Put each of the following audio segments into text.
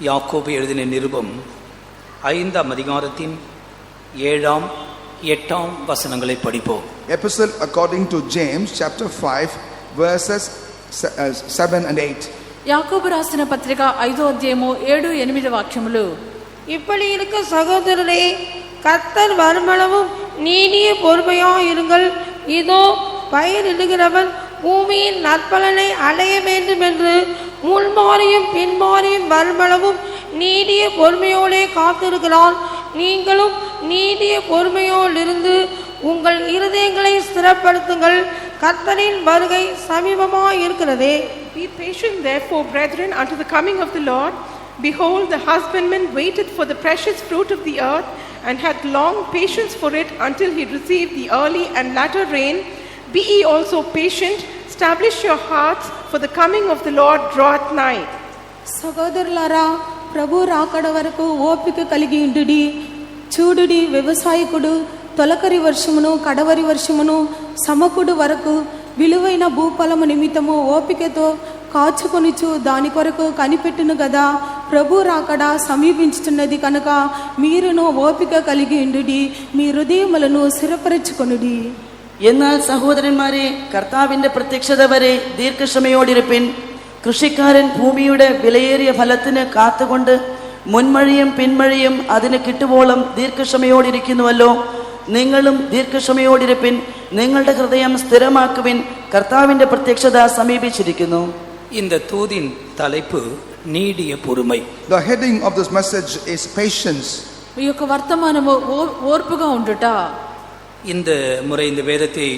யாக்கோபு எழுதின நிருபம் 5ஆம் அதிகாரத்தின் 7ஆம் 8ஆம் வசனங்களை படிப்போம். Epistle according to James chapter 5 verses 7 and 8. యాకోబు రాసిన పత్రిక 5వ అధ్యాయము 7, 8 వాక్యములు. இப்படி இருக்க சகோதரரே, கர்த்தர் வருமளவும் நீடிய பொறுமையாய் இருங்கள். இதோ பயிரிடுகிறவன் பூமியின் நற்பலனை அடைய வேண்டும் என்று முன்மாறியும் பின்மாறியும் வருமளவும் நீடிய பொறுமையோடே காத்திருக்கிறான். நீங்களும் நீடிய பொறுமையோடிருந்து உங்கள் இருதயங்களை ஸ்திரப்படுத்துங்கள். கர்த்தரின் வருகை சமீபமாய் இருக்கிறதே. Be patient therefore, brethren, unto the coming of the Lord. Behold, the husbandman waited for the precious fruit of the earth, and had long patience for it until he received the early and latter rain. Be ye also patient, establish your hearts, for the coming of the Lord draweth nigh. సహోదరులారా, ప్రభు రాకడ వరకు ఓపిక కలిగి ఉండుడి. చూడుడి, వ్యవసాయకుడు తొలకరి వర్షమును కడవరి వర్షమును సమకుడు వరకు విలువైన భూఫలము నిమిత్తము ఓపికతో కాచుకొనుచు దాని కొరకు కనిపెట్టును గదా. ప్రభు రాకడ సమీపించుతున్నది కనుక మీరును ఓపిక కలిగి ఉండుడి, మీ హృదయములను സ്ഥിരపరచుకొనుడి. എന്നാൽ സഹോദരന്മാരെ, കർത്താവിന്റെ പ്രത്യക്ഷത വരെ ദീർഘക്ഷമയോടിരിപ്പിൻ. കൃഷിക്കാരൻ ഭൂമിയുടെ വിലയേറിയ ഫലത്തിന് കാത്തുകൊണ്ട് മുൻമഴയും പിന്മഴയും അതിന് കിട്ടുവോളം ദീർഘക്ഷമയോടിരിക്കുന്നുവല്ലോ. നിങ്ങളും ദീർഘക്ഷമയോടിരിപ്പിൻ, നിങ്ങളുടെ ഹൃദയം സ്ഥിരമാക്കുവിൻ, കർത്താവിന്റെ പ്രത്യക്ഷത സമീപിച്ചിരിക്കുന്നു. இந்த தூதின் தலைப்பு நீடிய பொறுமை. The heading of this message is patience. ఈ యొక్క వర్తమానము ఓర్పుగా ఉండుట. இந்த முறை இந்த வேதத்தை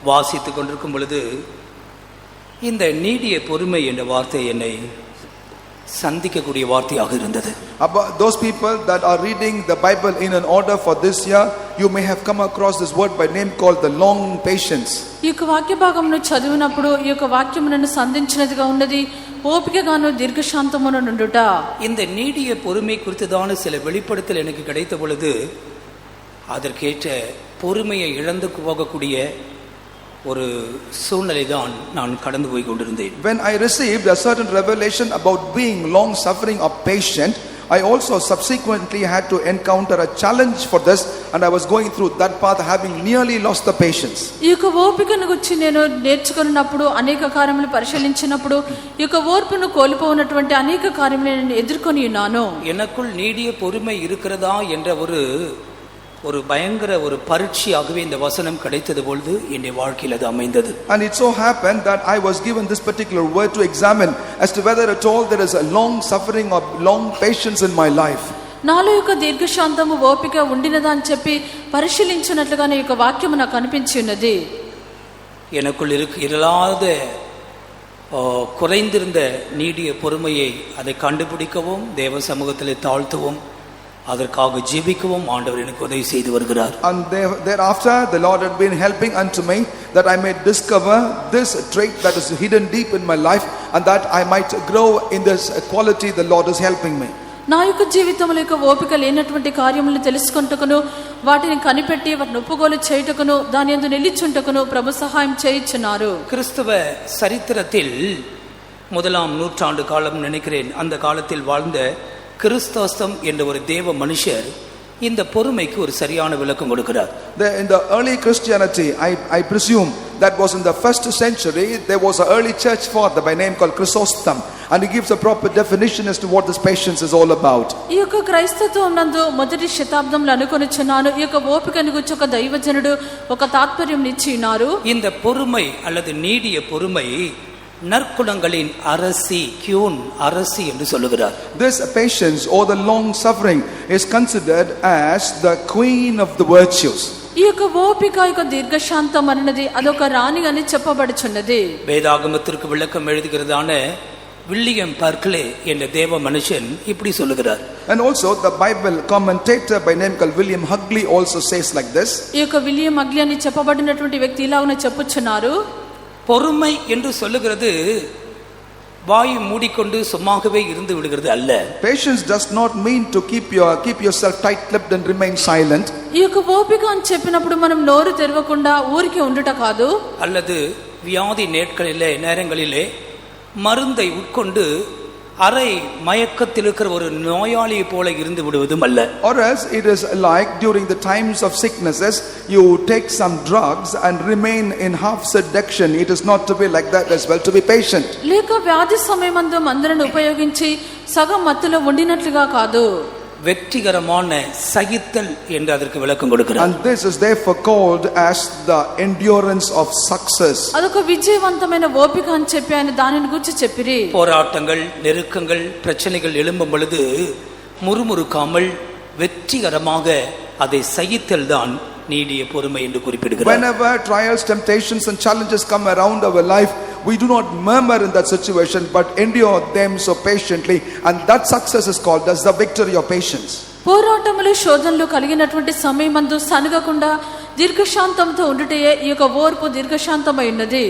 வாசித்து கொண்டிருக்கும் பொழுது இந்த நீடிய பொறுமை என்ற வார்த்தை என்னை சந்திக்கக்கூடிய வார்த்தையாக இருந்தது. About those people that are reading the Bible in an order for this year, you may have come across this word by name called the long patience. ఈ యొక్క వాక్య భాగమును చదివినప్పుడు ఈ యొక్క వాక్యమును సంధించినదిగా ఉన్నది ఓపికగాను దీర్ఘశాంతమును నుండుట. இந்த நீடிய பொறுமை குறித்ததான சில வெளிப்படுத்தல் எனக்கு கிடைத்த பொழுது அதற்கேற்ற பொறுமையை இழந்து போகக்கூடிய ஒரு சூழ்நிலை தான் நான் கடந்து போய் கொண்டிருந்தேன். When I received a certain revelation about being long suffering or patient, I also subsequently had to encounter a challenge for this, and I was going through that path having nearly lost the patience. ఈ యొక్క ఓపికను గురించి నేను నేర్చుకున్నప్పుడు అనేక కార్యములు పరిశీలించినప్పుడు ఈ యొక్క ఓర్పును కోల్పోయినటువంటి అనేక కార్యములు నేను ఎదుర్కొని ఉన్నాను. எனக்குள் நீடிய பொறுமை இருக்கிறதா என்ற ஒரு பயங்கர ஒரு பரீட்சையாகவே இந்த வசனம் கிடைத்தது பொழுது என்னுடைய வாழ்க்கையில் அது அமைந்தது. And it so happened that I was given this particular word to examine as to whether at all there is a long suffering or long patience in my life. నాలో యొక్క దీర్ఘశాంతము ఓపిక ఉండినదా అని చెప్పి పరిశీలించినట్లుగానే ఈ యొక్క వాక్యము నాకు అనిపించి ఉన్నది. எனக்குள் இல்லாத குறைந்திருந்த நீடிய பொறுமையை அதை கண்டுபிடிக்கவும் தேவ சமூகத்திலே தாழ்த்தவும் அதற்காக ஜெபிக்கவும் ஆண்டவர் எனக்கு உதவி செய்து வருகிறார். And thereafter the Lord had been helping unto me that I may discover this trait that is hidden deep in my life, and that I might grow in this quality. The Lord is helping me. నా యొక్క జీవితంలో యొక్క ఓపిక లేనటువంటి కార్యములను తెలుసుకుంటకును వాటిని కనిపెట్టి వాటిని ఒప్పుకోలు చేయుటకును దాని యందు నిలిచుంటకును ప్రభు సహాయం చేయుచున్నారు. கிறிஸ்தவ சரித்திரத்தில் 1ஆம் நூற்றாண்டு காலம் நினைக்கிறேன், அந்த காலத்தில் வாழ்ந்த கிறிஸ்தோஸ்தம் என்ற ஒரு தேவ மனுஷர் இந்த பொறுமைக்கு ஒரு சரியான விளக்கம் கொடுக்கிறார். In the early Christianity, I presume that was in the first century, there was an early church father by name called Chrysostom, and he gives a proper definition as to what this patience is all about. ఈ యొక్క క్రైస్తవం నందు మొదటి శతాబ్దంలో అనుకొనుచున్నాను ఈ యొక్క ఓపికను గురించి ఒక దైవజనుడు ఒక తాత్పర్యం ఇచ్చి ఉన్నారు. இந்த பொறுமை அல்லது நீடிய பொறுமை நற்குணங்களின் அரசி, கியூன் அரசி என்று சொல்லுகிறார். This patience or the long suffering is considered as the queen of the virtues. ఈ యొక్క ఓపిక యొక్క దీర్ఘశాంతం అన్నది అదొక రాణి అని చెప్పబడుచున్నది. வேதாகமத்திற்கு விளக்கம் எழுதுகிறதான வில்லியம் பர்க்லே என்ற தேவ மனுஷன் இப்படி சொல்லுகிறார். And also the Bible commentator by name called William Hugley also says like this. ఈ యొక్క విలియం హగ్లీ అని చెప్పబడినటువంటి వ్యక్తి ఇలాగనే చెప్పుచున్నారు. பொறுமை என்று சொல்லுகிறது வாயை மூடிக்கொண்டு சும்மாகவே இருந்து விடுகிறது அல்ல. Patience does not mean to keep yourself tight-lipped and remain silent. ఈ యొక్క ఓపిక అని చెప్పినప్పుడు మనం నోరు తెరవకుండా ఊరికే ఉండుట కాదు. அல்லது வியாதி நேரங்களிலே மருந்தை உட்கொண்டு அரை மயக்கத்தில் இருக்கிற ஒரு நோயாளியை போல இருந்து விடுவதும் அல்ல. Or else it is like during the times of sicknesses you take some drugs and remain in half sedaction. It is not to be like that as well, to be patient. లేక వ్యాధి సమయమందు మందులను ఉపయోగించి సగం మత్తులో ఉండినట్లుగా కాదు. வெற்றிகரமான சகித்தல் என்று அதற்கு விளக்கம் கொடுக்கிறார். And this is therefore called as the endurance of success. అదొక విజయవంతమైన ఓపిక అని చెప్పి ఆయన దానిని గురించి చెప్పిరి. போராட்டங்கள், நெருக்கங்கள், பிரச்சனைகள் எழும்பும் பொழுது முறுமுறுக்காமல் வெற்றிகரமாக அதை சகித்தல் தான் நீடிய பொறுமை என்று குறிப்பிடுகிறார். Whenever trials, temptations and challenges come around our life, we do not murmur in that situation but endure them so patiently, and that success is called as the victory of patience. పోరాటములు శోధనలు కలిగినటువంటి సమయమందు సనగకుండా దీర్ఘశాంతంతో ఉండుటయే ఈ యొక్క ఓర్పు దీర్ఘశాంతమై ఉన్నది.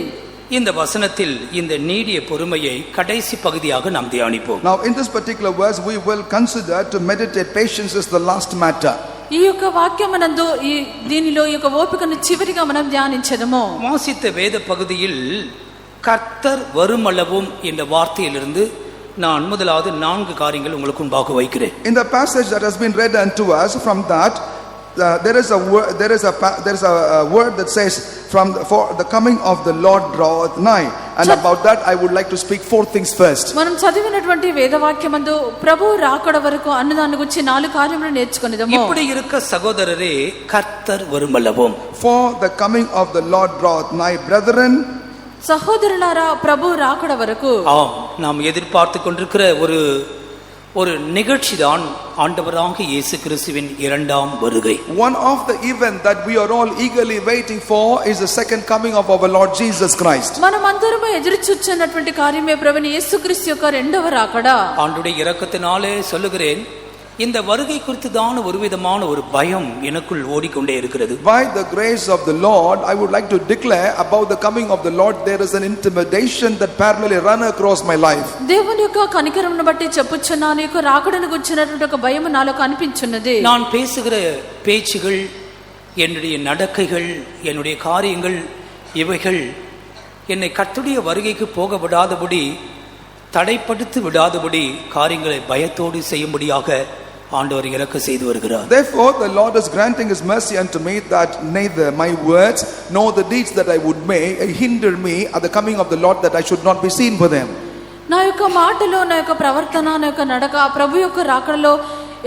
இந்த வசனத்தில் இந்த நீடிய பொறுமையை கடைசி பகுதியாக நாம் தியானிப்போம். Now in this particular verse we will consider to meditate patience is the last matter. ఈ యొక్క వాక్యమునందు ఈ దీనిలో ఈ యొక్క ఓపికను చివరిగా మనం ధ్యానించదము. வாசித்த வேத பகுதியில் கர்த்தர் வருமளவும் என்ற வார்த்தையிலிருந்து நான் முதலாவது 4 காரியங்கள் உங்களுக்கு முன்பாக வைக்கிறேன். In the passage that has been read unto us, from that there is a word that says for the coming of the Lord draweth nigh, and about that I would like to speak 4 things first. మనం చదివినటువంటి వేదవాక్యమందు ప్రభువు రాకడ వరకు అన్నదాని గురించి 4 కార్యములు నేర్చుకొనిదము. இப்படி இருக்க சகோதரரே, கர்த்தர் வருமளவும், for the coming of the Lord draweth nigh, brethren. சகோதரனாரா, ప్రభు రాకడ వరకు ஆம், நாம் எதிர்பார்த்து கொண்டிருக்கிற ஒரு நிகழ்ச்சி தான் ஆண்டவராகிய இயேசு கிறிஸ்துவின் இரண்டாம் வருகை. One of the event that we are all eagerly waiting for is the second coming of our Lord Jesus Christ. మనమందరము ఎదురు చూస్తున్నటువంటి కార్యమే ప్రభుని యేసుక్రీస్తు యొక్క రెండవ రాకడ. ஆண்டுடைய இரக்கத்தினாலே சொல்லுகிறேன், இந்த வருகை குறித்து தான் ஒரு விதமான ஒரு பயம் எனக்குள் ஓடிக்கொண்டே இருக்கிறது. By the grace of the Lord, I would like to declare about the coming of the Lord, there is an intimidation that parallelly run across my life. దేవుని యొక్క కనికరమును బట్టి చెప్పుచున్నాను, ఈ యొక్క రాకడను గురించినటువంటి ఒక భయం నాలో కనిపించున్నది. நான் பேசுகிற பேச்சுகள், என்னுடைய நடக்கைகள், என்னுடைய காரியங்கள், இவைகள் என்னை கர்த்தருடைய வருகைக்கு போக விடாதபடி, தடைப்படுத்தி விடாதபடி காரியங்களை பயத்தோடு செய்யும்படியாக ஆண்டவர் இரக்கம் செய்து வருகிறார். Therefore the Lord is granting his mercy unto me, that neither my words nor the deeds that I would make hinder me at the coming of the Lord, that I should not be seen for them. నా యొక్క మాటలో, నా యొక్క ప్రవర్తన, నా యొక్క నడక ప్రభు యొక్క రాకడలో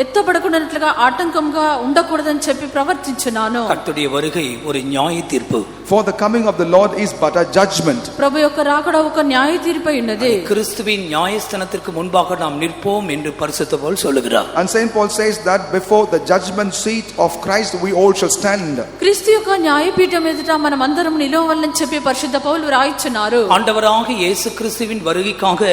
ఎత్తబడకుండానట్లుగా ఆటంకంగా ఉండకూడదని చెప్పి ప్రవర్తించున్నాను. கர்த்தருடைய வருகை ஒரு நியாய தீர்ப்பு. For the coming of the Lord is but a judgment. ప్రభు యొక్క రాకడ ఒక న్యాయ తీర్పై ఉన్నది. கிறிஸ்துவின் நியாயஸ்தானத்திற்கு முன்பாக நாம் நிற்போம் என்று பரிசுத்த பவுல் சொல்லுகிறார். And Saint Paul says that before the judgment seat of Christ we all shall stand. క్రీస్తు యొక్క న్యాయపీఠం ఎదుట మనమందరం నిలవాలని చెప్పి పరిశుద్ధ పౌలు రాయించున్నారు. ஆண்டவராகிய இயேசு கிறிஸ்துவின் வருகைக்காக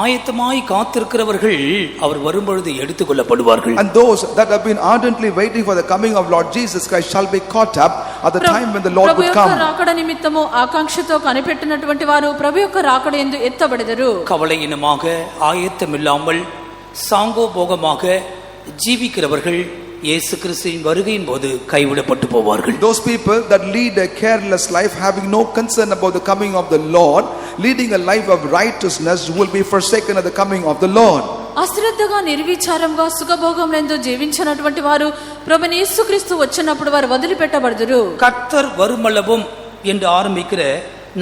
ஆயத்தமாய் காத்திருக்கிறவர்கள் அவர் வரும்பொழுது எடுத்துக் கொள்ளப்படுவார்கள். And those that have been ardently waiting for the coming of Lord Jesus Christ shall be caught up at the time when the Lord would come. ప్రభు యొక్క రాకడ నిమిత్తము ఆకాంక్షతో కనిపెట్టినటువంటి వారు ప్రభు యొక్క రాకడ యందు ఎత్తబడెదరు. கவலையினமாக, ஆயத்தமில்லாமல், சாங்கோபோகமாக ஜீவிக்கிறவர்கள் இயேசு கிறிஸ்துவின் வருகையின் போது கைவிடப்பட்டு போவார்கள். Those people that lead a careless life, having no concern about the coming of the Lord, leading a life of righteousness, will be forsaken at the coming of the Lord. అశ్రద్ధగా నిర్విచారంగా సుఖభోగములందు జీవించినటువంటి వారు ప్రభుని యేసుక్రీస్తు వచ్చినప్పుడు వారు వదిలిపెట్టబడదురు. கர்த்தர் வருமளவும் என்று ஆரம்பிக்கிற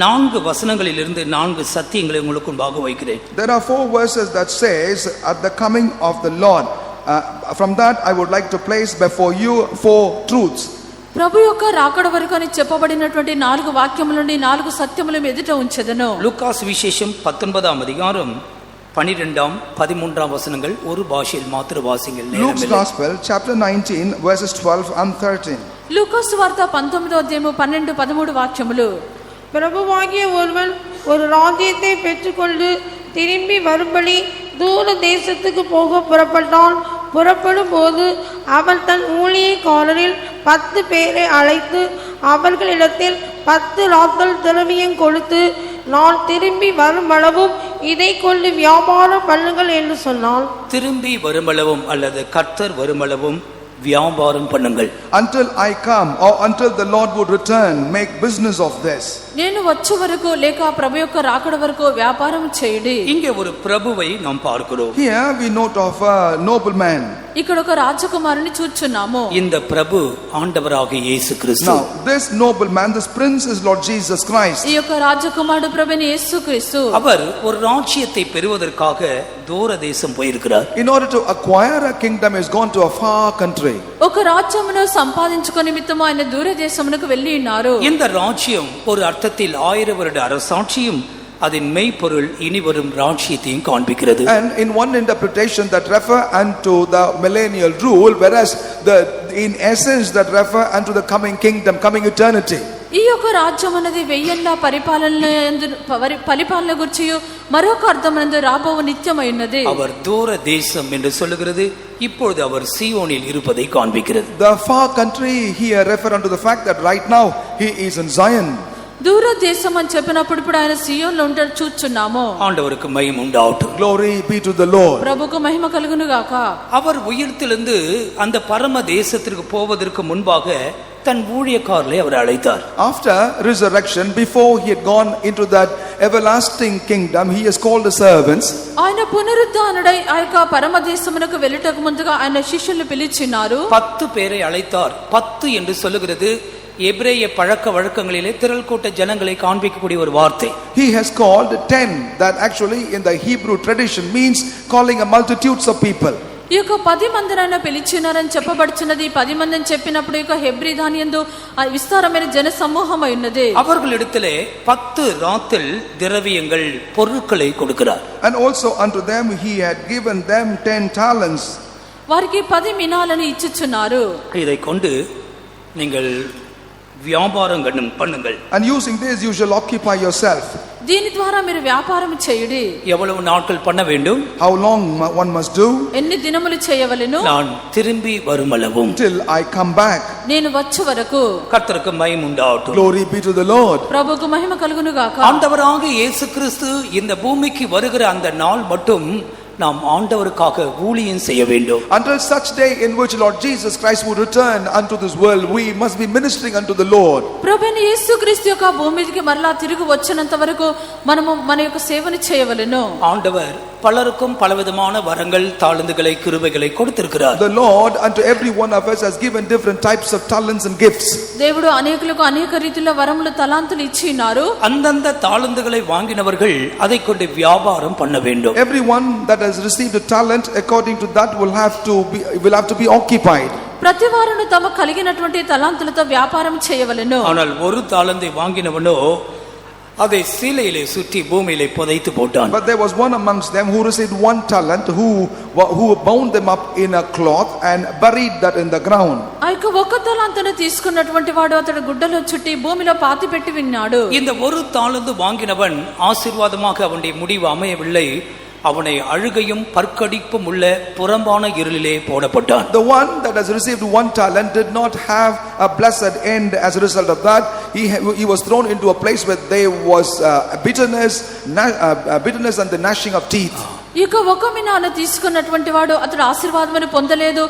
4 வசனங்களிலிருந்து 4 சத்தியங்களை உங்களுக்கு முன்பாக வைக்கிறேன். There are 4 verses that says at the coming of the Lord. From that I would like to place before you 4 truths. ప్రభు యొక్క రాకడ వరకు అని చెప్పబడినటువంటి 4 వాక్యముల నుండి 4 సత్యములను ఎదుట ఉంచెదను. லூக்காஸ் விசேஷம் 19ஆம் அதிகாரம் 12ஆம் 13ஆம் வசனங்கள் ஒரு பாஷையில் மாத்திர வாசிங்கள். Luke's Gospel chapter 19 verses 12 and 13. లూకాసు వార్త 19వ అధ్యాయము 12 13 వాక్యములు. பிரபுவாகிய ஒருவன் ஒரு ராஜ்யத்தை பெற்றுக்கொண்டு திரும்பி வரும்படி தூர தேசத்துக்கு போக புறப்பட்டான். புறப்படும் போது அவன் தன் ஊழியக்காரரில் 10 பேரை அழைத்து அவர்களிடத்தில் 10 ராத்தல் திரவியம் கொடுத்து, நான் திரும்பி வருமளவும் இதை கொண்டு வியாபாரம் பண்ணுங்கள் என்று சொன்னான். திரும்பி வருமளவும் அல்லது கர்த்தர் வருமளவும் வியாபாரம் பண்ணுங்கள். Until I come or until the Lord would return, make business of this. నేను వచ్చే వరకు లేక ప్రభు యొక్క రాకడ వరకు వ్యాపారం చేయండి. இங்கே ஒரு பிரபுவை நாம் பார்க்கிறோம். Here we note of a nobleman. ఇక్కడ ఒక రాజకుమారుని చూచున్నాము. இந்த பிரபு ஆண்டவராகிய இயேசு கிறிஸ்து. Now this nobleman, this prince is Lord Jesus Christ. ఈ యొక్క రాజకుమారుడు ప్రభువైన యేసుక్రీస్తు. அவர் ஒரு ராஜ்யத்தை பெறுவதற்காக தூர தேசம் போயிருக்கிறார். In order to acquire a kingdom, he has gone to a far country. ఒక రాజ్యమును సంపాదించుకొని నిమిత్తము ఆయన దూర దేశమునకు వెళ్ళి ఉన్నారు. இந்த ராஜ்யம் ஒரு அர்த்தத்தில் 1000 வருட அரசாட்சியும் அதன் மெய்ப்பொருள் இனி வரும் ராஜ்யத்தையும் காண்பிக்கிறது. And in one interpretation that refer unto the millennial rule, whereas in essence that refer unto the coming kingdom, coming eternity. ఈ యొక్క రాజ్యం అనేది వెయ్యేళ్ల పరిపాలన గురించి మరొక అర్థమందు రాబో నిత్యమైనది. அவர் దూర தேசம் என்று சொல்லுகிறது. இப்பொழுது அவர் சீயோனில் இருப்பதை காண்பிக்கிறது. The far country here refer unto the fact that right now he is in Zion. దూర దేశం అని చెప్పినప్పుడు ఇప్పుడు ఆయన సియోన్లో ఉంటాడు చూస్తున్నాము. ஆண்டவருக்கு மகிமை உண்டாகட்டும். Glory be to the Lord. ప్రభువుకు మహిమ కలుగును గాక. அவர் உயிர்த்தெழுந்து அந்த பரம தேசத்திற்கு போவதற்கு முன்பாக தன் ஊழியக்காரரை அவர் அழைத்தார். After resurrection, before he had gone into that everlasting kingdom, he has called the servants. ఆయన పునరుద్ధానుడై ఆ యొక్క పరమ దేశమునకు వెళ్ళటకు ముందుగా ఆయన శిష్యులను పిలిచినారు. 10 பேரை அழைத்தார். 10 என்று சொல்லுகிறது எபிரேய பழக்க வழக்கங்களிலே திரள் கூட்ட ஜனங்களை காண்பிக்கக்கூடிய ஒரு வார்த்தை. He has called 10, that actually in the Hebrew tradition means calling a multitudes of people. ఈ యొక్క 10 మందిని పిలిచినారని చెప్పబడుచున్నది. 10 మందిని చెప్పినప్పుడు ఈ యొక్క హెబ్రీ దానియందు విస్తారమైన జన సమూహమై ఉన్నది. அவர்களிடத்திலே 10 ராத்தல் திரவியங்கள் பொருட்களை கொடுக்கிறார். And also unto them he had given them 10 talents. వారికి 10 మినాలను ఇచ్చుచున్నారు. இதை கொண்டு நீங்கள் வியாபாரம் பண்ணுங்கள். And using this you shall occupy yourself. దీని ద్వారా మీరు వ్యాపారం చేయుడి. எவ்வளவு நாட்கள் பண்ண வேண்டும்? How long one must do? ఎన్ని దినములు చేయవలెను? நான் திரும்பி வருமளவும், Till I come back. నేను వచ్చే వరకు. கர்த்தருக்கு மகிமை உண்டாகட்டும். Glory be to the Lord. ప్రభువుకు మహిమ కలుగును గాక. ஆண்டவராகிய இயேசு கிறிஸ்து இந்த பூமிக்கு வருகிற அந்த நாள் மட்டும் நாம் ஆண்டவருக்காக ஊழியம் செய்ய வேண்டும். Until such day in which Lord Jesus Christ would return unto this world, we must be ministering unto the Lord. ప్రభువైన యేసుక్రీస్తు యొక్క భూమికి మరలా తిరిగి వచ్చినంత వరకు మనము మన యొక్క సేవను చేయవలెను. ஆண்டவர் பலருக்கும் பலவிதமான வரங்கள், தாளந்துகளை, கிருபைகளை கொடுத்திருக்கிறார். The Lord unto every one of us has given different types of talents and gifts. దేవుడు అనేకులకు అనేక రీతిలో వరములు తలాంతులు ఇచ్చినారు. அந்தந்த தாளந்துகளை வாங்கினவர்கள் அதை கொண்டு வியாபாரம் பண்ண வேண்டும். Everyone that has received a talent according to that will have to be occupied. ప్రతి వారును తమ కలిగినటువంటి తలాంతులతో వ్యాపారం చేయవలెను. ஆனால் ஒரு தாளந்தை வாங்கினவனோ அதை சீலையிலே சுற்றி பூமியிலே புதைத்து போட்டான். But there was one amongst them who received 1 talent who bound them up in a cloth and buried that in the ground. ఆ యొక్క ఒక్క తలాంతును తీసుకున్నటువంటి వాడు అతడు గుడ్డలో చుట్టి భూమిలో పాతిపెట్టి విన్నాడు. இந்த ஒரு தாளந்து வாங்கினவன் ஆசீர்வாதமாக அவனுடைய முடிவு அமையவில்லை. அவனை அழுகையும் பற்கடிப்பும் உள்ள புறம்பான இருளிலே போடப்பட்டான். The one that has received 1 talent did not have a blessed end. As a result of that, he was thrown into a place where there was bitterness and the gnashing of teeth. ఈ యొక్క ఒక మినాను తీసుకున్నటువంటి వాడు అతడు ఆశీర్వాదమును పొందలేదు.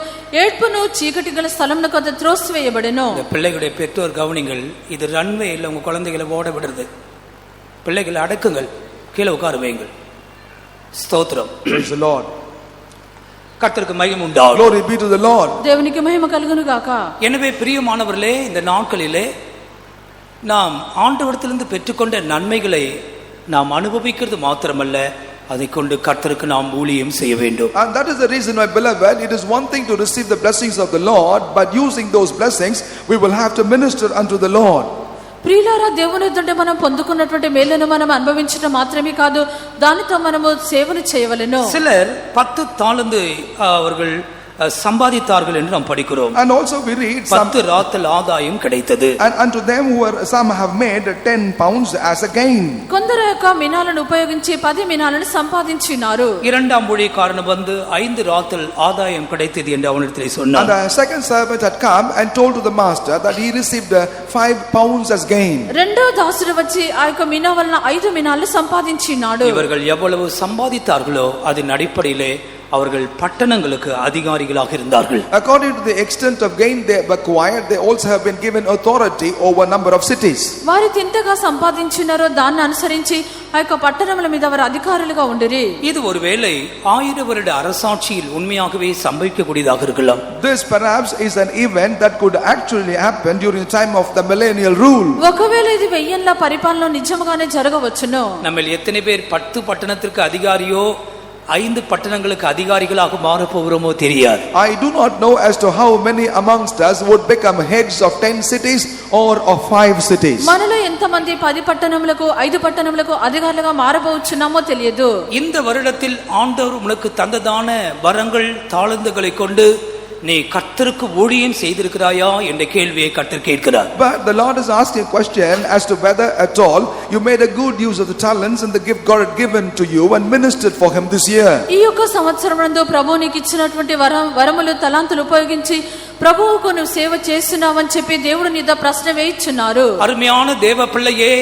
ఏడ్పును చీకటి గల స్థలమునకు అతడు త్రోసివేయబడెను. இந்த பிள்ளைகளுடைய பெற்றோர் கவனிங்கள். இது ரன்வே இல்லை. உங்க குழந்தைகளை ஓட விடுறது. பிள்ளைகளை அடக்குங்கள், கீழே உட்கார வையுங்கள். ஸ்தோத்திரம். Praise the Lord. கர்த்தருக்கு மகிமை உண்டாகட்டும். Glory be to the Lord. దేవునికి మహిమ కలుగును గాక. எனவே பிரியமானவர்களே, இந்த நாட்களிலே நாம் ஆண்டவரிடத்திலிருந்து பெற்றுக்கொண்ட நன்மைகளை நாம் அனுபவிக்கிறது மாத்திரமல்ல, அதை கொண்டு கர்த்தருக்கு நாம் ஊழியம் செய்ய வேண்டும். And that is the reason, my beloved, it is one thing to receive the blessings of the Lord, but using those blessings we will have to minister unto the Lord. ప్రియులారా, దేవుని ఎదుట మనం పొందుకున్నటువంటి మేలును మనం అనుభవించడం మాత్రమే కాదు, దానితో మనము సేవను చేయవలెను. சிலர் 10 தாளந்து அவர்கள் சம்பாதித்தார்கள் என்று நாம் படிக்கிறோம். And also we read 10 ராத்தல் ஆதாயம் கிடைத்தது. And unto them some have made 10 pounds as a gain. కొందరు యొక్క మినాలను ఉపయోగించి 10 మినాలను సంపాదించినారు. இரண்டாம் ஊழியக்காரன் வந்து 5 ராத்தல் ஆதாயம் கிடைத்தது என்று அவனிடத்தில் சொன்னான். And the second servant had come and told to the master that he received 5 pounds as gain. రెండో దాసుడు వచ్చి ఆ యొక్క మినా వలన 5 మినాలు సంపాదించినాడు. இவர்கள் எவ்வளவு சம்பாதித்தார்களோ அதன் அடிப்படையிலே அவர்கள் பட்டணங்களுக்கு அதிகாரிகளாக இருந்தார்கள். According to the extent of gain they have acquired, they also have been given authority over a number of cities. వారు ఎంతగా సంపాదించినారో దాన్ని అనుసరించి ఆ యొక్క పట్టణముల మీద వారు అధికారులుగా ఉండిరి. இது ஒருவேளை 1000 வருட அரசாட்சியில் உண்மையாகவே சம்பவிக்கக்கூடியதாக இருக்கலாம். This perhaps is an event that could actually happen during the time of the millennial rule. ఒకవేళ ఇది 1000 ఏళ్ల పరిపాలన నిజంగానే జరగవచ్చును. நம்மில் எத்தனை பேர் 10 பட்டணத்திற்கு அதிகாரியோ 5 பட்டணங்களுக்கு அதிகாரிகளாக மாற போகிறோமோ தெரியாது. I do not know as to how many amongst us would become heads of 10 cities or of 5 cities. మనలో ఎంతమంది 10 పట్టణములకు 5 పట్టణములకు అధికారులుగా మారబోచున్నామో తెలియదు. இந்த வருடத்தில் ஆண்டவர் உனக்கு தந்ததான வரங்கள் தாளந்துகளை கொண்டு நீ கர்த்தருக்கு ஊழியம் செய்திருக்கிறாயா என்ற கேள்வியை கர்த்தர் கேட்கிறார். But the Lord is asking a question as to whether at all you made a good use of the talents and the gift God had given to you and ministered for him this year. ఈ యొక్క సంవత్సరమందు ప్రభువు నీకు ఇచ్చినటువంటి వరములు తలాంతులు ఉపయోగించి ప్రభువుకు నువ్వు సేవ చేస్తున్నావని చెప్పి దేవుడు నీ ప్రశ్న వేయిచున్నారు. அருமையான தேவ பிள்ளையே,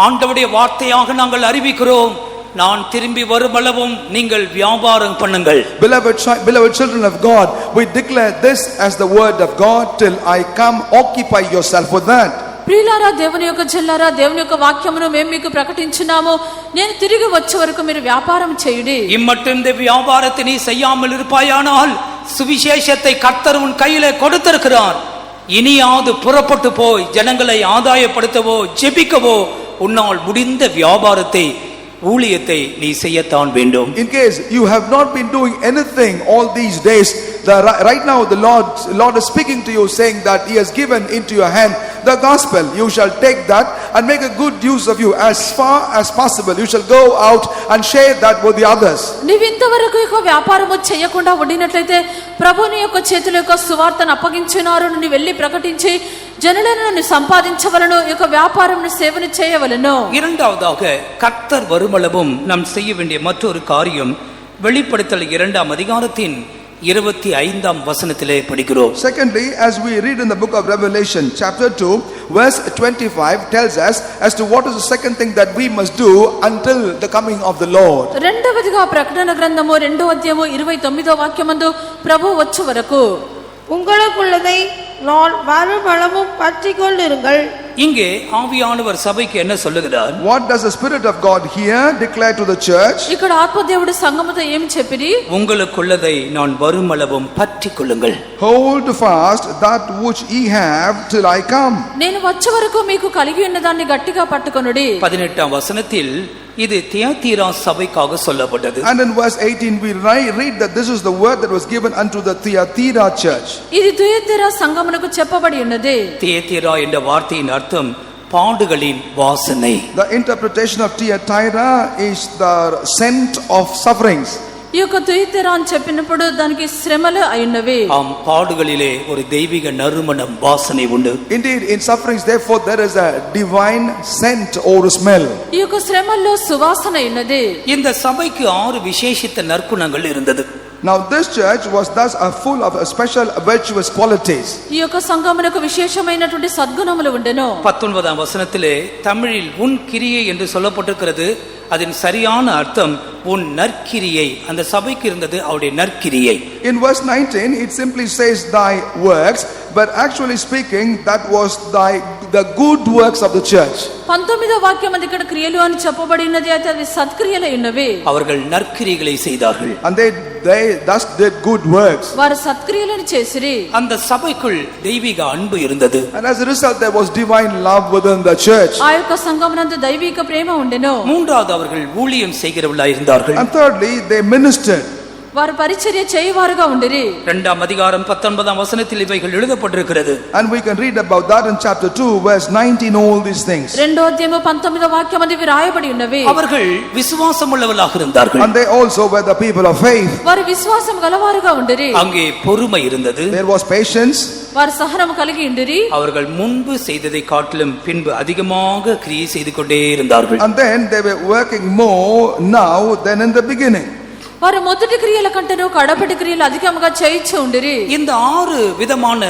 ஆண்டவருடைய வார்த்தையாக நாங்கள் அறிவிக்கிறோம், நான் திரும்பி வருமளவும் நீங்கள் வியாபாரம் பண்ணுங்கள். Beloved children of God, we declare this as the word of God till I come. Occupy yourself with that. ప్రియులారా, దేవుని యొక్క చెల్లారా, దేవుని యొక్క వాక్యమును మేము మీకు ప్రకటించున్నాము. నేను తిరిగి వచ్చే వరకు మీరు వ్యాపారం చేయుడి. இம்மட்டும் இந்த வியாபாரத்தை நீ செய்யாமல் இருப்பாயானால் சுவிசேஷத்தை கர்த்தர் உன் கையிலே கொடுத்திருக்கிறார். இனியாவது புறப்பட்டு போய் ஜனங்களை ஆதாயப்படுத்தவோ ஜெபிக்கவோ உன்னால் முடிந்த வியாபாரத்தை ஊழியத்தை நீ செய்யத்தான் வேண்டும். In case you have not been doing anything all these days, right now the Lord is speaking to you, saying that he has given into your hand the gospel. You shall take that and make a good use of you as far as possible. You shall go out and share that with the others. నీవు ఇంతవరకు యొక్క వ్యాపారము చేయకుండా ఉండినట్లయితే ప్రభుని యొక్క చేతుల యొక్క సువార్తను అప్పగించినారు ని వెళ్ళి ప్రకటించి జనులను సంపాదించవలను, యొక్క వ్యాపారమును సేవను చేయవలను. இரண்டாவதாக கர்த்தர் வருமளவும் நாம் செய்ய வேண்டிய மற்றொரு காரியம் வெளிப்படுத்தல் 2ஆம் அதிகாரத்தின் 25ஆம் வசனத்திலே படிக்கிறோம். Secondly, as we read in the book of Revelation chapter 2 verse 25 tells us as to what is the second thing that we must do until the coming of the Lord. రెండవదిగా ప్రకటన గ్రంథము 2వ అధ్యాయము 29వ వాక్యమందు ప్రభువు వచ్చే వరకు உங்களுக்குள்ளதை நான் மறுபலமும் பற்றிக் கொண்டிருங்கள். இங்கே ஆவியானவர் சபைக்கு என்ன சொல்லுகிறார்? What does the Spirit of God here declare to the church? ఇక్కడ ఆత్మదేవుడు సంఘముతో ఏం చెప్పిరి? உங்களுக்குள்ளதை நான் வருமளவும் பற்றிக் கொள்ளுங்கள். Hold fast that which ye have till I come. నేను వచ్చే వరకు మీకు కలిగి ఉన్నదాన్ని గట్టిగా పట్టుకొనుడి. 18ஆம் వசனத்தில் இது தியத்தீரா சபைக்காக சொல்லப்பட்டது. And in verse 18 we read that this is the word that was given unto the Thyatira church. ఇది తుయతీరా సంఘమునకు చెప్పబడి ఉన్నది. தியத்தீரா என்ற வார்த்தையின் அர்த்தம் பாடுகளின் வாசனை. The interpretation of Thyatira is the scent of sufferings. ఈ యొక్క తుయతీరా అని చెప్పినప్పుడు దానికి శ్రమలు అయినవి. ஆம், பாடுகளிலே ஒரு தெய்வீக நறுமணம் வாசனை உண்டு. Indeed, in sufferings therefore there is a divine scent or smell. ఈ యొక్క శ్రమల్లో సువాసన ఉన్నది. இந்த சபைக்கு 6 விசேஷித்த நற்குணங்கள் இருந்தது. Now this church was thus full of special virtuous qualities. ఈ యొక్క సంఘమునకు విశేషమైనటువంటి సద్గుణములు ఉండెను. 19ஆம் வசனத்திலே தமிழில் உன் கிரியை என்று சொல்லப்பட்டிருக்கிறது. அதன் சரியான அர்த்தம் உன் நற்கிரியை. அந்த சபைக்கு இருந்தது அவருடைய நற்கிரியை. In verse 19 it simply says thy works, but actually speaking that was the good works of the church. 19వ వాక్యం ఇక్కడ క్రియలు అని చెప్పబడినది, అయితే అది సత్క్రియలే ఉన్నవి. அவர்கள் நற்கிரிகளை செய்தார்கள். And they thus did good works. వారు సత్క్రియలను చేసిరి. அந்த சபைக்குள் தெய்வீக அன்பு இருந்தது. And as a result there was divine love within the church. ఆ యొక్క సంఘమునందు దైవిక ప్రేమ ఉండెను. மூன்றாவது அவர்கள் ஊழியம் செய்கிறவர்களாய் இருந்தார்கள். And thirdly they ministered. వారు పరిచర్య చేయవారుగా ఉండిరి. 2ஆம் அதிகாரம் 19ஆம் வசனத்தில் இவைகள் எழுதப்பட்டிருக்கிறது. And we can read about that in chapter 2 verse 19 all these things. 2వ అధ్యాయము 19వ వాక్యమందు ఇవి రాయబడి ఉన్నవి. அவர்கள் விசுவாசம் உள்ளவர்களாக இருந்தார்கள். And they also were the people of faith. వారు విశ్వాసం గలవారుగా ఉండిరి. அங்கே பொறுமை இருந்தது. There was patience. వారు సహనము కలిగి ఉండిరి. அவர்கள் முன்பு செய்ததை காட்டிலும் பின்பு அதிகமாக கிரியை செய்து கொண்டே இருந்தார்கள். And then they were working more now than in the beginning. వారు మొదటి క్రియల కంటేనూ కడపటి క్రియలు అధికముగా చేయించి ఉండిరి. இந்த 6 విధமான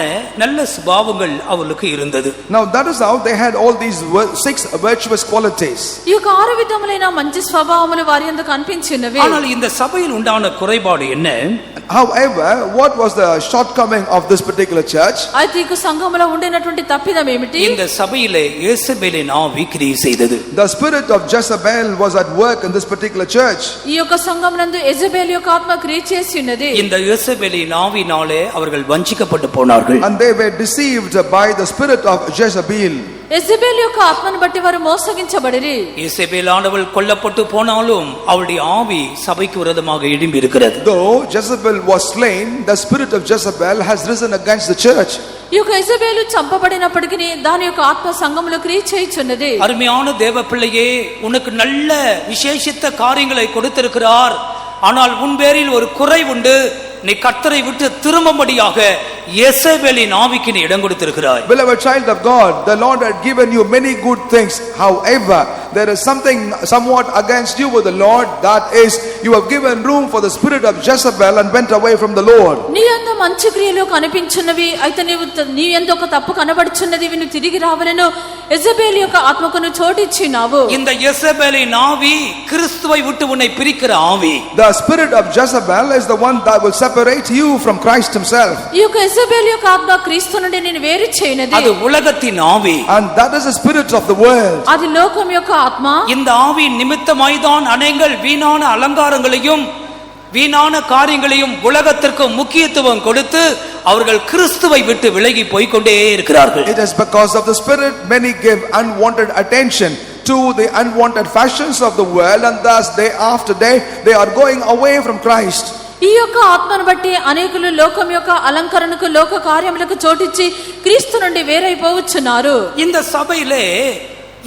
நல்ல சுபாவங்கள் அவளுக்கு இருந்தது. Now that is how they had all these 6 virtuous qualities. ఈ యొక్క 6 విధములైన మంచి స్వభావములు వారి యందు కనిపించినవి. ஆனால் இந்த சபையில் உண்டான குறைபாடு என்ன? However, what was the shortcoming of this particular church? అయితే ఈ సంఘములో ఉండినటువంటి తప్పిదం ఏమిటి? இந்த సభையிலே యేసబేலின் ஆவி கிரியை செய்தது. The spirit of Jezebel was at work in this particular church. ఈ యొక్క సంఘమునందు యెజబెల్ యొక్క ఆత్మ క్రియ చేసి ఉన్నది. இந்த యేసబేలిன் ஆவினாலே அவர்கள் வஞ்சிக்கப்பட்டு போனார்கள். And they were deceived by the spirit of Jezebel. Jezebel యొక్క ఆత్మను బట్టి వారు మోసగించబడిరి. యేసబేలాனவள் கொல்லப்பட்டு போனாலும் அவளுடைய ஆவி சபைக்கு விரோதமாக எழும்பி இருக்கிறது. Though Jezebel was slain, the spirit of Jezebel has risen against the church. ఈ యొక్క యెజబెలు చంపబడినప్పటికీ దాని యొక్క ఆత్మ సంఘములో క్రియ చేయుచున్నది. அருமையான தேவ பிள்ளையே, உனக்கு நல்ல விசேஷித்த காரியங்களை கொடுத்திருக்கிறார். ஆனால் உன் பேரில் ஒரு குறை உண்டு. நீ கர்த்தரை விட்டு திரும்பும்படியாக யேசபேலின் ஆவிக்கு நீ இடம் கொடுத்திருக்கிறாய். Beloved child of God, the Lord had given you many good things. However, there is something somewhat against you with the Lord, that is, you have given room for the spirit of Jezebel and went away from the Lord. నీ యందు మంచి క్రియలు కనిపించున్నవి, అయితే నీ యందు ఒక తప్పు కనబడుచున్నది, విను తిరిగి రావలెను. యెజబెల్ యొక్క ఆత్మకు నువ్వు చోటిచ్చినావు. இந்த யேசபேலின் ஆவி கிறிஸ்துவை விட்டு உன்னை பிரிக்கிற ஆவி. The spirit of Jezebel is the one that will separate you from Christ himself. ఈ యొక్క యెజబెల్ యొక్క ఆత్మ క్రీస్తు నుండి నిన్ను వేరు చేయనది. அது உலகத்தின் ஆவி. And that is the spirit of the world. అది లోకం యొక్క ఆత్మ. இந்த ஆவி நிமித்தமாய்தான் அநேகர் வீணான அலங்காரங்களையும் வீணான காரியங்களையும் உலகத்திற்கு முக்கியத்துவம் கொடுத்து அவர்கள் கிறிஸ்துவை விட்டு விலகி போய் கொண்டே இருக்கிறார்கள். It is because of the spirit many give unwanted attention to the unwanted fashions of the world, and thus day after day they are going away from Christ. ఈ యొక్క ఆత్మను బట్టి అనేకులు లోకం యొక్క అలంకరణకు లోక కార్యములకు చోటిచ్చి క్రీస్తు నుండి వేరైపోవచ్చున్నారు. இந்த சபையிலே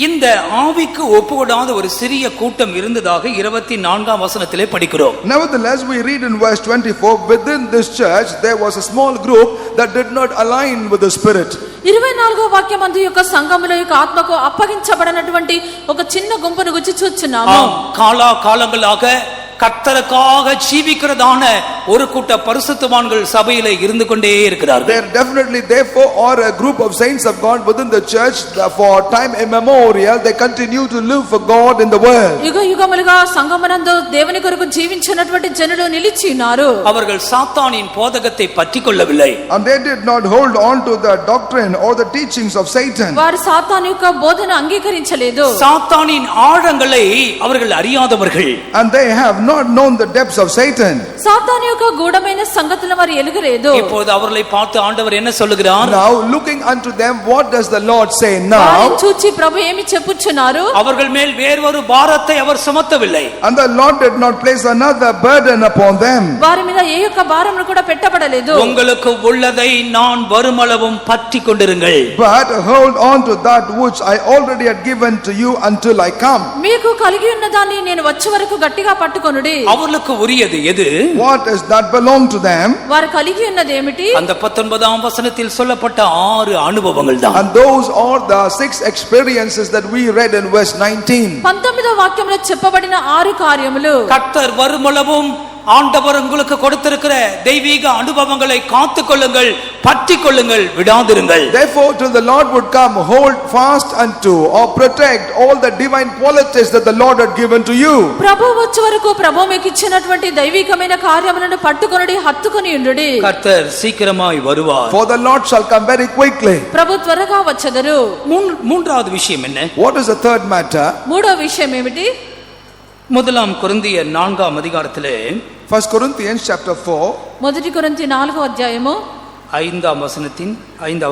இந்த ஆவிக்கு ஒப்புக்கொடாத ஒரு சிறிய கூட்டம் இருந்ததாக 24ஆம் வசனத்திலே படிக்கிறோம். Nevertheless, we read in verse 24, within this church there was a small group that did not align with the spirit. 24వ వాక్యమందు యొక్క సంఘములో యొక్క ఆత్మకు అప్పగించబడినటువంటి ఒక చిన్న గుంపును గురించి చూస్తున్నాము. కాలాకాలங்களாக கர்த்தருக்காக ஜீவிக்கிறதான ஒரு கூட்ட பரிசுத்தவான்கள் சபையிலே இருந்து கொண்டே இருக்கிறார்கள். There definitely therefore are a group of saints of God within the church for time immemorial. They continue to live for God in the world. యుగ యుగములుగా సంఘమునందు దేవుని కొరకు జీవించినటువంటి జనులు నిలిచి ఉన్నారు. அவர்கள் சாத்தானின் போதகத்தை பற்றிக்கொள்ளவில்லை. And they did not hold on to the doctrine or the teachings of Satan. వారు సాతాను యొక్క బోధన అంగీకరించలేదు. சாத்தானின் ஆழங்களை அவர்கள் அறியாதவர்கள். And they have not known the depths of Satan. సాతాను యొక్క గూఢమైన సంగతులను వారు ఎరుగలేదు. இப்போது அவர்களை பார்த்து ஆண்டவர் என்ன சொல்லுகிறார்? Now looking unto them, what does the Lord say now? వారిని చూచి ప్రభు ఏమి చెప్పుచున్నారు? அவர்கள் மேல் வேறொரு பாரத்தை அவர் சுமத்தவில்லை. And the Lord did not place another burden upon them. వారి మీద ఏ యొక్క భారమును కూడా పెట్టబడలేదు. உங்களுக்கு உள்ளதை நான் வருமளவும் பற்றிக் கொண்டிருங்கள். But hold on to that which I already had given to you until I come. మీకు కలిగి ఉన్న దాన్ని నేను వచ్చే వరకు గట్టిగా పట్టుకొనుడి. அவர்களுக்கு உரியது எது? What is that belong to them? వారు కలిగి ఉన్నది ఏమిటి? அந்த 19ஆம் வசனத்தில் சொல்லப்பட்ட 6 அனுபவங்கள் தான். And those are the 6 experiences that we read in verse 19. 19వ వాక్యంలో చెప్పబడిన 6 కార్యములు. கர்த்தர் வருமளவும் ஆண்டவர் உங்களுக்கு கொடுத்திருக்கிற தெய்வீக அனுபவங்களை காத்துக்கொள்ளுங்கள், பற்றிக் கொள்ளுங்கள், விடாதிருங்கள். Therefore till the Lord would come, hold fast unto or protect all the divine qualities that the Lord had given to you. ప్రభువు వచ్చే వరకు ప్రభువు మీకు ఇచ్చినటువంటి దైవికమైన కార్యములను పట్టుకొనుడి, హత్తుకొని ఉండుడి. கர்த்தர் சீக்கிரமாய் வருவார். For the Lord shall come very quickly. ప్రభు త్వరగా వచ్చెదరు. மூன்றாவது விஷயம் என்ன? What is the third matter? మూడో విషయం ఏమిటి? முதலாம் கொரிந்தியர் 4ஆம் அதிகாரத்திலே 1 Corinthians chapter 4 మొదటి కొరింథీ 4వ అధ్యాయము 5ஆம்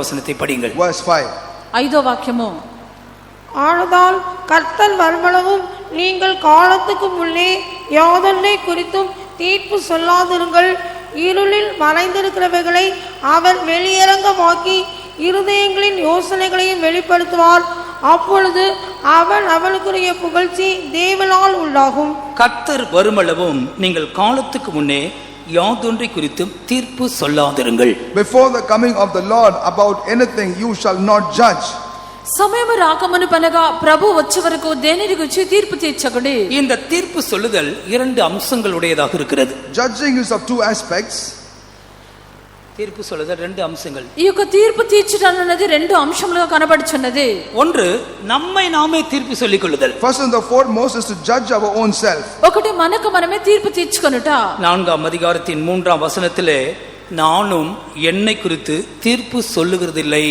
வசனத்தை படியுங்கள். verse 5. 5వ వాక్యము. ஆனதால் கர்த்தர் வருமளவும் நீங்கள் காலத்துக்கு முன்னே யாதொன்றை குறித்தும் தீர்ப்பு சொல்லாதிருங்கள். இருளில் மறைந்திருக்கிறவைகளை அவர் வெளியரங்கமாக்கி இருதயங்களின் யோசனைகளையும் வெளிப்படுத்துவார். அப்பொழுது அவன் அவனுக்குரிய புகழ்ச்சி தேவனால் உண்டாகும். கர்த்தர் வருமளவும் நீங்கள் காலத்துக்கு முன்னே யாதொன்றை குறித்தும் தீர்ப்பு சொல்லாதிருங்கள். Before the coming of the Lord about anything you shall not judge. సమయము రాకమునుపనగా ప్రభు వచ్చే వరకు దేనిని గురించి తీర్పు తీర్చకుడి. இந்த தீர்ப்பு சொல்லுதல் இரண்டு அம்சங்களுடையதாக இருக்கிறது. Judging is of two aspects. தீர்ப்பு சொல்லுதல் ரெண்டு அம்சங்கள். ఈ యొక్క తీర్పు తీర్చడం అనేది రెండు అంశములుగా కనబడుచున్నది. ஒன்று நம்மை நாமே தீர்ப்பு சொல்லிக் கொள்ளுதல். First and the foremost is to judge our own self. ఒకటి మనకు మనమే తీర్పు తీర్చుకొనుట. 4ஆம் அதிகாரத்தின் 3ஆம் வசனத்திலே நானும் என்னை குறித்து தீர்ப்பு சொல்லுகிறதில்லை.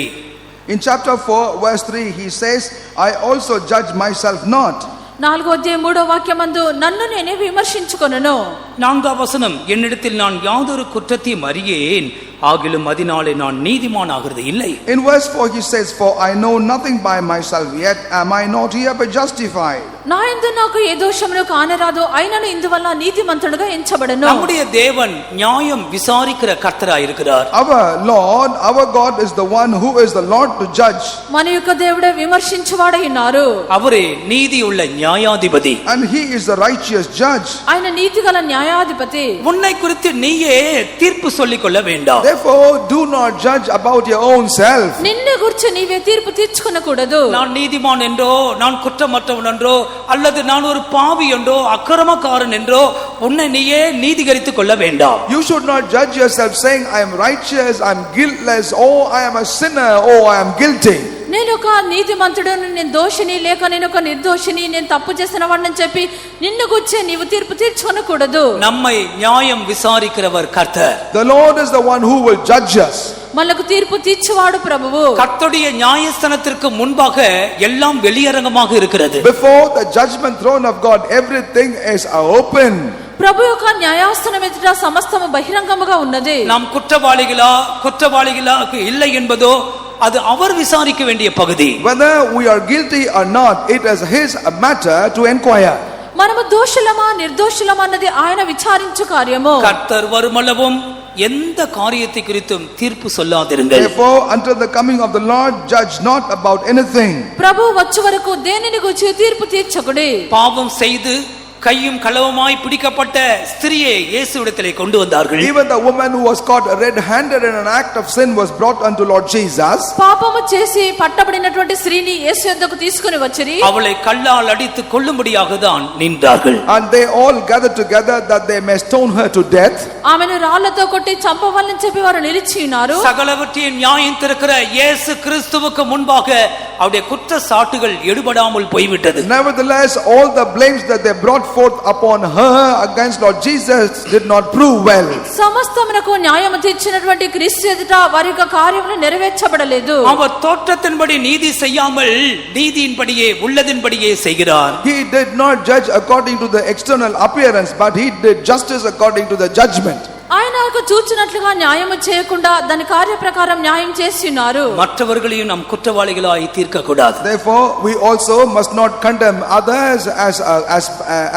In chapter 4 verse 3 he says, I also judge myself not. 4వ అధ్యాయం 3వ వాక్యమందు నన్ను నేనే విమర్శించుకొనును. 4ஆம் வசனம் என்னிடத்தில் நான் யாதொரு குற்றத்தையும் அறியேன், ஆகிலும் அதனாலே நான் நீதிமான் ஆகிறது இல்லை. In verse 4 he says, for I know nothing by myself, yet am I not hereby justified. నా యందు నాకు ఏ దోషమును కానరాదు, అయినను ఇందువల్ల నీతిమంతుడుగా ఎంచబడను. நம்முடைய தேவன் நியாயம் விசாரிக்கிற கர்த்தராய் இருக்கிறார். Our Lord, our God is the one who is the Lord to judge. మన యొక్క దేవుడే విమర్శించువాడై ఉన్నారు. அவரே நீதியுள்ள நியாயாதிபதி. And he is the righteous judge. ఆయన నీతిగల న్యాయాధిపతి. உன்னை குறித்து நீயே தீர்ப்பு சொல்லிக் கொள்ள வேண்டாம். Therefore do not judge about your own self. నిన్ను గురించి నీవే తీర్పు తీర్చుకొనకూడదు. நான் நீதிமான் என்றோ, நான் குற்றமற்றவன் என்றோ, அல்லது நான் ஒரு பாவி என்றோ, அக்கிரமக்காரன் என்றோ உன்னை நீயே நீதிகரித்துக் கொள்ள வேண்டாம். You should not judge yourself saying I am righteous, I am guiltless, oh I am a sinner, oh I am guilty. నేను ఒక నీతిమంతుడను, నేను దోషిని, లేక నేను ఒక నిర్దోషిని, నేను తప్పు చేసిన వాడిని చెప్పి నిన్ను గురించి నీవు తీర్పు తీర్చుకొనకూడదు. நம்மை நியாயம் விசாரிக்கிறவர் கர்த்தர். The Lord is the one who will judge us. మనకు తీర్పు తీర్చువాడు ప్రభువు. கர்த்தருடைய நியாயஸ்தானத்திற்கு முன்பாக எல்லாம் வெளியரங்கமாக இருக்கிறது. Before the judgment throne of God everything is open. ప్రభు యొక్క న్యాయాసనం ఎదుట సమస్తము బహిరంగముగా ఉన్నది. நாம் குற்றவாளிகளா இல்லை என்பதோ அது அவர் விசாரிக்க வேண்டிய பகுதி. Whether we are guilty or not, it is his matter to inquire. మనము దోషులమా నిర్దోషులమా అన్నది ఆయన విచారించు కార్యము. கர்த்தர் வருமளவும் எந்த காரியத்தை குறித்தும் தீர்ப்பு சொல்லாதிருங்கள். Therefore until the coming of the Lord judge not about anything. ప్రభు వచ్చే వరకు దేనిని గురించి తీర్పు తీర్చకుడి. பாவம் செய்து கையும் களவுமாய் பிடிக்கப்பட்ட ஸ்திரியை இயேசுவிடத்திலே கொண்டு வந்தார்கள். Even the woman who was caught red-handed in an act of sin was brought unto Lord Jesus. పాపము చేసి పట్టబడినటువంటి స్త్రీని యేసు యొద్దకు తీసుకొని వచ్చిరి. அவளை கல்லால் அடித்து கொல்லும்படியாக தான் நின்றார்கள். And they all gathered together that they may stone her to death. ఆమెను రాళ్లతో కొట్టి చంపవాలని చెప్పి వారు నిలిచి ఉన్నారు. சகலவற்றையும் நியாயம் தீர்க்கிற இயேசு கிறிஸ்துவுக்கு முன்பாக அவருடைய குற்ற சாட்டுகள் எடுபடாமல் போய்விட்டது. Nevertheless all the blames that they brought forth upon her against Lord Jesus did not prove well. సమస్తమునకు న్యాయము తీర్చినటువంటి క్రీస్తు ఎదుట వారి యొక్క కార్యములు నెరవేర్చబడలేదు. அவர் தோற்றத்தின்படி நீதி செய்யாமல் நீதியின்படியே உள்ளதின்படியே செய்கிறார். He did not judge according to the external appearance, but he did justice according to the judgment. ఆయనకు చూచినట్లుగా న్యాయము చేయకుండా దాని కార్య ప్రకారం న్యాయం చేస్తున్నారు. மற்றவர்களையும் நாம் குற்றவாளிகளாய் தீர்க்க கூடாது. Therefore we also must not condemn others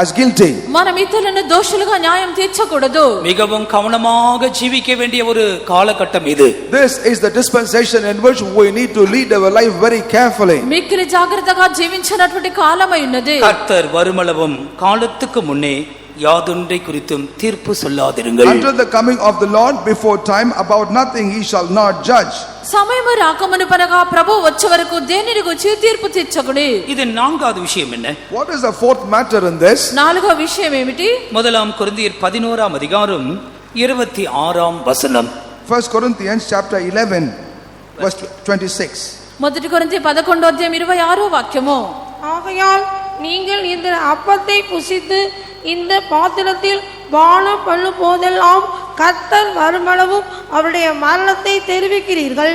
as guilty. మనం ఇతరులను దోషులుగా న్యాయం తీర్చకూడదు. மிகவும் கவனமாக ஜீவிக்க வேண்டிய ஒரு காலகட்டம் இது. This is the dispensation in which we need to lead our life very carefully. మిక్కిలి జాగ్రత్తగా జీవించినటువంటి కాలమై ఉన్నది. கர்த்தர் வருமளவும் காலத்துக்கு முன்னே யாதொன்றை குறித்தும் தீர்ப்பு சொல்லாதிருங்கள். Until the coming of the Lord before time about nothing he shall not judge. సమయము రాకమునుపనగా ప్రభు వచ్చే వరకు దేనిని గురించి తీర్పు తీర్చకుడి. இது நான்காவது விஷயம் என்ன? What is the fourth matter in this? నాలుగో విషయం ఏమిటి? முதலாம் கொரிந்தியர் 11ஆம் அதிகாரம் 26ஆம் வசனம். 1 Corinthians chapter 11 verse 26. మొదటి కొరింథీ 11వ అధ్యాయం 26వ వాక్యము. ஆகையால் நீங்கள் இந்த அப்பத்தை புசித்து இந்த பாத்திரத்தில் பானம் பண்ணும் போதெல்லாம் கர்த்தர் வருமளவும் அவருடைய மரணத்தை தெரிவிக்கிறீர்கள்.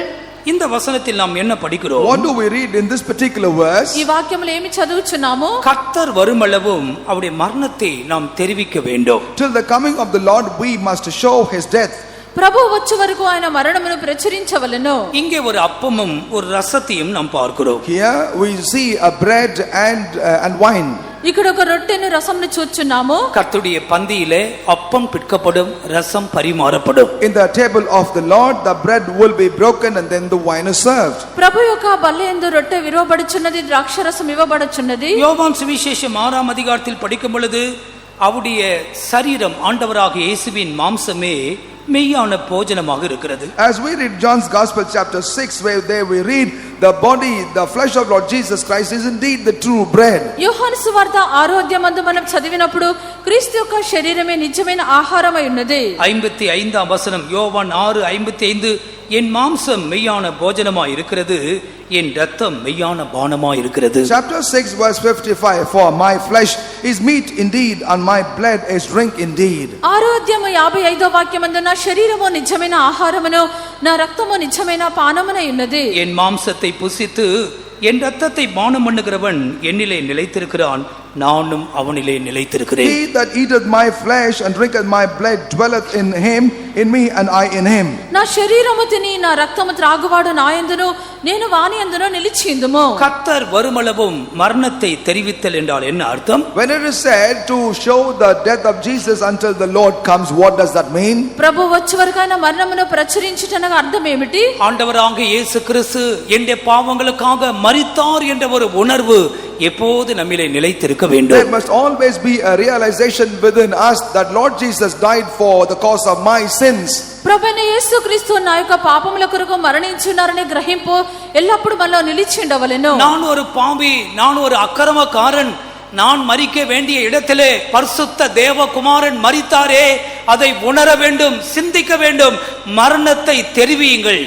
இந்த வசனத்தில் நாம் என்ன படிக்கிறோம்? What do we read in this particular verse? ఈ వాక్యములో ఏమి చదువుచున్నాము? கர்த்தர் வருமளவும் அவருடைய மரணத்தை நாம் தெரிவிக்க வேண்டும். Till the coming of the Lord we must show his death. ప్రభు వచ్చే వరకు ఆయన మరణమును ప్రచురించవలెను. இங்கே ஒரு அப்பமும் ஒரு ரசத்தையும் நாம் பார்க்கிறோம். Here we see a bread and wine. ఇక్కడ ఒక రొట్టెను రసంను చూచున్నాము. கர்த்தருடைய பந்தியிலே அப்பம் பிற்கப்படும், ரசம் பரிமாறப்படும். In the table of the Lord the bread will be broken and then the wine is served. ప్రభు యొక్క బల్లయందు రొట్టె విరువబడుచున్నది, ద్రాక్షరసం ఇవ్వబడుచున్నది. யோவான் சுவிசேஷம் 6ஆம் அதிகாரத்தில் படிக்கும் பொழுது அவருடைய சரீரம் ஆண்டவராகிய இயேசுவின் மாம்சமே மெய்யான போஜனமாக இருக்கிறது. As we read John's Gospel chapter 6 where there we read the body, the flesh of Lord Jesus Christ is indeed the true bread. యోహాను సువార్త 6వ అధ్యాయమందు మనం చదివినప్పుడు క్రీస్తు యొక్క శరీరమే నిజమైన ఆహారమై ఉన్నది. 55వ వచనం யோவான் 6:55 என் மாம்சம் மெய்யான போஜனமாய் இருக்கிறது, என் இரத்தம் மெய்யான பானமாய் இருக்கிறது. Chapter 6 verse 55, for my flesh is meat indeed and my blood is drink indeed. 6వ అధ్యాయం 55వ వాక్యమందు నా శరీరము నిజమైన ఆహారమును నా రక్తము నిజమైన పానమునై ఉన్నది. என் மாம்சத்தை புசித்து என் இரத்தத்தை பானம் பண்ணுகிறவன் என்னிலே நிலைத்திருக்கிறான், நானும் அவனிலே நிலைத்திருக்கிறேன். He that eateth my flesh and drinketh my blood dwelleth in him, in me and I in him. నా శరీరము తిని నా రక్తము త్రాగువాడు నా యందును నేను వాని యందును నిలిచియుందుము. கர்த்தர் வருமளவும் மரணத்தை தெரிவித்தல் என்றால் என்ன அர்த்தம்? When it is said to show the death of Jesus until the Lord comes, what does that mean? ప్రభు వచ్చే వరకు ఆయన మరణమును ప్రచురించుటనగా అర్థం ఏమిటి? ஆண்டவராகிய இயேசு கிறிஸ்து என்னுடைய பாவங்களுக்காக மரித்தார் என்ற ஒரு உணர்வு எப்போது நம்மிலே நிலைத்திருக்க வேண்டும். There must always be a realization within us that Lord Jesus died for the cause of my sins. ప్రభువైన యేసుక్రీస్తు నా యొక్క పాపముల కొరకు మరణించున్నారనే గ్రహింపు ఎల్లప్పుడూ మనలో నిలిచి ఉండవలెను. நான் ஒரு பாவி, நான் ஒரு அக்கிரமக்காரன், நான் மரிக்க வேண்டிய இடத்திலே பரிசுத்த தேவகுமாரன் மரித்தாரே, அதை உணர வேண்டும், சிந்திக்க வேண்டும். மரணத்தை தெரிவியுங்கள்.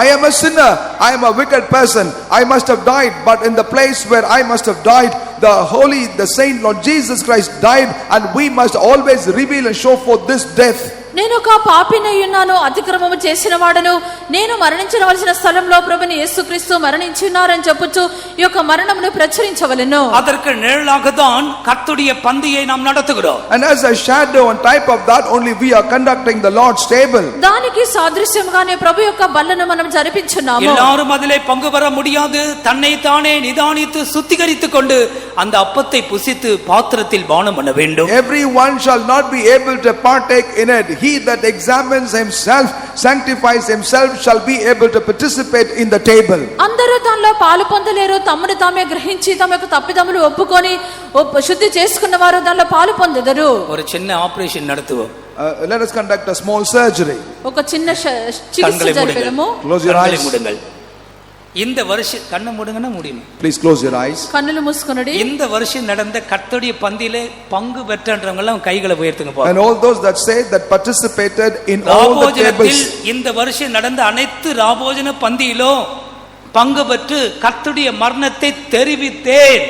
I am a sinner, I am a wicked person, I must have died, but in the place where I must have died, the holy, the saint Lord Jesus Christ died, and we must always reveal and show forth this death. నేను ఒక పాపినై ఉన్నాను, అతిక్రమము చేసిన వాడను, నేను మరణించవలసిన స్థలంలో ప్రభుని యేసుక్రీస్తు మరణించున్నారని చెప్పుచు ఈ యొక్క మరణమును ప్రచురించవలెను. அதற்கு நிழலாக தான் கர்த்தருடைய பந்தியை நாம் நடத்துகிறோம். And as a shadow and type of that, only we are conducting the Lord's table. దానికి సాదృశ్యముగానే ప్రభు యొక్క బల్లను మనం జరిపించున్నాము. எல்லாரும் அதிலே பங்கு பெற முடியாது. தன்னை தானே நிதானித்து சுத்திகரித்துக் கொண்டு அந்த அப்பத்தை புசித்து பாத்திரத்தில் பானம் பண்ண வேண்டும். Everyone shall not be able to partake in it. He that examines himself, sanctifies himself, shall be able to participate in the table. అందరూ దానిలో పాలు పొందలేరు. తమను తామే గ్రహించి తమ యొక్క తప్పిదములు ఒప్పుకొని శుద్ధి చేసుకున్న వారు దానిలో పాలు పొందెదరు. ஒரு சின்ன ஆபரேஷன் நடத்துவோம். Let us conduct a small surgery. ఒక చిన్న చికిత్స జరిపెదము. Close your eyes. இந்த வருஷம் கண்ணை மூடுங்கன்னா முடியும். Please close your eyes. కన్నులు మూసుకొనుడి. இந்த வருஷம் நடந்த கர்த்தருடைய பந்தியிலே பங்கு பெற்றவங்க எல்லாம் கைகளை உயர்த்துங்க பாருங்க. And all those that say that participated in all the tables. இந்த வருஷம் நடந்த அனைத்து ராபோஜன பந்தியிலும் பங்கு பெற்று கர்த்தருடைய மரணத்தை தெரிவித்தேன்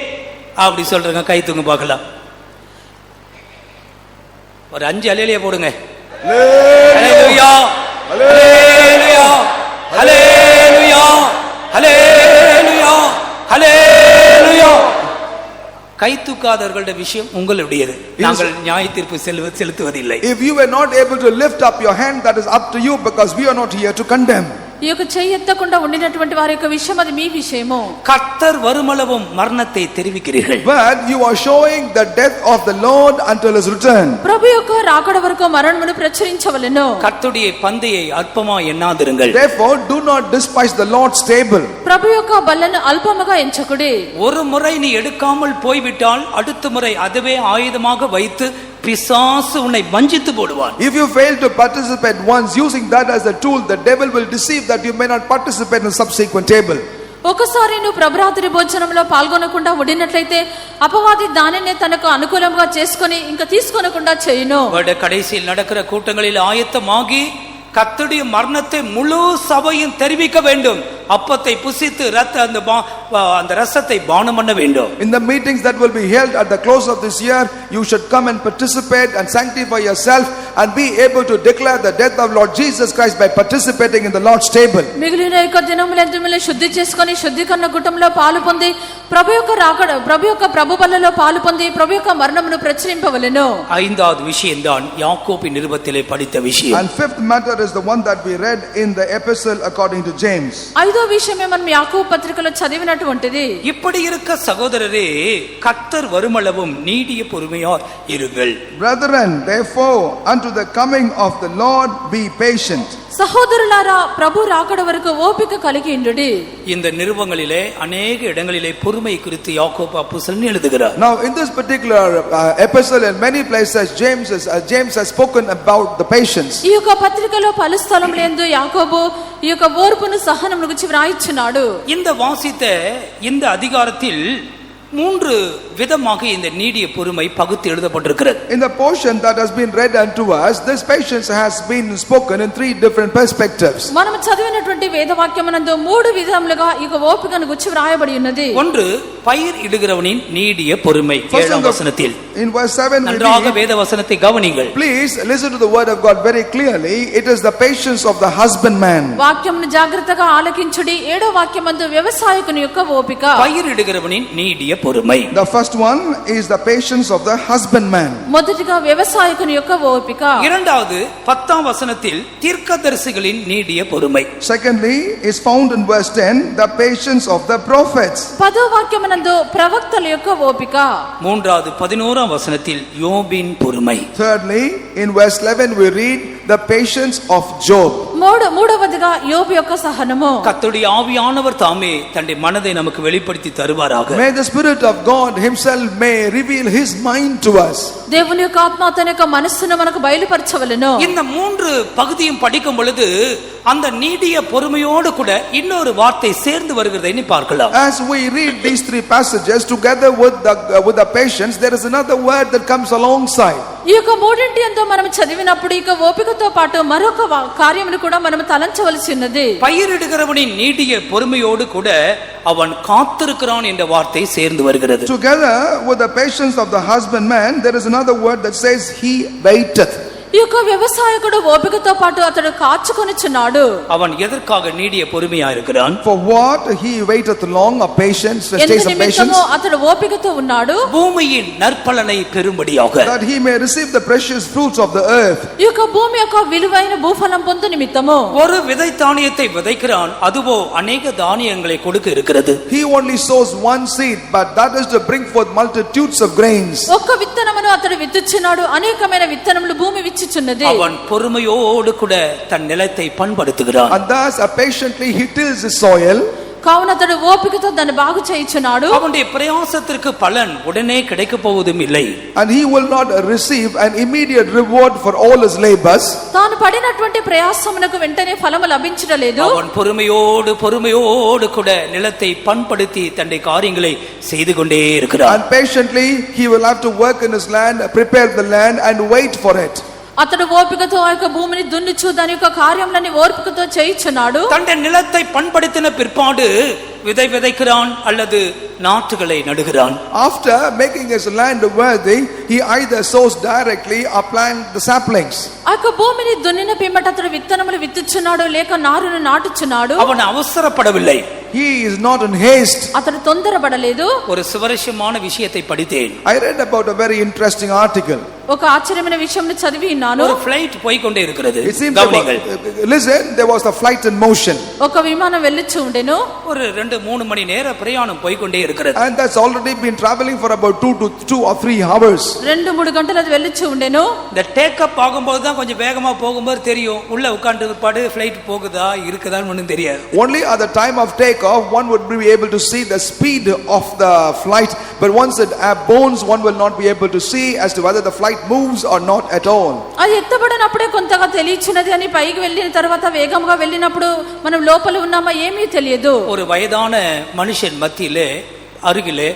அப்படி சொல்றங்க, கை தூங்க பார்க்கலாம். ஒரு 5 அல்லேலூயா போடுங்க. ஹல்லேலூயா ஹல்லேலூயா ஹல்லேலூயா ஹல்லேலூயா ஹல்லேலூயா. கை தூக்காதவர்களுடைய விஷயம் உங்களுடையது. நாங்கள் நியாய தீர்ப்பு செலுத்துவதில்லை. If you were not able to lift up your hand, that is up to you, because we are not here to condemn. ఈ యొక్క చెయ్యి ఎత్తకుండా ఉండినటువంటి వారి యొక్క విషయం అది మీ విషయము. கர்த்தர் வருமளவும் மரணத்தை தெரிவிக்கிறீர்கள். But you are showing the death of the Lord until his return. ప్రభు యొక్క రాకడ వరకు మరణమును ప్రచురించవలెను. கர்த்தருடைய பந்தியை அற்பமாய் எண்ணாதிருங்கள். Therefore do not despise the Lord's table. ప్రభు యొక్క బల్లను అల్పముగా ఎంచకుడి. ஒரு முறை நீ எடுக்காமல் போய்விட்டால் அடுத்த முறை அதுவே ஆயுதமாக வைத்து பிசாசு உன்னை வஞ்சித்து போடுவான். If you fail to participate once, using that as a tool, the devil will deceive that you may not participate in the subsequent table. ఒకసారి నువ్వు ప్రభురాత్రి భోజనంలో పాల్గొనకుండా ఉండినట్లయితే అపవాది దానినే తనకు అనుకూలంగా చేసుకొని ఇంకా తీసుకోనకుండా చేయును. வருட கடைசியில் நடக்கிற கூட்டங்களில் ஆயத்தமாகி கர்த்தருடைய மரணத்தை முழு சபையும் தெரிவிக்க வேண்டும். அப்பத்தை புசித்து அந்த ரசத்தை பானம் பண்ண வேண்டும். In the meetings that will be held at the close of this year, you should come and participate and sanctify yourself and be able to declare the death of Lord Jesus Christ by participating in the Lord's table. మిగిలిన యొక్క దినములంతములో శుద్ధి చేసుకొని శుద్ధీకరణ కూటంలో పాలు పొంది ప్రభు యొక్క రాకడ ప్రభు యొక్క ప్రభు బల్లలో పాలు పొంది ప్రభు యొక్క మరణమును ప్రచురింపవలెను. 5வது விஷயம் தான் யாக்கோபின் நிருபத்திலே படித்த விஷயம். And fifth matter is the one that we read in the epistle according to James. ఐదో విషయమే మనం యాకోబు పత్రికలో చదివినటువంటిది. இப்படி இருக்க சகோதரரே, கர்த்தர் வருமளவும் நீடிய பொறுமையாய் இருங்கள். Brethren, therefore unto the coming of the Lord be patient. సహోదరులారా, ప్రభు రాకడ వరకు ఓపిక కలిగి ఉండుడి. இந்த நிருபங்களிலே अनेक இடங்களிலே பொறுமை குறித்து யாக்கோபு அப்போஸ்தலன் எழுதுகிறார். Now in this particular epistle, in many places James has spoken about the patience. ఈ యొక్క పత్రికలో పలు స్థలములందు యాకోబు ఈ యొక్క ఓర్పును సహనమును గురించి వ్రాయిచున్నాడు. இந்த வாசித்த இந்த அதிகாரத்தில் 3 விதமாக இந்த நீடிய பொறுமை பகுத்து எழுதப்பட்டிருக்கிறது. In the portion that has been read unto us, this patience has been spoken in 3 different perspectives. మనం చదివినటువంటి వేదవాక్యమునందు 3 విధములుగా ఈ ఓపికను గురించి వ్రాయబడి ఉన్నది. ஒன்று பயிர் இடுகிறவனின் நீடிய பொறுமை. 7ஆம் வசனத்தில் In verse 7 we நன்றாக read, வேத வசனத்தை கவனிங்கள். please listen to the word of God very clearly. It is the patience of the husbandman. వాక్యమును జాగ్రత్తగా ఆలకించుడి. 7వ వాక్యమందు వ్యవసాయకుని యొక్క ఓపిక. பயிர் இடுகிறவனின் நீடிய பொறுமை. The first one is the patience of the husbandman. మొదటిగా వ్యవసాయకుని యొక్క ఓపిక. இரண்டாவது 10ஆம் வசனத்தில் தீர்க்கதரிசிகளின் நீடிய பொறுமை. Secondly is found in verse 10, the patience of the prophets. 10వ వాక్యమునందు ప్రవక్తల యొక్క ఓపిక. மூன்றாவது 11ஆம் வசனத்தில் யோபின் பொறுமை. Thirdly, in verse 11 we read the patience of Job. మూడవదిగా యోబు యొక్క సహనము. கர்த்தருடைய ஆவியானவர் தாமே தன்னுடைய மனதை நமக்கு வெளிப்படுத்தி தருவாராக. May the Spirit of God himself may reveal his mind to us. దేవుని యొక్క ఆత్మ తన యొక్క మనస్సును మనకు బయలుపరచవలెను. இந்த 3 பகுதியும் படிக்கும் பொழுது அந்த நீடிய பொறுமையோடு கூட இன்னொரு வார்த்தை சேர்ந்து வருகிறதை நீ பார்க்கலாம். As we read these 3 passages together with the patience, there is another word that comes alongside. ఈ యొక్క మూడింటి యందు మనం చదివినప్పుడు ఈ ఓపికతో పాటు మరొక కార్యమును కూడా మనం తలంచవలసి ఉన్నది. பயிரிடுகிறவனின் நீடிய பொறுமையோடு கூட அவன் காத்திருக்கிறான் என்ற வார்த்தை சேர்ந்து வருகிறது. Together with the patience of the husbandman, there is another word that says he waiteth. ఈ యొక్క వ్యవసాయకుడు ఓపికతో పాటు అతడు కాచుకొనుచున్నాడు. அவன் எதற்காக நீடிய பொறுமையா இருக்கிறான்? For what he waiteth long, a patience, stays of patience, అతడు ఓపికతో ఉన్నాడు. பூமியின் நற்பலனை பெறும்படியாக, that he may receive the precious fruits of the earth. ఈ యొక్క భూమి యొక్క విలువైన భూఫలం పొందు నిమిత్తము ஒரு விதை தானியத்தை விதைக்கிறான், அதுவோ அநேக தானியங்களை கொடுக்க இருக்கிறது. He only sows one seed, but that is to bring forth multitudes of grains. ఒక్క విత్తనమును అతడు విత్తుచున్నాడు, అనేకమైన విత్తనములు భూమి విచ్చుచున్నది. அவன் பொறுமையோடு கூட தன் நிலத்தை பண்படுத்துகிறான். And thus patiently he tills his soil. కావున అతడు ఓపికతో దాన్ని బాగు చేయుచున్నాడు. அவனுடைய பிரயாசத்திற்கு பலன் உடனே கிடைக்க போவதும் இல்லை. And he will not receive an immediate reward for all his labors. తాను పడినటువంటి ప్రయాసమునకు వెంటనే ఫలము లభించలేదు. அவன் பொறுமையோடு கூட நிலத்தை பண்படுத்தி தன்னுடைய காரியங்களை செய்து கொண்டே இருக்கிறான். And patiently he will have to work in his land, prepare the land and wait for it. అతడు ఓపికతో ఆ యొక్క భూమిని దున్నుచు దాని యొక్క కార్యములని ఓపికతో చేయుచున్నాడు. தன்னுடைய நிலத்தை பண்படுத்தின பிற்பாடு விதை விதைக்கிறான் அல்லது நாற்றுகளை நடுகிறான். After making his land worthy, he either sows directly or plant the saplings. ఆ యొక్క భూమిని దున్నిన పిమ్మట అతడు విత్తనములు విత్తుచున్నాడు లేక నారును నాటుచున్నాడు. அவன் அவசரப்படவில்லை. He is not in haste. అతడు తొందరపడలేదు. ஒரு சுவாரஸ்யமான விஷயத்தை படித்தேன். I read about a very interesting article. ఒక ఆశ్చర్యమైన విషయంని చదివి ఉన్నాను. ஒரு ఫ్లైట్ போய் கொண்டே இருக்கிறது. It seems கவனிங்கள். Listen, there was a flight in motion. ఒక విమానం వెళ్ళుచు ఉండెను. ஒரு 2-3 மணி நேர பிரயாணம் போய் கொண்டே இருக்கிறது. And that's already been traveling for about 2 or 3 hours. 2-3 గంటలు అది వెళ్ళుచు ఉండెను. இந்த டேக் அப் ஆகும்போது தான் கொஞ்சம் வேகமா போகும்போது தெரியும். உள்ள உட்கார்ந்து பாடு ஃளைட் போகுதா இருக்குதான்னு ஒண்ணும் தெரியாது. Only at the time of takeoff one would be able to see the speed of the flight, but once it bones one will not be able to see as to whether the flight moves or not at all. అది ఎత్తబడినప్పుడే కొంతగా తెలియచున్నది అని పైకి వెళ్ళిన తర్వాత వేగంగా వెళ్ళినప్పుడు మనం లోపల ఉన్నామా ఏమీ తెలియదు. ஒரு வயதான மனுஷன் மத்தியிலே அருகிலே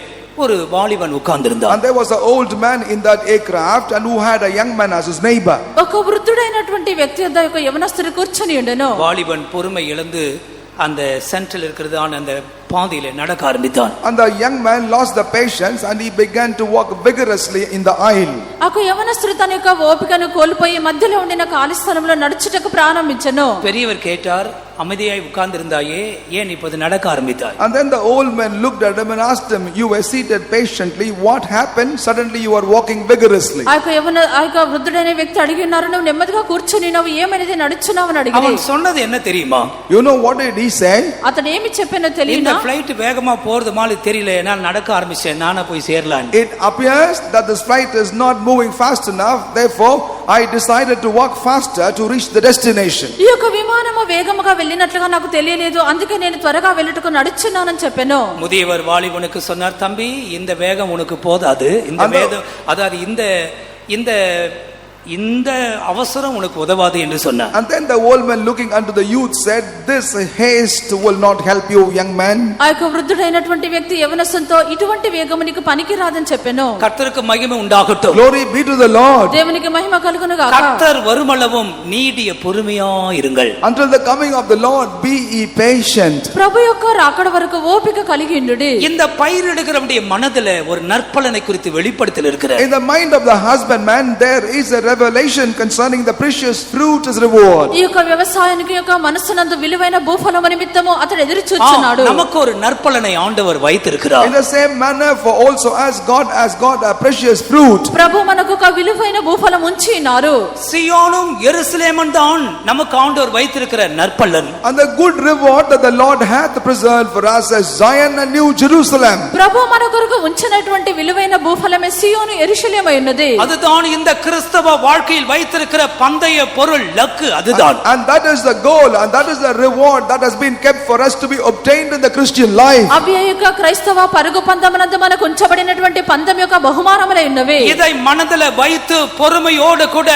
ஒரு வாலிபன் உட்கார்ந்திருந்தான். And there was an old man in that aircraft and who had a young man as his neighbor. ఒక వృద్ధుడైనటువంటి వ్యక్తి వద్ద ఒక యవనస్తుడు కూర్చొని ఉండెను. வாலிபன் பொறுமை இழந்து அந்த சென்ட்ரல் இருக்கிறதான அந்த பாதையிலே நடக்க ஆரம்பித்தான். And the young man lost the patience and he began to walk vigorously in the aisle. ఆ యవనస్తుడు తన యొక్క ఓపికను కోల్పోయి మధ్యలో ఉండిన ఖాళీ స్థలంలో నడుచుటకు ప్రారంభించెను. பெரியவர் கேட்டார், அமைதியாய் உட்கார்ந்திருந்தாயே ஏன் இப்போது நடக்க ஆரம்பித்தாய்? And then the old man looked at him and asked him, you were seated patiently, what happened? Suddenly you are walking vigorously. ఆ యొక్క వృద్ధుడైన వ్యక్తి అడిగి ఉన్నారు, నువ్వు నెమ్మదిగా కూర్చొని నువ్వు ఏమైనది నడుచున్నావు అని అడిగాడు. அவன் சொன்னது என்ன தெரியுமா? You know what did he say? అతడు ఏమి చెప్పానో இந்த తెలియనా? ஃளைட் வேகமா போறது மாதிரி தெரியல, நான் நடக்க ஆரம்பிச்சேன், நானா போய் சேரலாம். It appears that this flight is not moving fast enough, therefore I decided to walk faster to reach the destination. ఈ యొక్క విమానము వేగముగా వెళ్ళినట్లుగా నాకు తెలియలేదు, అందుకే నేను త్వరగా వెళ్ళుటకు నడుచున్నానని చెప్పాను. முதியவர் வாலிபனுக்கு சொன்னார், தம்பி இந்த வேகம் உனக்கு போதாது, இந்த வேகம் அதாவது இந்த இந்த அவசரம் உனக்கு உதவாது என்று சொன்னார். And then the old man looking unto the youth said, this haste will not help you, young man. ఆ యొక్క వృద్ధుడైనటువంటి వ్యక్తి యవనస్తునితో ఇటువంటి వేగము నీకు పనికిరాదని చెప్పెను. கர்த்தருக்கு மகிமை உண்டாகட்டும். Glory be to the Lord. దేవునికి మహిమ కలుగును గాక. கர்த்தர் வருமளவும் நீடிய பொறுமையா இருங்கள். Until the coming of the Lord be ye patient. ప్రభు యొక్క రాకడ వరకు ఓపిక కలిగి ఉండుడి. இந்த பயிரிடுகிறவனுடைய மனதில ஒரு நற்பலனை குறித்து வெளிப்படுத்தல் இருக்கிறது. In the mind of the husbandman there is a revelation concerning the precious fruit as reward. ఈ యొక్క వ్యవసాయానికి యొక్క మనసునందు విలువైన భూఫలము నిమిత్తము అతడు ఎదురు చూస్తున్నాడు. நமக்கு ஒரு நற்பலனை ஆண்டவர் வைத்திருக்கிறார். In the same manner for also as God a precious fruit. ప్రభు మనకు ఒక విలువైన భూఫలం ఉంచి ఉన్నారు. సియోனும் యెరూషలేముம் தான் நமக்கு ஆண்டவர் வைத்திருக்கிற நற்பலன். And the good reward that the Lord hath preserved for us as Zion and New Jerusalem. ప్రభు మన కొరకు ఉంచినటువంటి విలువైన భూఫలమే సియోను యెరూషలేము ఉన్నది. அதுதான் இந்த கிறிஸ்தவ வாழ்க்கையில் வைத்திருக்கிற பந்தய பொருள் லக்கு அதுதான். And that is the goal and that is the reward that has been kept for us to be obtained in the Christian life. అవి యొక్క క్రైస్తవ పరుగు పందమునందు మనకు ఉంచబడినటువంటి పందెం యొక్క బహుమానములై ఉన్నవి. இதை மனதில் வைத்து பொறுமையோடு கூட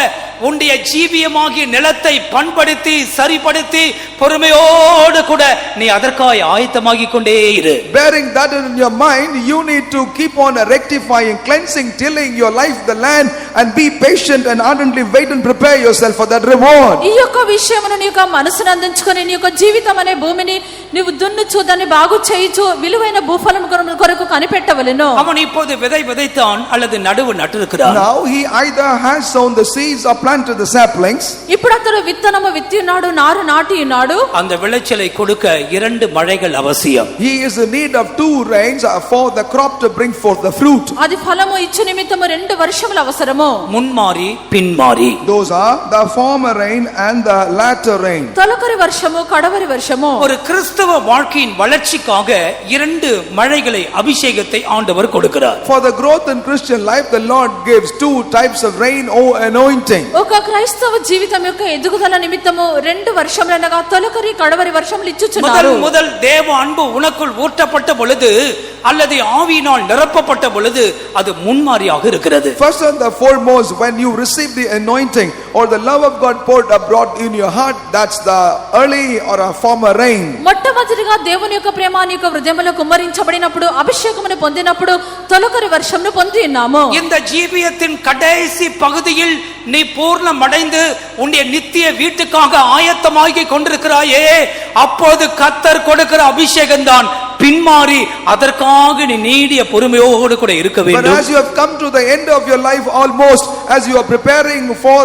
உன்னுடைய ஜீவியமாகிய நிலத்தை பண்படுத்தி சரிப்படுத்தி பொறுமையோடு கூட நீ அதற்காய் ஆயத்தமாகி கொண்டே இரு. Bearing that in your mind, you need to keep on rectifying, cleansing, tilling your life, the land, and be patient and ardently wait and prepare yourself for that reward. ఈ యొక్క విషయమును నీ యొక్క మనసును అందించుకొని నీ యొక్క జీవితం అనే భూమిని నీవు దున్నుచు దాన్ని బాగు చేయుచు విలువైన భూఫలం కొరకు కనిపెట్టవలెను. அவன் இப்போது விதை விதைத்தான் அல்லது நடுவு நட்டிருக்கிறான். Now he either has sown the seeds or planted the saplings. ఇప్పుడు అతడు విత్తనము విత్తి ఉన్నాడు, నారు నాటి ఉన్నాడు. அந்த விளைச்சலை கொடுக்க 2 மழைகள் அவசியம். He is in need of 2 rains for the crop to bring forth the fruit. అది ఫలము ఇచ్చు నిమిత్తము 2 వర్షములు అవసరము. முன்மாரி பின்மாரி. Those are the former rain and the latter rain. తొలకరి వర్షము కడవరి వర్షము. ஒரு கிறிஸ்தவ வாழ்க்கையின் வளர்ச்சிக்காக 2 மழைகளை அபிஷேகத்தை ஆண்டவர் கொடுக்கிறார். For the growth in Christian life the Lord gives 2 types of rain or anointing. ఒక క్రైస్తవ జీవితం యొక్క ఎదుగుదల నిమిత్తము 2 వర్షములనగా తొలకరి కడవరి వర్షములు ఇచ్చుచున్నారు. முதல் தேவ அன்பு உனக்குள் ஊற்றப்பட்ட பொழுது அல்லது ஆவியினால் நிரப்பப்பட்ட பொழுது அது முன்மாரியாக இருக்கிறது. First and the foremost, when you receive the anointing or the love of God poured abroad in your heart, that's the early or a former rain. మొట్టమొదటిగా దేవుని యొక్క ప్రేమ నీ యొక్క హృదయములో కుమ్మరించబడినప్పుడు అభిషేకమును పొందినప్పుడు తొలకరి వర్షమును పొంది ఉన్నాము. இந்த ஜீவியத்தின் கடைசி பகுதியில் நீ பூர்ணமடைந்து உன்னுடைய நித்திய வீட்டுக்காக ஆயத்தமாகி கொண்டிருக்கிறாயே, அப்போது கர்த்தர் கொடுக்கிற அபிஷேகம் தான் பின்மாறி அதற்காக நீ நீடிய பொறுமையோடு கூட இருக்க வேண்டும். But as you have come to the end of your life almost, as you are preparing for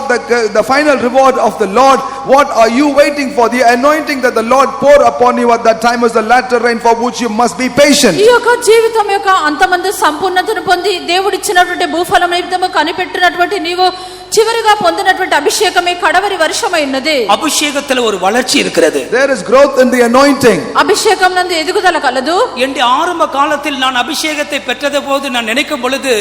the final reward of the Lord, what are you waiting for? The anointing that the Lord pour upon you at that time is the latter rain, for which you must be patient. ఈ యొక్క జీవితం యొక్క అంతమందు సంపూర్ణతను పొంది దేవుడిచ్చినటువంటి భూఫలం నిమిత్తము కనిపెట్టినటువంటి నీవు చివరిగా పొందినటువంటి అభిషేకమే కడవరి వర్షమైనది. అభిషేకத்துல ஒரு வளர்ச்சி இருக்கிறது. There is growth in the anointing. అభిషేకం నందు ఎదుగుదల కలదు. என் ஆரம்ப காலத்தில் நான் அபிஷேகத்தை பெற்றது போது நான் நினைக்கும் பொழுது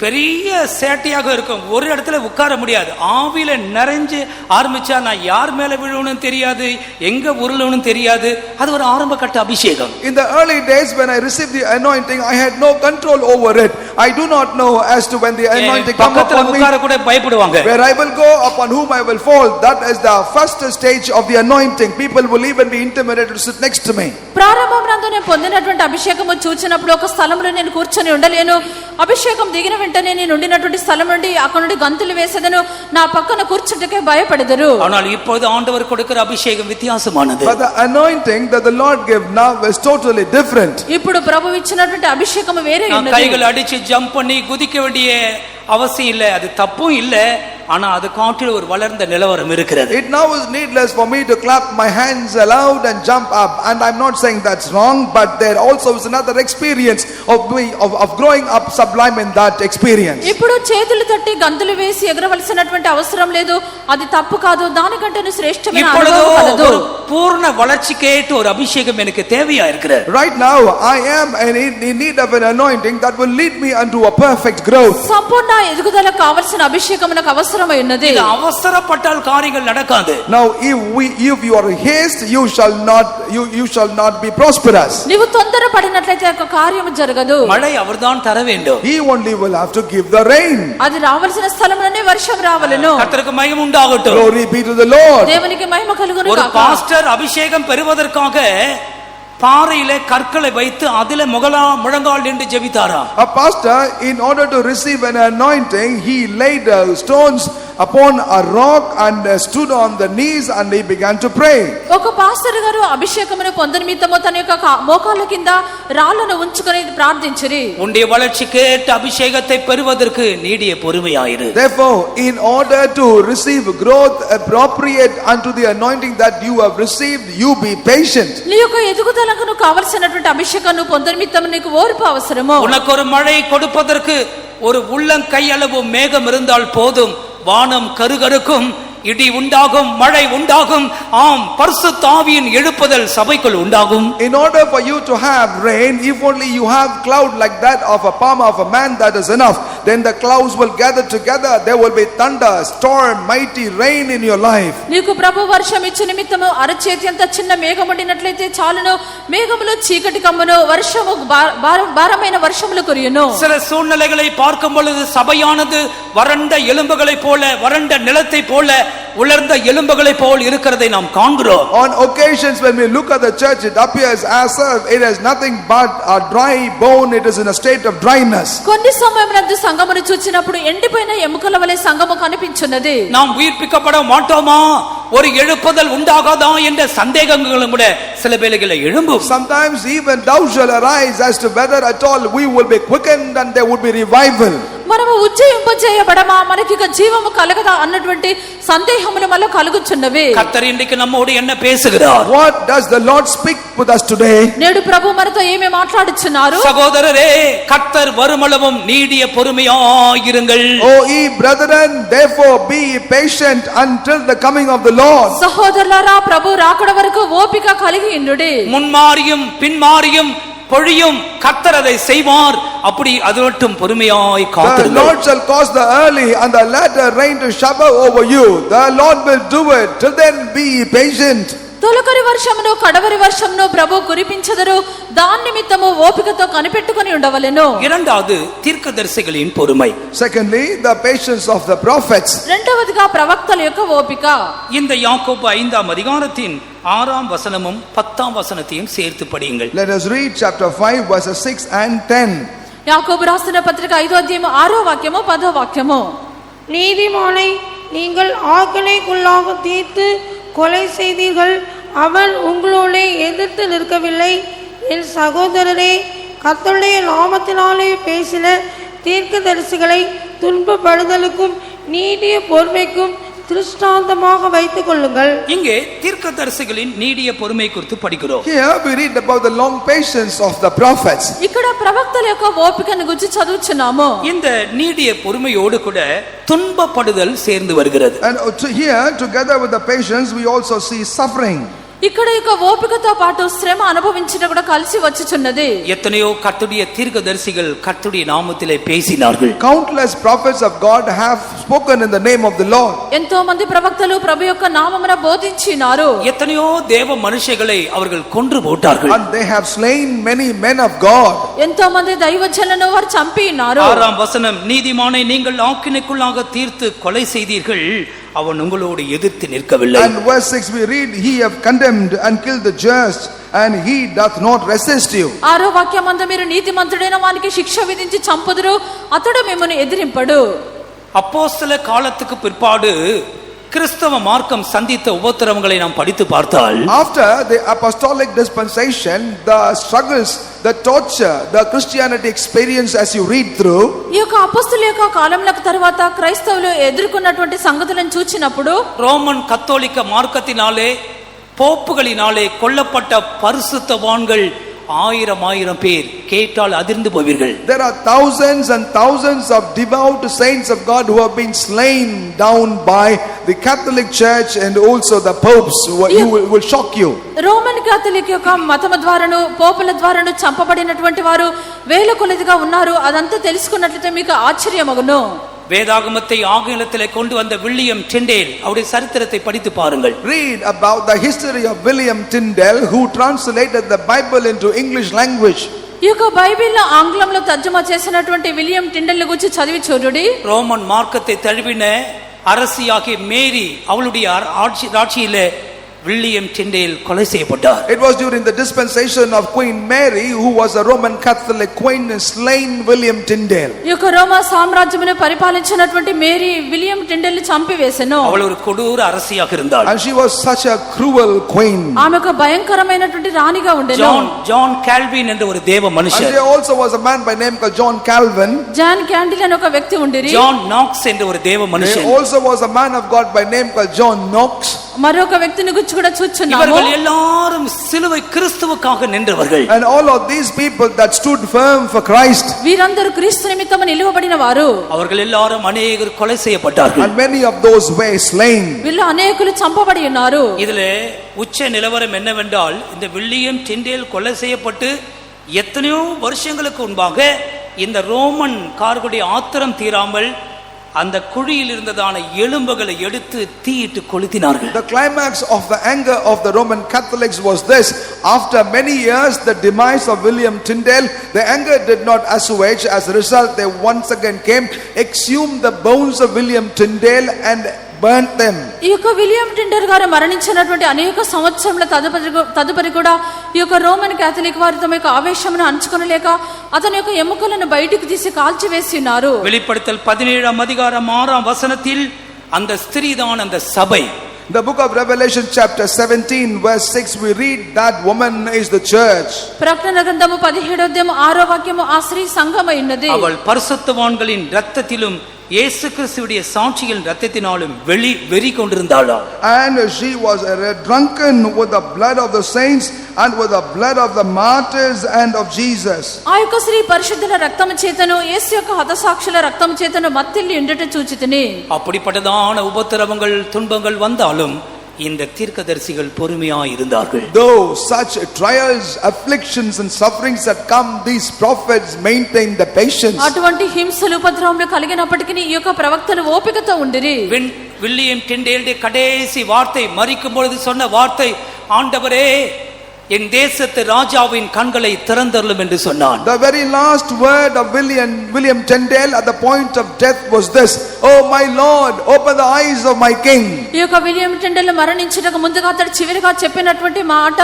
பெரிய சேட்டையாக இருக்கும். ஒரு இடத்துல உட்கார முடியாது. ஆவியில நிறைஞ்சு ஆரம்பிச்சா நான் யார் மேல விழுவணும் தெரியாது, எங்க உருளணும் தெரியாது. அது ஒரு ஆரம்ப கட்ட அபிஷேகம். In the early days when I received the anointing, I had no control over it. I do not know as to when the anointing come upon me, உட்கார கூட பயப்படுவாங்க. where I will go, upon whom I will fall. That is the first stage of the anointing. People will even be intimidated to sit next to me. ప్రారంభంలో నేను పొందినటువంటి అభిషేకము చూచినప్పుడు ఒక స్థలంలో నేను కూర్చొని ఉండలేను. అభిషేకం దిగిన వెంటనే నేను ఉండినటువంటి స్థలం నుండి అక్కడ నుండి గంతులు వేసేదను. నా పక్కన కూర్చుంటకే భయపడెదరు. ஆனால் இப்போது ஆண்டவர் கொடுக்கிற அபிஷேகம் வித்தியாசமானது. But the anointing that the Lord gave now is totally different. ఇప్పుడు ప్రభువు ఇచ్చినటువంటి అభిషేకం వేరే ఉన్నది. கைகள் அடிச்சு ஜம்ப் பண்ணி குதிக்க வேண்டிய அவசியம் இல்லை, அது தப்பும் இல்லை. ஆனா அது காட்டில் ஒரு வளர்ந்த நிலவரம் இருக்கிறது. It now is needless for me to clap my hands aloud and jump up, and I'm not saying that's wrong, but there also is another experience of growing up sublime in that experience. ఇప్పుడు చేతులు తట్టి గంతులు వేసి ఎగరవలసినటువంటి అవసరం లేదు, అది తప్పు కాదు. దానికంటే శ్రేష్టమైన అనుభవం కలదు. పూర్ణ వளர்ச்சிக்கேற்ற ஒரு அபிஷேகம் எனக்கு தேவையா இருக்கிறது. Right now I am in need of an anointing that will lead me unto a perfect growth. సంపూర్ణ ఎదుగుదలకు కావాల్సిన అభిషేకం నాకు అవసరం. అవసరమై ఉన్నది. இது அவசரப்பட்டால் காரியங்கள் நடக்காது. Now if you are haste, you shall not be prosperous. నీవు తొందరపడినట్లయితే ఒక కార్యము జరగదు. மழை அவர்தான் தர வேண்டும். He only will have to give the rain. అది రావాల్సిన స్థలములోనే వర్షం రావలెను. கர்த்தருக்கு மகிமை உண்டாகட்டும். Glory be to the Lord. దేవునికి మహిమ కలుగును ஒரு గాక. பாஸ்டர் அபிஷேகம் பெறுவதற்காக பாறையிலே கற்களை வைத்து அதிலே முழங்கால் நின்று ஜெபித்தாரா? A pastor, in order to receive an anointing, he laid stones upon a rock and stood on the knees and he began to pray. ఒక పాస్టర్ గారు అభిషేకమును పొందనిమిత్తము తన యొక్క మోకాళ్ళ కింద రాళ్లను ఉంచుకొని ప్రార్థించిరి. உன்னுடைய வளர்ச்சிக்கேற்ற அபிஷேகத்தை பெறுவதற்கு நீடிய பொறுமையாயிரு. Therefore, in order to receive growth appropriate unto the anointing that you have received, you be patient. నీ యొక్క ఎదుగుదలకు నువ్వు కావలసినటువంటి అభిషేకాన్ని పొందనిమిత్తము నీకు ఓర్పు అవసరము. உனக்கு ஒரு மழை கொடுப்பதற்கு ஒரு உள்ளங்கை அளவு மேகம் இருந்தால் போதும். வானம் கருகருக்கும், இடி உண்டாகும், மழை உண்டாகும். ஆம், பரிசுத்த ஆவியின் எழுப்புதல் சபைக்குள் உண்டாகும். In order for you to have rain, if only you have cloud like that of a palm of a man, that is enough. Then the clouds will gather together, there will be thunder, storm, mighty rain in your life. నీకు ప్రభు వర్షం ఇచ్చు నిమిత్తము అరచేతి అంత చిన్న మేఘం ఉండినట్లయితే చాలును. మేఘములో చీకటి కమ్మును, వర్షము భారమైన వర్షములు కురియును. சில சூழ்நிலைகளை பார்க்கும் பொழுது சபையானது வறண்ட எலும்புகளை போல, வறண்ட நிலத்தை போல, உலர்ந்த எலும்புகளை போல் இருக்கிறதை நாம் காண்கிறோம். On occasions when we look at the church, it appears as if it is nothing but a dry bone. It is in a state of dryness. కొన్ని సమయమునందు సంగమును చూచినప్పుడు ఎండిపోయిన ఎముకల వలె సంగము కనిపించున్నది. நாம் உயிர்ப்பிக்கப்பட மாட்டோமா, ஒரு எழுப்புதல் உண்டாகாதா என்ற சந்தேகங்களும் கூட சில வேளைகளில் எழும்பும். Sometimes even doubt shall arise as to whether at all we will be quickened and there would be revival. మనము ఉజ్జయింపజేయబడమా, మనకి జీవము కలగదా అన్నటువంటి సందేహములు మనలో కలుగుచున్నవి. கர்த்தர் இன்றைக்கு நம்மோடு என்ன பேசுகிறார்? What does the Lord speak with us today? నేడు ప్రభు మనతో ఏమి మాట్లాడుచున్నారు? சகோதரரே, கர்த்தர் வருமளவும் நீடிய பொறுமையாயிருங்கள். Oh ye brethren, therefore be patient until the coming of the Lord. సహోదరులారా, ప్రభు రాకడ వరకు ఓపిక కలిగి ఉండుడి. முன்மாறியும் பின்மாறியும் பொழியும் கர்த்தர் அதை செய்வார். அப்படி அது மட்டும் பொறுமையாய் The காத்திருங்கள். Lord shall cause the early and the latter rain to shower over you. The Lord will do it. Till then be patient. తొలకరి వర్షమును కడవరి వర్షమును ప్రభు కురిపించెదరు. దాని నిమిత్తము ఓపికతో కనిపెట్టుకొని ఉండవలెను. இரண்டாவது தீர்க்கதரிசிகளின் பொறுமை. Secondly, the patience of the prophets. రెండవదిగా ప్రవక్తల యొక్క ఓపిక. இந்த யாக்கோபு 5ஆம் அதிகாரத்தின் 6ஆம் வசனமும் 10ஆம் வசனத்தையும் சேர்த்து படியுங்கள். Let us read chapter 5 verses 6 and 10. యాకోబు రాసిన పత్రిక 5వ అధ్యాయము 6వ వాక్యము 10వ వాక్యము. நீதிமானை நீங்கள் ஆக்கினைக்குள்ளாக தீர்த்து கொலை செய்தீர்கள். அவன் உங்களோடே எதிர்த்து நிற்கவில்லை. என் சகோதரரே, கர்த்தருடைய நாமத்தினாலே பேசின தீர்க்கதரிசிகளை துன்பப்படுதலுக்கும் நீடிய பொறுமைக்கும் திருஷ்டாந்தமாக வைத்துக் கொள்ளுங்கள். இங்கே தீர்க்கதரிசிகளின் நீடிய பொறுமை குறித்து படிக்கிறோம். Here we read about the long patience of the prophets. ఇక్కడ ప్రవక్తల యొక్క ఓపికను గురించి చదువుచున్నాము. இந்த நீடிய பொறுமையோடு கூட துன்பப்படுதல் சேர்ந்து வருகிறது. And here together with the patience we also see suffering. ఇక్కడ యొక్క ఓపికతో పాటు శ్రమ అనుభవించట కూడా కలిసి వచ్చుచున్నది. எத்தனையோ கர்த்தருடைய தீர்க்கதரிசிகள் கர்த்தருடைய நாமத்திலே பேசினார்கள். Countless prophets of God have spoken in the name of the Lord. ఎంతో మంది ప్రవక్తలు ప్రభు యొక్క నామమున బోధించినారు. எத்தனையோ தேவ மனுஷங்களை அவர்கள் கொன்று போட்டார்கள். And they have slain many men of God. ఎంతో మంది దైవజనులను వారు చంపినారు. 6ஆம் வசனம், நீதிமானை நீங்கள் ஆக்கினைக்குள்ளாக தீர்த்து கொலை செய்தீர்கள். அவன் உங்களோடு எதிர்த்து நிற்கவில்லை. And verse 6 we read, he have condemned and killed the just, and he doth not resist you. 6వ వాక్యమందు మీరు నీతిమంతుడైన వానికి శిక్ష విధించి చంపుదురు, అతడు మిమ్మల్ని ఎదిరింపడు. அப்போஸ்தல காலத்துக்கு பிற்பாடு கிறிஸ்தவ மார்க்கம் சந்தித்த உபத்திரவங்களை நாம் படித்து பார்த்தால், After the apostolic dispensation, the struggles, the torture, the Christianity experience as you read through, ఈ యొక్క అపొస్తలుల యొక్క కాలంలకు తరువాత క్రైస్తవులు ఎదుర్కొన్నటువంటి సంగతులను చూచినప్పుడు, ரோமன் கத்தோலிக்க மார்க்கத்தினாலே போப்புகளினாலே கொல்லப்பட்ட பரிசுத்தவான்கள் ஆயிரம் பேர் கேட்டால் அதிர்ந்து போவீர்கள். there are thousands and thousands of devout saints of God who have been slain down by the Catholic Church and also the popes. You will shock you. Roman Catholic యొక్క మతము ద్వారాను పోపుల ద్వారాను చంపబడినటువంటి వారు వేల కొలదిగా ఉన్నారు. అదంతా తెలుసుకున్నట్లయితే మీకు ఆశ్చర్యమగును. வேதாகமத்தை ஆங்கிலத்திலே கொண்டு வந்த வில்லியம் டிண்டேல் அவருடைய சரித்திரத்தை படித்து பாருங்கள். Read about the history of William Tyndale, who translated the Bible into English language. ఈ యొక్క బైబిల్ ఆంగ్లంలో తర్జుమా చేసినటువంటి విలియం టిండెల్ గురించి చదివి చూడండి. ரோமன் மார்க்கத்தை தழுவின அரசியாகிய மேரி அவளுடைய ஆட்சியிலே வில்லியம் டிண்டேல் கொலை செய்யப்பட்டார். It was during the dispensation of Queen Mary, who was a Roman Catholic queen, slain William Tyndale. ఈ యొక్క రోమా సామ్రాజ్యమును పరిపాలించినటువంటి మేరీ విలియం టిండెల్ ని చంపివేసెను. அவள் ஒரு கொடூர அரசியாக இருந்தாள். And she was such a cruel queen. ఆమె ఒక భయంకరమైనటువంటి రాణిగా ఉండెను. జాన్ కాల్విన్ என்ற ஒரு தேவ And மனுஷர். there also was a man by name called John Calvin. John క్యాండిల్ అనే ఒక వ్యక్తి ఉండిరి. జాన్ నాక్స్ என்ற ஒரு தேவ மனுஷன். There also was a man of God by name called John Knox. మరొక వ్యక్తిని గురించి కూడా చూస్తున్నాము. இவர்கள் எல்லாரும் சிலுவை கிறிஸ்துவுக்காக நின்றவர்கள். And all of these people that stood firm for Christ. వీరందరూ క్రీస్తు నిమిత్తము నిలువబడిన వారు. அவர்கள் எல்லாரும் அநேகர் கொலை செய்யப்பட்டார்கள். And many of those were slain. వీళ్ళు అనేకులు చంపబడి ఉన్నారు. இதிலே உச்ச நிலவரம் என்னவென்றால் இந்த வில்லியம் டிண்டேல் கொலை செய்யப்பட்டு எத்தனையோ வருஷங்களுக்கு முன்பாக இந்த ரோமன் கார்களுடைய ஆத்திரம் தீராமல் அந்த குழியில் இருந்ததான எலும்புகளை எடுத்து தீயிட்டு கொளுத்தினார்கள். The climax of the anger of the Roman Catholics was this: after many years the demise of William Tyndale, the anger did not assuage. As a result, they once again came, exhumed the bones of William Tyndale and burnt them. ఈ యొక్క William Tinder గారు మరణించినటువంటి అనేక సంవత్సరముల తదుపరి కూడా ఈ యొక్క రోమన్ కేథలిక్ వారు తమ యొక్క ఆవేశమును అణచుకొనలేక అతని యొక్క ఎముకలను బయటికి తీసి కాల్చివేసి ఉన్నారు. வெளிப்படுத்தல் 17ஆம் அதிகாரம் 6ஆம் வசனத்தில் அந்த ஸ்திரீதான் அந்த சபை. The book of Revelation chapter 17 verse 6, we read that woman is the church. ప్రకటన గ్రంథము 17వ అధ్యాయము 6వ వాక్యము ఆ స్త్రీ సంఘమై ఉన్నది. அவள் பரிசுத்தவான்களின் இரத்தத்திலும் இயேசு கிறிஸ்துவுடைய சாட்சியின் இரத்தத்தினாலும் வெறி கொண்டிருந்தாளாம். And she was drunken with the blood of the saints and with the blood of the martyrs and of Jesus. ఆ యొక్క స్త్రీ పరిశుద్ధుల రక్తము చేతను యేసు యొక్క హతసాక్షుల రక్తము చేతను మత్తిల్లి ఉండుట చూచితిని. அப்படிப்பட்டதான உபத்திரவங்கள் துன்பங்கள் வந்தாலும் இந்த தீர்க்கதரிசிகள் பொறுமையாய் இருந்தார்கள். Though such trials, afflictions and sufferings had come, these prophets maintained the patience. అటువంటి హింసలు ఉపద్రవములు కలిగినప్పటికీ ఈ యొక్క ప్రవక్తలు ఓపికతో ఉండిరి. வில்லியம் டிண்டேலுடைய கடைசி வார்த்தை மரிக்கும் பொழுது சொன்ன வார்த்தை, ஆண்டவரே என் தேசத்து ராஜாவின் கண்களை திறந்தருளும் என்று சொன்னான். The very last word of William Tyndale at the point of death was this: Oh my Lord, open the eyes of my king. ఈ యొక్క విలియం టిండెల్ మరణించుటకు ముందుగా అతడు చివరిగా చెప్పినటువంటి మాట,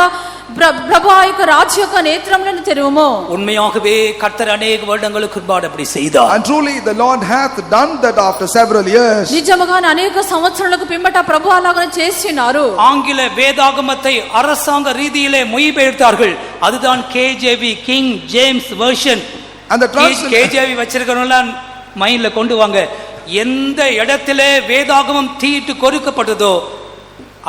ప్రభు ఆ యొక్క రాజు యొక్క నేత్రములను తెరువుము. உண்மையாகவே கர்த்தர் अनेक வருடங்களுக்கு முன்பாக அப்படி செய்தார். And truly the Lord hath done that after several years. నిజముగానే అనేక సంవత్సరాలకు పిమ్మట ప్రభు అలాగనే చేస్తున్నారు. ஆங்கில வேதாகமத்தை அரசாங்க ரீதியிலே மொழிபெயர்த்தார்கள். அதுதான் KJV, King James version. And the KJV வச்சிருக்கிறவங்க மைண்ட்ல கொண்டு வாங்க. எந்த இடத்திலே வேதாகமம் தீட்டு கொறுக்கப்பட்டதோ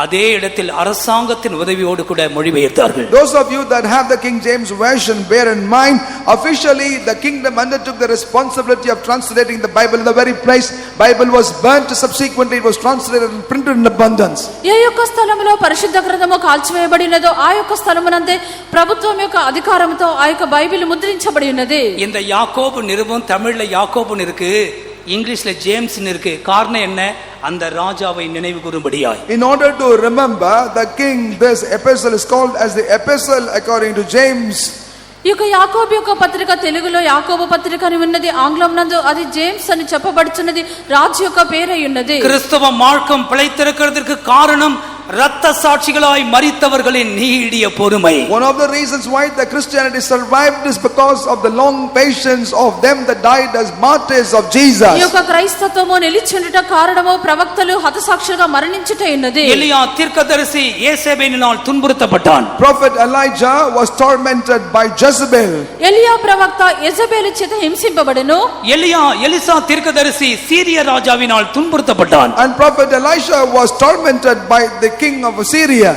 அதே இடத்தில் அரசாங்கத்தின் உதவியோடு கூட மொழிபெயர்த்தார்கள். Those of you that have the King James version, bear in mind, officially the kingdom undertook the responsibility of translating the Bible in the very place Bible was burnt. Subsequently it was translated and printed in abundance. ఏ యొక్క స్థలములో పరిశుద్ధ గ్రంథము కాల్చివేయబడినదో ఆ యొక్క స్థలమునందే ప్రభుత్వం యొక్క అధికారంతో ఆ యొక్క బైబిల్ ముద్రించబడి ఉన్నది. இந்த யாக்கோபு நிருபம் தமிழ்ல யாக்கோபுன்னு இருக்கு, இங்கிலீஷ்ல ஜேம்ஸ்னு இருக்கு. காரணம் என்ன? அந்த ராஜாவை நினைவு கூறும்படியாய். In order to remember the king, this epistle is called as the epistle according to James. ఈ యొక్క యాకోబు యొక్క పత్రిక తెలుగులో యాకోబు పత్రిక అని ఉన్నది, ఆంగ్లం నందు అది జేమ్స్ అని చెప్పబడుచున్నది, రాజు యొక్క పేరై ఉన్నది. கிறிஸ்தவ மார்க்கம் பிழைத்திருக்கிறதுக்கு காரணம் இரத்த சாட்சிகளாய் மரித்தவர்களின் நீடிய பொறுமை. One of the reasons why the Christianity survived is because of the long patience of them that died as martyrs of Jesus. ఈ యొక్క క్రైస్తవము నిలిచుండుట కారణము ప్రవక్తలు హతసాక్షులుగా మరణించుట ఉన్నది. எலியா தீர்க்கதரிசி యేసేబేలిனால் துன்புறுத்தப்பட்டான். Prophet Elijah was tormented by Jezebel. ఎలియా ప్రవక్త యెజబెలు చేత హింసింపబడెను. எலிசா தீர்க்கதரிசி சீரிய ராஜாவினால் துன்புறுத்தப்பட்டான். And prophet Elisha was tormented by the king of Syria.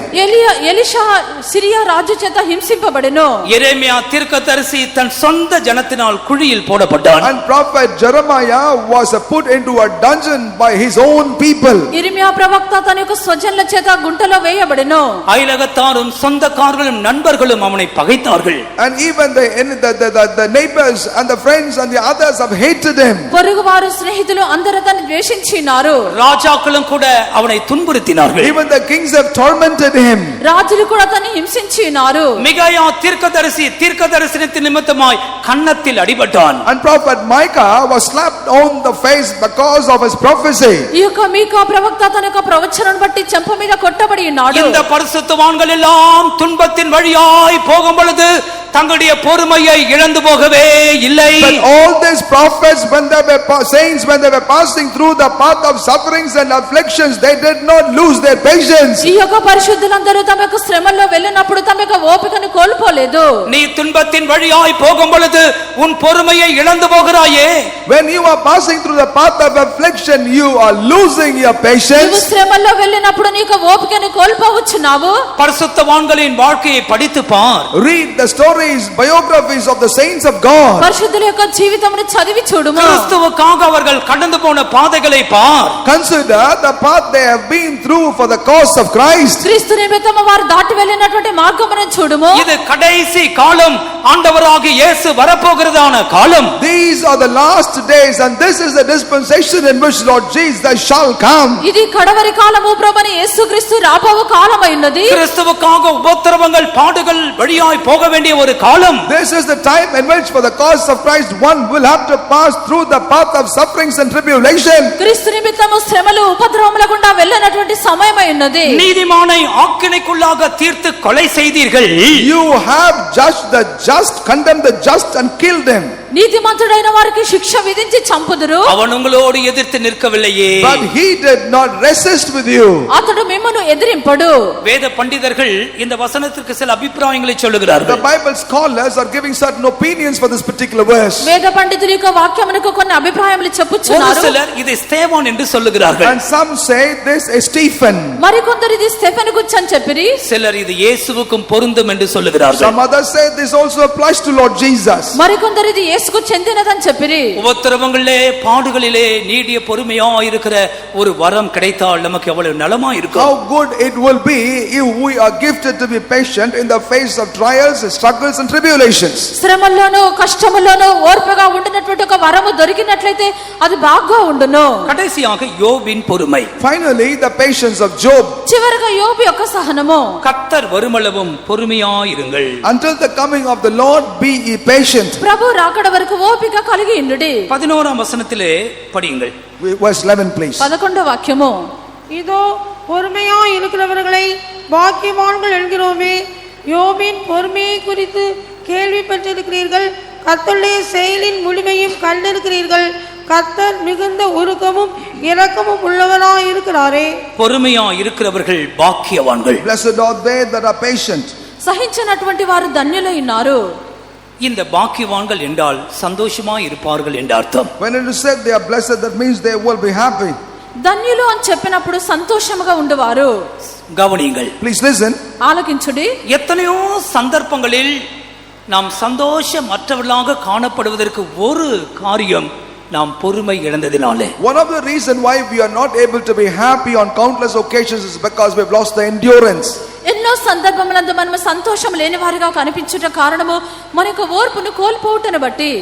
Elisha Syria రాజు చేత హింసింపబడెను. எரேமியா தீர்க்கதரிசி தன் சொந்த ஜனத்தினால் குழியில் போடப்பட்டான். And prophet Jeremiah was put into a dungeon by his own people. ఇర్మియా ప్రవక్త తన యొక్క స్వజనుల చేత గుంటలో వేయబడెను. அயலகத்தாரும் சொந்தக்காரர்களும் நண்பர்களும் அவனை பகைத்தார்கள். And even the neighbors and the friends and the others have hated him. పొరుగువారు స్నేహితులు అందరూ అతన్ని ద్వేషించినారు. ராஜாக்களும் கூட அவனை துன்புறுத்தினார்கள். Even the kings have tormented him. రాజులు కూడా అతన్ని హింసించినారు. மிகாயா தீர்க்கதரிசனத்தின் நிமித்தமாய் கன்னத்தில் அடிபட்டான். And prophet Micah was slapped on the face because of his prophecy. ఈ యొక్క మీకా ప్రవక్త తన యొక్క ప్రవచనం బట్టి చెంప మీద కొట్టబడి ఉన్నాడు. இந்த பரிசுத்தவான்கள் எல்லாம் துன்பத்தின் வழியாய் போகும் பொழுது தங்களுடைய பொறுமையை இழந்து போகவே இல்லை. But all these prophets, when they were saints, when they were passing through the path of sufferings and afflictions, they did not lose their patience. ఈ యొక్క పరిశుద్ధులందరూ తమ యొక్క శ్రమల్లో వెళ్ళినప్పుడు తమ యొక్క ఓపికను కోల్పోలేదు. நீ துன்பத்தின் வழியாய் போகும் பொழுது உன் பொறுமையை இழந்து போகிறாயே. When you are passing through the path of affliction, you are losing your నీవు patience. శ్రమల్లో వెళ్ళినప్పుడు నీ యొక్క ఓపికను కోల్పోవచ్చున్నావు. பரிசுத்தவான்களின் வாழ்க்கையை படித்து பார். Read the biographies of the saints of God. పరిశుద్ధుల యొక్క జీవితమును చదివి చూడుము. கிறிஸ்துவுக்காக அவர்கள் கடந்து போன பாதைகளை பார். Consider the path they have been through for the cause of Christ. క్రీస్తు నిమిత్తము వారు దాటి వెళ్ళినటువంటి మార్గమును చూడుము. இது கடைசி காலம், ஆண்டவராகிய இயேசு வரப்போகிறதான காலம். These are the last days and this is the dispensation in which Lord Jesus shall come. ఇది కడవరి కాలము, ప్రభువైన యేసుక్రీస్తు రాబోవు కాలమైనది. கிறிஸ்துவுக்காக உபத்திரவங்கள் பாடுகள் வழியாய் போக வேண்டிய ஒரு காலம். This is the time in which for the cause of Christ one will have to pass through the path of sufferings and tribulation. క్రీస్తు నిమిత్తము శ్రమలు ఉపద్రవముల గుండా వెళ్ళినటువంటి సమయమైనది. நீதிமானை ஆக்கினைக்குள்ளாக தீர்த்து கொலை செய்தீர்கள். You have judged the just, condemned the just and killed him. నీతిమంతుడైన వారికి శిక్ష విధించి చంపుదురు. அவன் உங்களோடு எதிர்த்து நிற்கவில்லையே. But he did not resist with you. అతడు మిమ్మును ఎదిరింపడు. வேத பண்டிதர்கள் இந்த வசனத்திற்கு சில அபிப்பிராயங்களை The சொல்லுகிறார்கள். Bible scholars are giving certain opinions for this particular verse. వేద పండితుల యొక్క వాక్యమునకు కొన్ని అభిప్రాయములు ஒரு చెప్పుచున్నారు. சிலர் இது ஸ்தேவான் என்று சொல்லுகிறார்கள். And some say this is Stephen. మరికొందరు ఇది స్టెఫెను గురించి అని చెప్పిరి. சிலர் இது இயேசுவுக்கும் பொருந்தும் என்று சொல்லுகிறார்கள். Some others say this also applies to Lord Jesus. మరికొందరు ఇది యేసుకు చెందినదని చెప్పిరి. உபத்திரவங்களிலே பாடுகளிலே நீடிய பொறுமையா இருக்கிற ஒரு வரம் கிடைத்தால் நமக்கு எவ்வளவு நலமா இருக்கும். How good it will be if we are gifted to be patient in the face of trials, struggles and tribulations. శ్రమల్లోనూ కష్టముల్లోనూ ఓర్పుగా ఉండినటువంటి ఒక వరము దొరికినట్లయితే అది బాగా ఉండును. கடைசியாக யோபின் பொறுமை. Finally, the patience of Job. చివరగా యోబు యొక్క సహనము. கர்த்தர் வருமளவும் பொறுமையாயிருங்கள். Until the coming of the Lord, be ye patient. ప్రభు రాకడ వరకు ఓపిక కలిగి ఉండుడి. 11ஆம் வசனத்திலே படியுங்கள். Verse 11 please. 11వ వాక్యము. இதோ பொறுமையா இருக்கிறவர்களை பாக்கியவான்கள் என்கிறோமே. யோபின் பொறுமையை குறித்து கேள்விப்பட்டிருக்கிறீர்கள். கர்த்தருடைய செயலின் முழுமையும் கண்டிருக்கிறீர்கள். கர்த்தர் மிகுந்த உருக்கமும் இரக்கமும் உள்ளவராய் இருக்கிறாரே. பொறுமையா இருக்கிறவர்கள் பாக்கியவான்கள். Blessed are they that are patient. సహించినటువంటి వారు ధన్యులై ఉన్నారు. இந்த பாக்கியவான்கள் என்றால் சந்தோஷமா இருப்பார்கள் என்ற அர்த்தம். When it is said they are blessed, that means they will be happy. ధన్యులు అని చెప్పినప్పుడు సంతోషముగా ఉండేవారు. கவனியுங்கள். Please listen. ఆలకించుడి. எத்தனையோ சந்தர்ப்பங்களில் நாம் சந்தோஷமற்றவர்களாக காணப்படுவதற்கு ஒரு காரியம் நாம் பொறுமை இழந்ததினாலே. One of the reason why we are not able to be happy on countless occasions is because we have lost the endurance. ఎన్నో సందర్భములందు మనము సంతోషం లేని వారిగా కనిపించుట కారణము మన యొక్క ఓర్పును కోల్పోవటను బట్టి.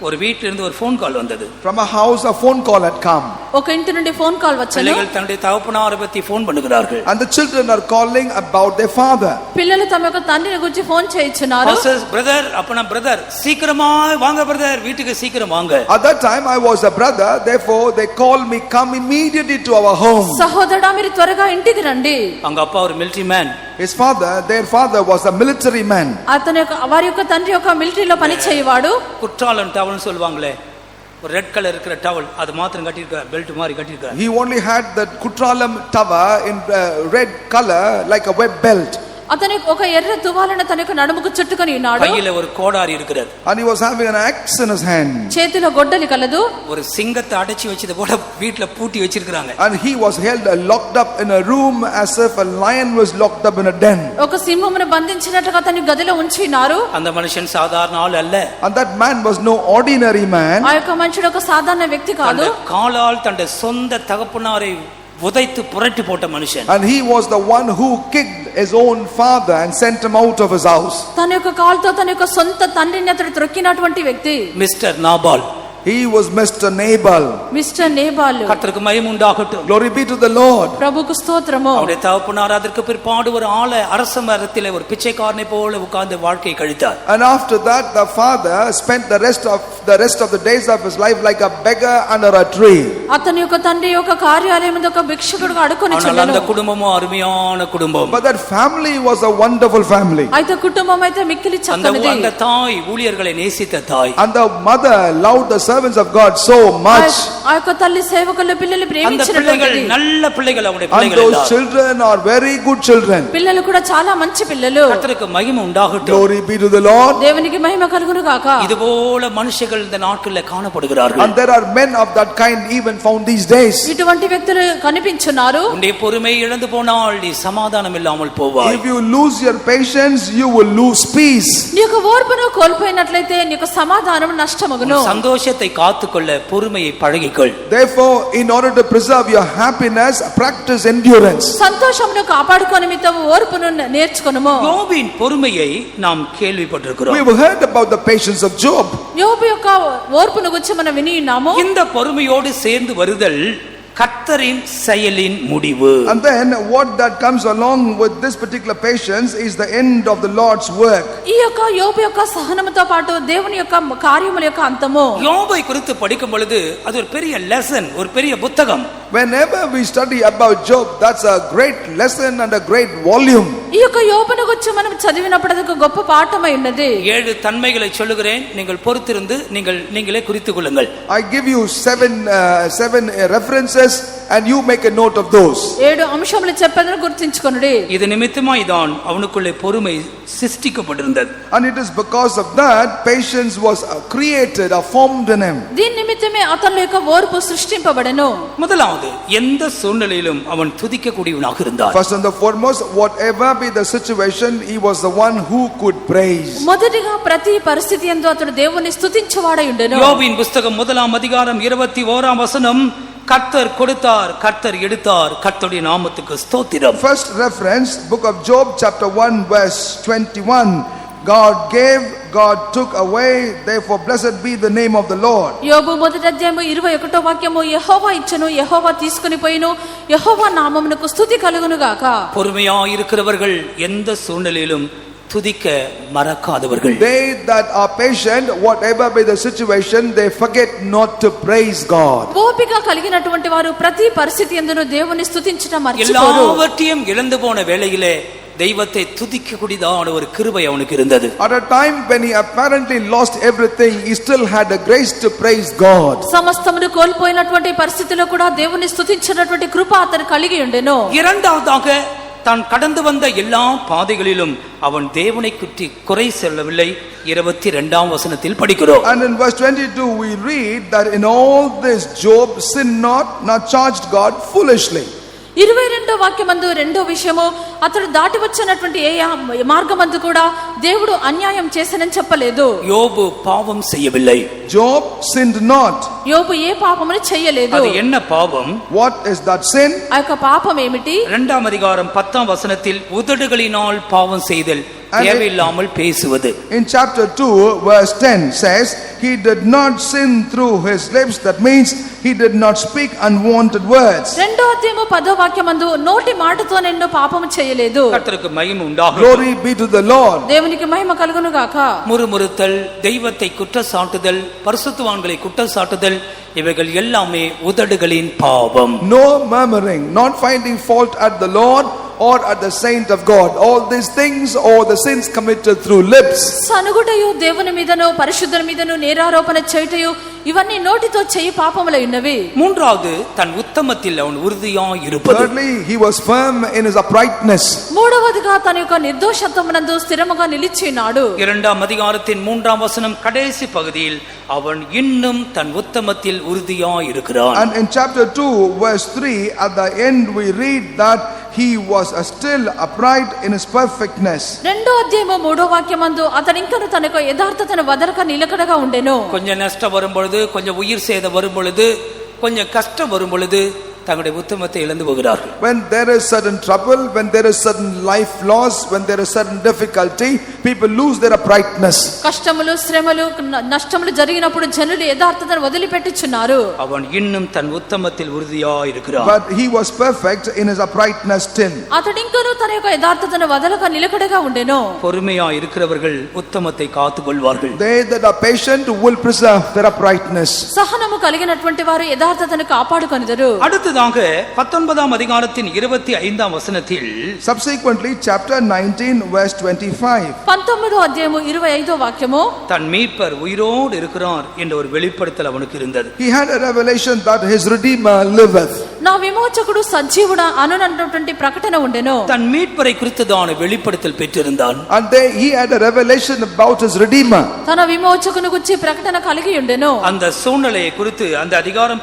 ஒரு வீட்டில இருந்து ஒரு ஃபோன் கால் வந்தது. From a house a phone call had come. ఒక ఇంటి నుండి ఫోన్ కాల్ వచ్చెను. பிள்ளைகள் தன்னுடைய தகப்பனாரை பத்தி ஃபோன் பண்ணுகிறார்கள். And the children are calling about their father. పిల్లలు తమ యొక్క తండ్రిని గురించి ఫోన్ చేయించున్నారు. பிரதர் அப்பனா பிரதர் சீக்கிரமா வாங்க பிரதர் வீட்டுக்கு சீக்கிரம் வாங்க. At that time I was a brother, therefore they called me, come immediately to our home. సహోదరుడా మీరు త్వరగా ఇంటికి రండి. அவங்க அப்பா ஒரு military man. His father, their father was a military man. అతని యొక్క వారి యొక్క తండ్రి యొక్క మిలిటరీలో పని చేయవాడు. குற்றாலம் டவல்னு சொல்வாங்களே, ஒரு ரெட் கலர் இருக்கிற டவல் அது மாத்திரம் கட்டிருக்கார், பெல்ட் மாதிரி கட்டிருக்கார். He only had that Kutralam tower in red color like a web belt. అతని ఒక ఎర్ర తువాలను తన యొక్క నడుముకు చుట్టుకొని ఉన్నాడు. கையில ஒரு கோடாரி இருக்கிறது. And he was having an axe in his hand. చేతిలో గొడ్డలి కలదు. ஒரு சிங்கத்தை அடைச்சி வச்சது போல வீட்ல பூட்டி வச்சிருக்காங்க. And he was held locked up in a room as if a lion was locked up in a den. ఒక సింహమును బంధించినట్టుగా అతని గదిలో ఉంచినారు. அந்த மனுஷன் சாதாரண ஆள் அல்ல. And that man was no ordinary man. ఆ యొక్క మనుషుడు ఒక సాధారణ వ్యక్తి కాదు. காலால் தன்னுடைய சொந்த தகப்பனாரை உதைத்து புரட்டி போட்ட மனுஷன். And he was the one who kicked his own father and sent him out of his house. తన యొక్క కాలుతో తన యొక్క సొంత తండ్రిని అతడు త్రొక్కినటువంటి వ్యక్తి mister Nabal. He was Mr. Nabal. Mister Nabal. கர்த்தருக்கு மகிமை உண்டாகட்டும். Glory be to the Lord. ప్రభువుకు స్తోత్రము. அவருடைய தகப்பனார் அதற்கு பிற்பாடு ஒரு ஆளை அரச மரத்திலே ஒரு பிச்சைக்காரனை போல உட்கார்ந்து வாழ்க்கை கழித்தார். And after that the father spent the rest of the days of his life like a beggar under a tree. అతని యొక్క తండ్రి యొక్క కార్యాలయం ఒక భిక్షకుడుగా అడుకొని ஆனால் చెల్లెను. அந்த குடும்பமும் அருமையான குடும்பம். But that family was a wonderful family. అయితే కుటుంబం అయితే మిక్కిలి చక్కనిది. அந்த தாய் ஊழியர்களை நேசித்த தாய். And the mother loved the servants of God so much. ఆ యొక్క తల్లి సేవకులు పిల్లల్ని அந்த பிள்ளைகள் ప్రేమించినటువంటి நல்ல பிள்ளைகள் அவருடைய And பிள்ளைகள் those எல்லாம். children are very good children. పిల్లలు కూడా చాలా మంచి పిల్లలు. கர்த்தருக்கு மகிமை உண்டாகட்டும். Glory be to the Lord. దేవునికి మహిమ కలుగును గాక. இதுபோல மனுஷர்கள் இந்த நாட்களில் காணப்படுகிறார்கள். And there are men of that kind even found these days. ఇటువంటి వ్యక్తులు కనిపించున్నారు. உன்னுடைய பொறுமை இழந்து போனால் நீ சமாதானம் இல்லாமல் போவாய். If you lose your patience, you will lose peace. నీ యొక్క ఓర్పును కోల్పోయినట్లయితే నీ యొక్క సమాధానం నష్టమగును. சந்தோஷத்தை காத்துக்கொள்ள பொறுமையை பழகிக்கொள். Therefore, in order to preserve your happiness, practice endurance. సంతోషమును కాపాడుకో నిమిత్తం ఓర్పును నేర్చుకొనుము. யோபின் பொறுமையை நாம் கேள்விப்பட்டிருக்கிறோம். We have heard about the patience of Job. యోబు యొక్క ఓర్పును గురించి మనం విని ఉన్నాము. இந்த பொறுமையோடு சேர்ந்து வருதல் கர்த்தரின் செயலின் முடிவு. And then what that comes along with this particular patience is the end of the Lord's work. ఈ యొక్క యోబు యొక్క సహనముతో పాటు దేవుని యొక్క కార్యముల యొక్క అంతము. யோபை குறித்து படிக்கும் பொழுது அது ஒரு பெரிய லெசன், ஒரு பெரிய புத்தகம். Whenever we study about Job, that's a great lesson and a great volume. ఈ యొక్క యోబును గురించి మనం చదివినప్పుడు అది ఒక గొప్ప పాఠమై ఉన్నది. 7 தன்மைகளை சொல்லுகிறேன், நீங்கள் பொறுத்திருந்து நீங்களே குறித்துக் கொள்ளுங்கள். I give you seven references and you make a note of those. 7 అంశములు చెప్పేదని గుర్తించుకొనుడి. இது நிமித்தமாய் தான் அவனுக்குள்ளே பொறுமை சிருஷ்டிக்கப்பட்டிருந்தது. And it is because of that patience was created or formed in him. దీని నిమిత్తమే అతని యొక్క ఓర్పు సృష్టింపబడెను. முதலாவது, எந்த சூழ்நிலையிலும் அவன் துதிக்கக்கூடியவனாக இருந்தான். First and the foremost, whatever be the situation, he was the one who could praise. మొదటిగా ప్రతి పరిస్థితి యందు అతడు దేవుని స్తుతించువాడై ఉండెను. யோபின் புத்தகம் 1ஆம் அதிகாரம் 21ஆம் வசனம், கர்த்தர் கொடுத்தார், கர்த்தர் எடுத்தார், கர்த்தருடைய நாமத்துக்கு ஸ்தோத்திரம். First reference, book of Job chapter 1 verse 21. God gave, God took away, therefore blessed be the name of the Lord. యోబు మొదటి అధ్యాయము 21వ వాక్యము, యెహోవా ఇచ్చెను, యెహోవా తీసుకొని పోయిను, యెహోవా నామమునకు స్తుతి కలుగును గాక. பொறுமையாய் இருக்கிறவர்கள் எந்த சூழ்நிலையிலும் துதிக்க மறக்காதவர்கள். They that are patient, whatever be the situation, they forget not to praise God. ఓపిక కలిగినటువంటి వారు ప్రతి పరిస్థితి యందును దేవుని స్తుతించడం మర్చిపోరు. எல்லாவற்றையும் இழந்து போன வேளையிலே தெய்வத்தை துதிக்கக்கூடியதான ஒரு கிருபை அவனுக்கு இருந்தது. At a time when he apparently lost everything, he still had the grace to praise God. సమస్తమును కోల్పోయినటువంటి పరిస్థితిలో కూడా దేవుని స్తుతించినటువంటి కృప అతను కలిగి ఉండెను. இரண்டாவதாக, தான் கடந்து வந்த எல்லா பாதைகளிலும் அவன் தேவனை குற்றி குறை சொல்லவில்லை. 22ஆம் வசனத்தில் படிக்கிறோம். And in verse 22 we read that in all this Job sinned not, nor charged God foolishly. 22వ వాక్యమందు రెండో విషయము, అతడు దాటి వచ్చినటువంటి ఏ మార్గమందు కూడా దేవుడు అన్యాయం చేసనని చెప్పలేదు. யோபு பாவம் செய்யவில்லை. Job sinned not. యోబు ఏ పాపమును చేయలేదు. அது என்ன பாவம்? What is that sin? ఆ యొక్క పాపం ఏమిటి? 2ஆம் அதிகாரம் 10ஆம் வசனத்தில் உதடுகளினால் பாவம் செய்தல், தேவையில்லாமல் பேசுவது. In chapter 2 verse 10 says, he did not sin through his lips, that means he did not speak unwanted words. రెండో అధ్యాయము 10వ వాక్యమందు నోటి మాటతో నిన్ను పాపము చేయలేదు. கர்த்தருக்கு மகிமை உண்டாகட்டும். Glory be to the Lord. దేవునికి మహిమ కలుగును గాక. முறுமுறுத்தல், தெய்வத்தை குற்றச்சாட்டுதல், பரிசுத்தவான்களை குற்றச்சாட்டுதல், இவைகள் எல்லாமே உதடுகளின் பாவம். No murmuring, not finding fault at the Lord or at the saint of God. All these things or the sins committed through lips. సనుగుటయు, దేవుని మీదను పరిశుద్ధుల మీదను నేరారోపణ చేయుటయు, ఇవన్నీ నోటితో చెయ్యి పాపములై ఉన్నవి. மூன்றாவது தன் உத்தமத்தில் அவன் உறுதியாய் இருப்பது. Thirdly, he was firm in his uprightness. మూడవదిగా తన యొక్క నిర్దోషత్వమునందు స్థిరముగా నిలిచి ఉన్నాడు. 2ஆம் அதிகாரத்தின் 3ஆம் வசனம் கடைசி பகுதியில் அவன் இன்னும் தன் உத்தமத்தில் உறுதியாய் இருக்கிறான். And in chapter 2 verse 3 at the end we read that he was still upright in his perfectness. రెండో అధ్యాయము 3వ వాక్యమందు అతడు ఇంకను తన యొక్క యథార్థతను వదలక నిలకడగా ఉండెను. கொஞ்சம் நஷ்டம் வரும் பொழுது, கொஞ்சம் உயிர் சேதம் வரும் பொழுது, கொஞ்சம் கஷ்டம் வரும் பொழுது தங்களுடைய உத்தமத்தை இழந்து போகிறார்கள். When there is certain trouble, when there is certain life loss, when there is certain difficulty, people lose their uprightness. కష్టములు, శ్రమలు, నష్టములు జరిగినప్పుడు జనులు యథార్థతను వదిలిపెట్టుచున్నారు. அவன் இன்னும் தன் உத்தமத்தில் உறுதியாய் இருக்கிறான். But he was perfect in his uprightness still. అతడు ఇంకను తన యొక్క యథార్థతను వదలక నిలకడగా ఉండెను. பொறுமையாய் இருக்கிறவர்கள் உத்தமத்தை காத்துக்கொள்வார்கள். They that are patient will preserve their uprightness. సహనము కలిగినటువంటి వారు యథార్థతను కాపాడుకొనిదరు. அடுத்ததாக 19ஆம் அதிகாரத்தின் 25ஆம் வசனத்தில் Subsequently, chapter 19 verse 25. 19వ అధ్యాయము 25వ వాక్యము தன் மீட்பர் உயிரோடு இருக்கிறார் என்ற ஒரு வெளிப்படுத்தல் அவனுக்கு இருந்தது. He had a revelation that his Redeemer liveth. నా విమోచకుడు సజీవుడా అనునటువంటి ప్రకటన ఉండెను. தன் மீட்பரை குறித்ததான வெளிப்படுத்தல் பெற்றிருந்தான். And there he had a revelation about his Redeemer. తన విమోచకుని గురించి ప్రకటన కలిగి ఉండెను. அந்த சூழ்நிலையை குறித்து அந்த அதிகாரம்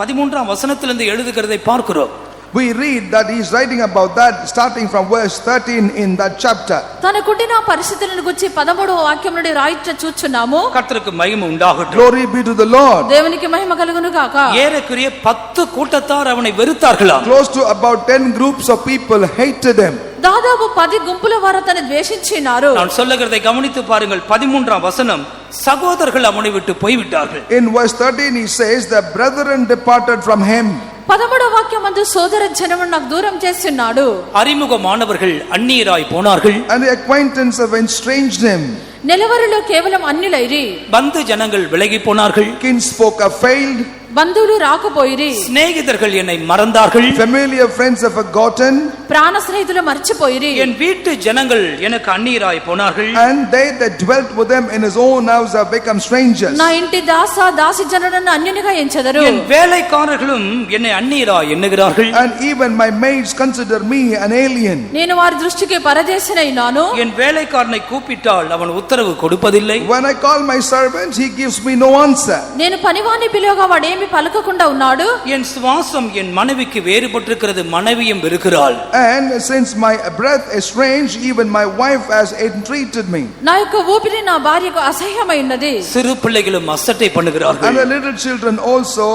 13ஆம் வசனத்திலிருந்து எழுதுகிறதை பார்க்கிறோம். We read that he is writing about that starting from verse 13 in that chapter. తనకుండిన పరిస్థితులను గురించి 13వ వాక్యం నుండి రాయిట చూచున్నాము. கர்த்தருக்கு மகிமை உண்டாகட்டும். Glory be to the Lord. దేవునికి మహిమ కలుగును గాక. ஏறக்குறைய 10 கூட்டத்தார் அவனை வெறுத்தார்களாம். Close to about 10 groups of people hated him. దాదాపు 10 గుంపుల వారు అతన్ని ద్వేషించినారు. நான் சொல்லுகிறதை கவனித்து பாருங்கள். 13ஆம் வசனம் சகோதரர்கள் அவனை விட்டு போய்விட்டார்கள். In verse 13 he says the brethren departed from him. 13వ వాక్యమందు సోదర జనము నాకు దూరం చేస్తున్నాడు. அறிமுகமானவர்கள் அந்நியராய் போனார்கள். And the acquaintance have estranged him. నెలవరిలో కేవలం అన్యులైరి. பந்து ஜனங்கள் விலகி போனார்கள். Kinsfolk have failed. బంధువులు రాకపోయిరి. சிநேகிதர்கள் என்னை மறந்தார்கள். Familiar friends have forgotten. ప్రాణ స్నేహితులు మర్చిపోయిరి. என் வீட்டு ஜனங்கள் எனக்கு அந்நியராய் போனார்கள். And they that dwelt with them in his own house have become strangers. నా ఇంటి దాసి జనులను అన్యునిగా ఎంచెదరు. என் வேலைக்காரர்களும் என்னை அந்நியராய் எண்ணுகிறார்கள். And even my maids consider me an alien. నేను వారి దృష్టికి పరదేశినైనాను. என் வேலைக்காரனை கூப்பிட்டால் அவன் உத்தரவு கொடுப்பதில்லை. When I call my servant, he gives me no answer. నేను పనివాణ్ణి పిలువగా వాడేమి పలకకుండా ఉన్నాడు. என் சுவாசம் என் மனைவிக்கு வேறுபட்டிருக்கிறது, மனைவியும் வெறுக்கிறாள். And since my breath is strange, even my wife has entreated me. నా యొక్క ఊపిరి నా భార్యకు అసహ్యమైనది. சிறு பிள்ளைகளும் அசட்டை பண்ணுகிறார்கள். And the little children also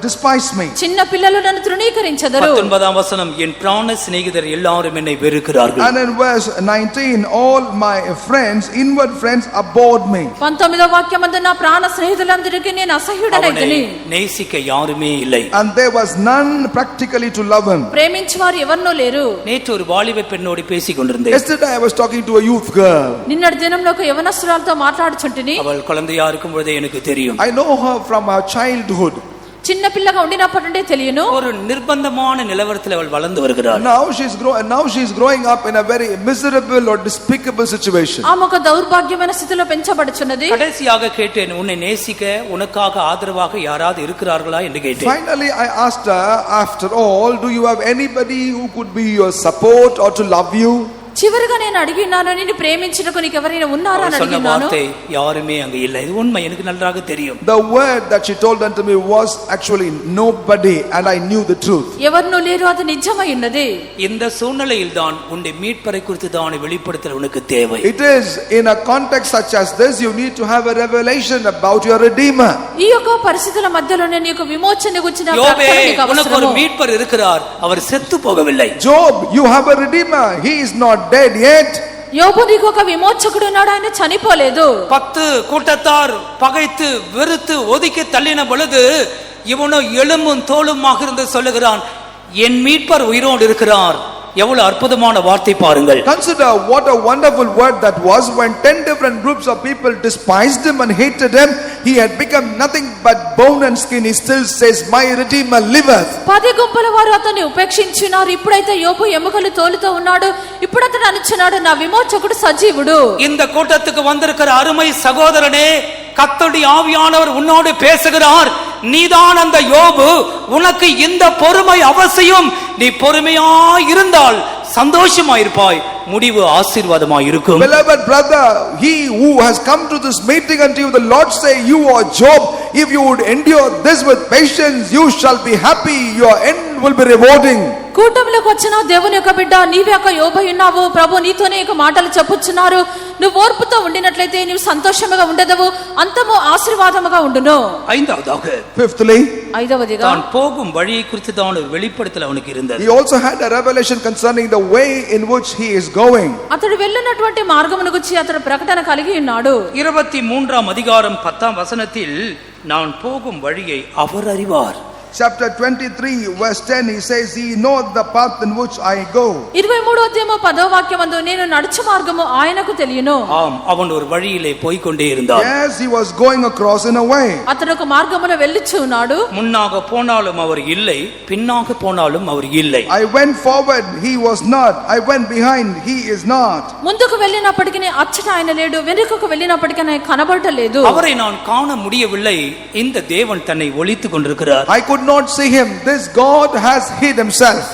despise me. చిన్న పిల్లలు నన్ను తృణీకరించెదరు. 19ஆம் வசனம் என் பிராண சிநேகிதர் எல்லாரும் என்னை வெறுக்கிறார்கள். And in verse 19 all my friends, inward friends, abhorred me. 19వ వాక్యమందు నా ప్రాణ స్నేహితులందరికీ నేను అసహ్యుడనైతిని. நேசிக்க யாருமே இல்லை. And there was none practically to love him. ప్రేమించువారు ఎవరనూ లేరు. நேற்று ஒரு வாலிப பெண்ணோடு பேசிக் கொண்டிருந்தேன். Yesterday I was talking to a youth girl. నిన్నటి దినంలో ఒక యవనస్తురాలతో మాట్లాడుచుంటిని. அவள் குழந்தையா இருக்கும் பொழுதே எனக்கு தெரியும். I know her from her childhood. చిన్న పిల్లగా ఉండినప్పటి నుండే తెలియను. ஒரு நிர்பந்தமான நிலவரத்தில் அவள் வளர்ந்து வருகிறாள். Now she's growing up in a very miserable or despicable situation. ఆమె ఒక దౌర్భాగ్యమైన స్థితిలో పెంచబడుచున్నది. கடைசியாக கேட்டேன், உன்னை நேசிக்க உனக்காக ஆதரவாக யாராவது இருக்கிறார்களா என்று கேட்டேன். Finally I asked her, after all, do you have anybody who could be your support or to love you? చివరిగా నేను అడిగినాను, నిన్ను ప్రేమించుటకు నీకు ఎవరైనా ఉన్నారా అని சொன்ன అడిగినాను. வார்த்தை யாருமே அங்க இல்லை. இது உண்மை, எனக்கு நன்றாக தெரியும். The word that she told unto me was actually nobody, and I knew the truth. ఎవరు లేరు, అది నిజమై ఉన్నది. இந்த சூழ்நிலையில் தான் உன்னுடைய மீட்பரை குறித்து தான் வெளிப்படுத்தல் உனக்கு தேவை. It is in a context such as this you need to have a revelation about your Redeemer. ఈ యొక్క పరిస్థితుల మధ్యలోనే నీకు విమోచన గురించిన యోబే, ప్రకటన నీకు உனக்கு ஒரு అవసరము. மீட்பர் இருக்கிறார், அவர் செத்து போகவில்லை. Job, you have a Redeemer, he is not dead yet. యోబు నీకు ఒక విమోచకుడు ఉన్నాడు, ఆయన చనిపోలేదు. 10 கூட்டத்தார் பகைத்து வெறுத்து ஒதுக்கி தள்ளின பொழுது இவனோ எலும்பும் தோலுமாக இருந்து சொல்லுகிறான், என் மீட்பர் உயிரோடு இருக்கிறார். எவ்வளவு அற்புதமான வார்த்தை பாருங்கள். Consider what a wonderful word that was. When 10 different groups of people despised him and hated him, he had become nothing but bone and skin. He still says, my Redeemer liveth. 10 గుంపుల వారు అతన్ని ఉపేక్షించినారు. ఇప్పుడైతే యోబు ఎముకలు తోలుతో ఉన్నాడు. ఇప్పుడు అతను అనుచున్నాడు, నా విమోచకుడు సజీవుడు. இந்த கூட்டத்துக்கு வந்திருக்கிற அருமை சகோதரனே, கர்த்தருடைய ஆவியானவர் உன்னோடு பேசுகிறார். நீதான் அந்த யோபு, உனக்கு இந்த பொறுமை அவசியம். நீ பொறுமையாய் இருந்தால் சந்தோஷமாயிருப்பாய், முடிவு ஆசீர்வாதமாய் இருக்கும். Beloved brother, he who has come to this meeting unto you, the Lord say, you are Job, if you would endure this with patience, you shall be happy, your end will be rewarding. కూటమిలోకి వచ్చిన దేవుని యొక్క బిడ్డ, నీవే ఒక యోబు ఉన్నావు. ప్రభు నీతోనే ఒక మాటలు చెప్పుచున్నారు. నువ్వు ఓర్పుతో ఉండినట్లయితే నీవు సంతోషముగా ఉండదవు, అంతము ఆశీర్వాదముగా ఉండును. ஐந்தாவதாக, Fifthly, ఐదవదిగా தான் போகும் வழியை குறித்து தான் ஒரு வெளிப்படுத்தல் அவனுக்கு இருந்தது. he also had a revelation concerning the way in which he is going. అతడు వెళ్ళినటువంటి మార్గమును గురించి అతడు ప్రకటన కలిగి ఉన్నాడు. 23ஆம் அதிகாரம் 10ஆம் வசனத்தில், நான் போகும் வழியை அவர் அறிவார். Chapter 23 verse 10, he says, he knoweth the path in which I go. 23వ అధ్యాయము 10వ వాక్యమందు, నేను నడుచు మార్గము ఆయనకు తెలియను. ஆம், அவன் ஒரு வழியிலே போய்க்கொண்டே இருந்தான். Yes, he was going across in a way. అతడు ఒక మార్గమున వెళ్ళుచు ఉన్నాడు. முன்னாக போனாலும் அவர் இல்லை, பின்னாக போனாலும் அவர் இல்லை. I went forward, he was not. I went behind, he is not. ముందుకు వెళ్ళినప్పటికీ అచ్చట ఆయన లేడు, వెనుకకు వెళ్ళినప్పటికీ ఆయన కనబడలేదు. அவரை நான் காண முடியவில்லை. இந்த தேவன் தன்னை ஒளித்துக் கொண்டிருக்கிறார். I could not see him. This God has hid himself.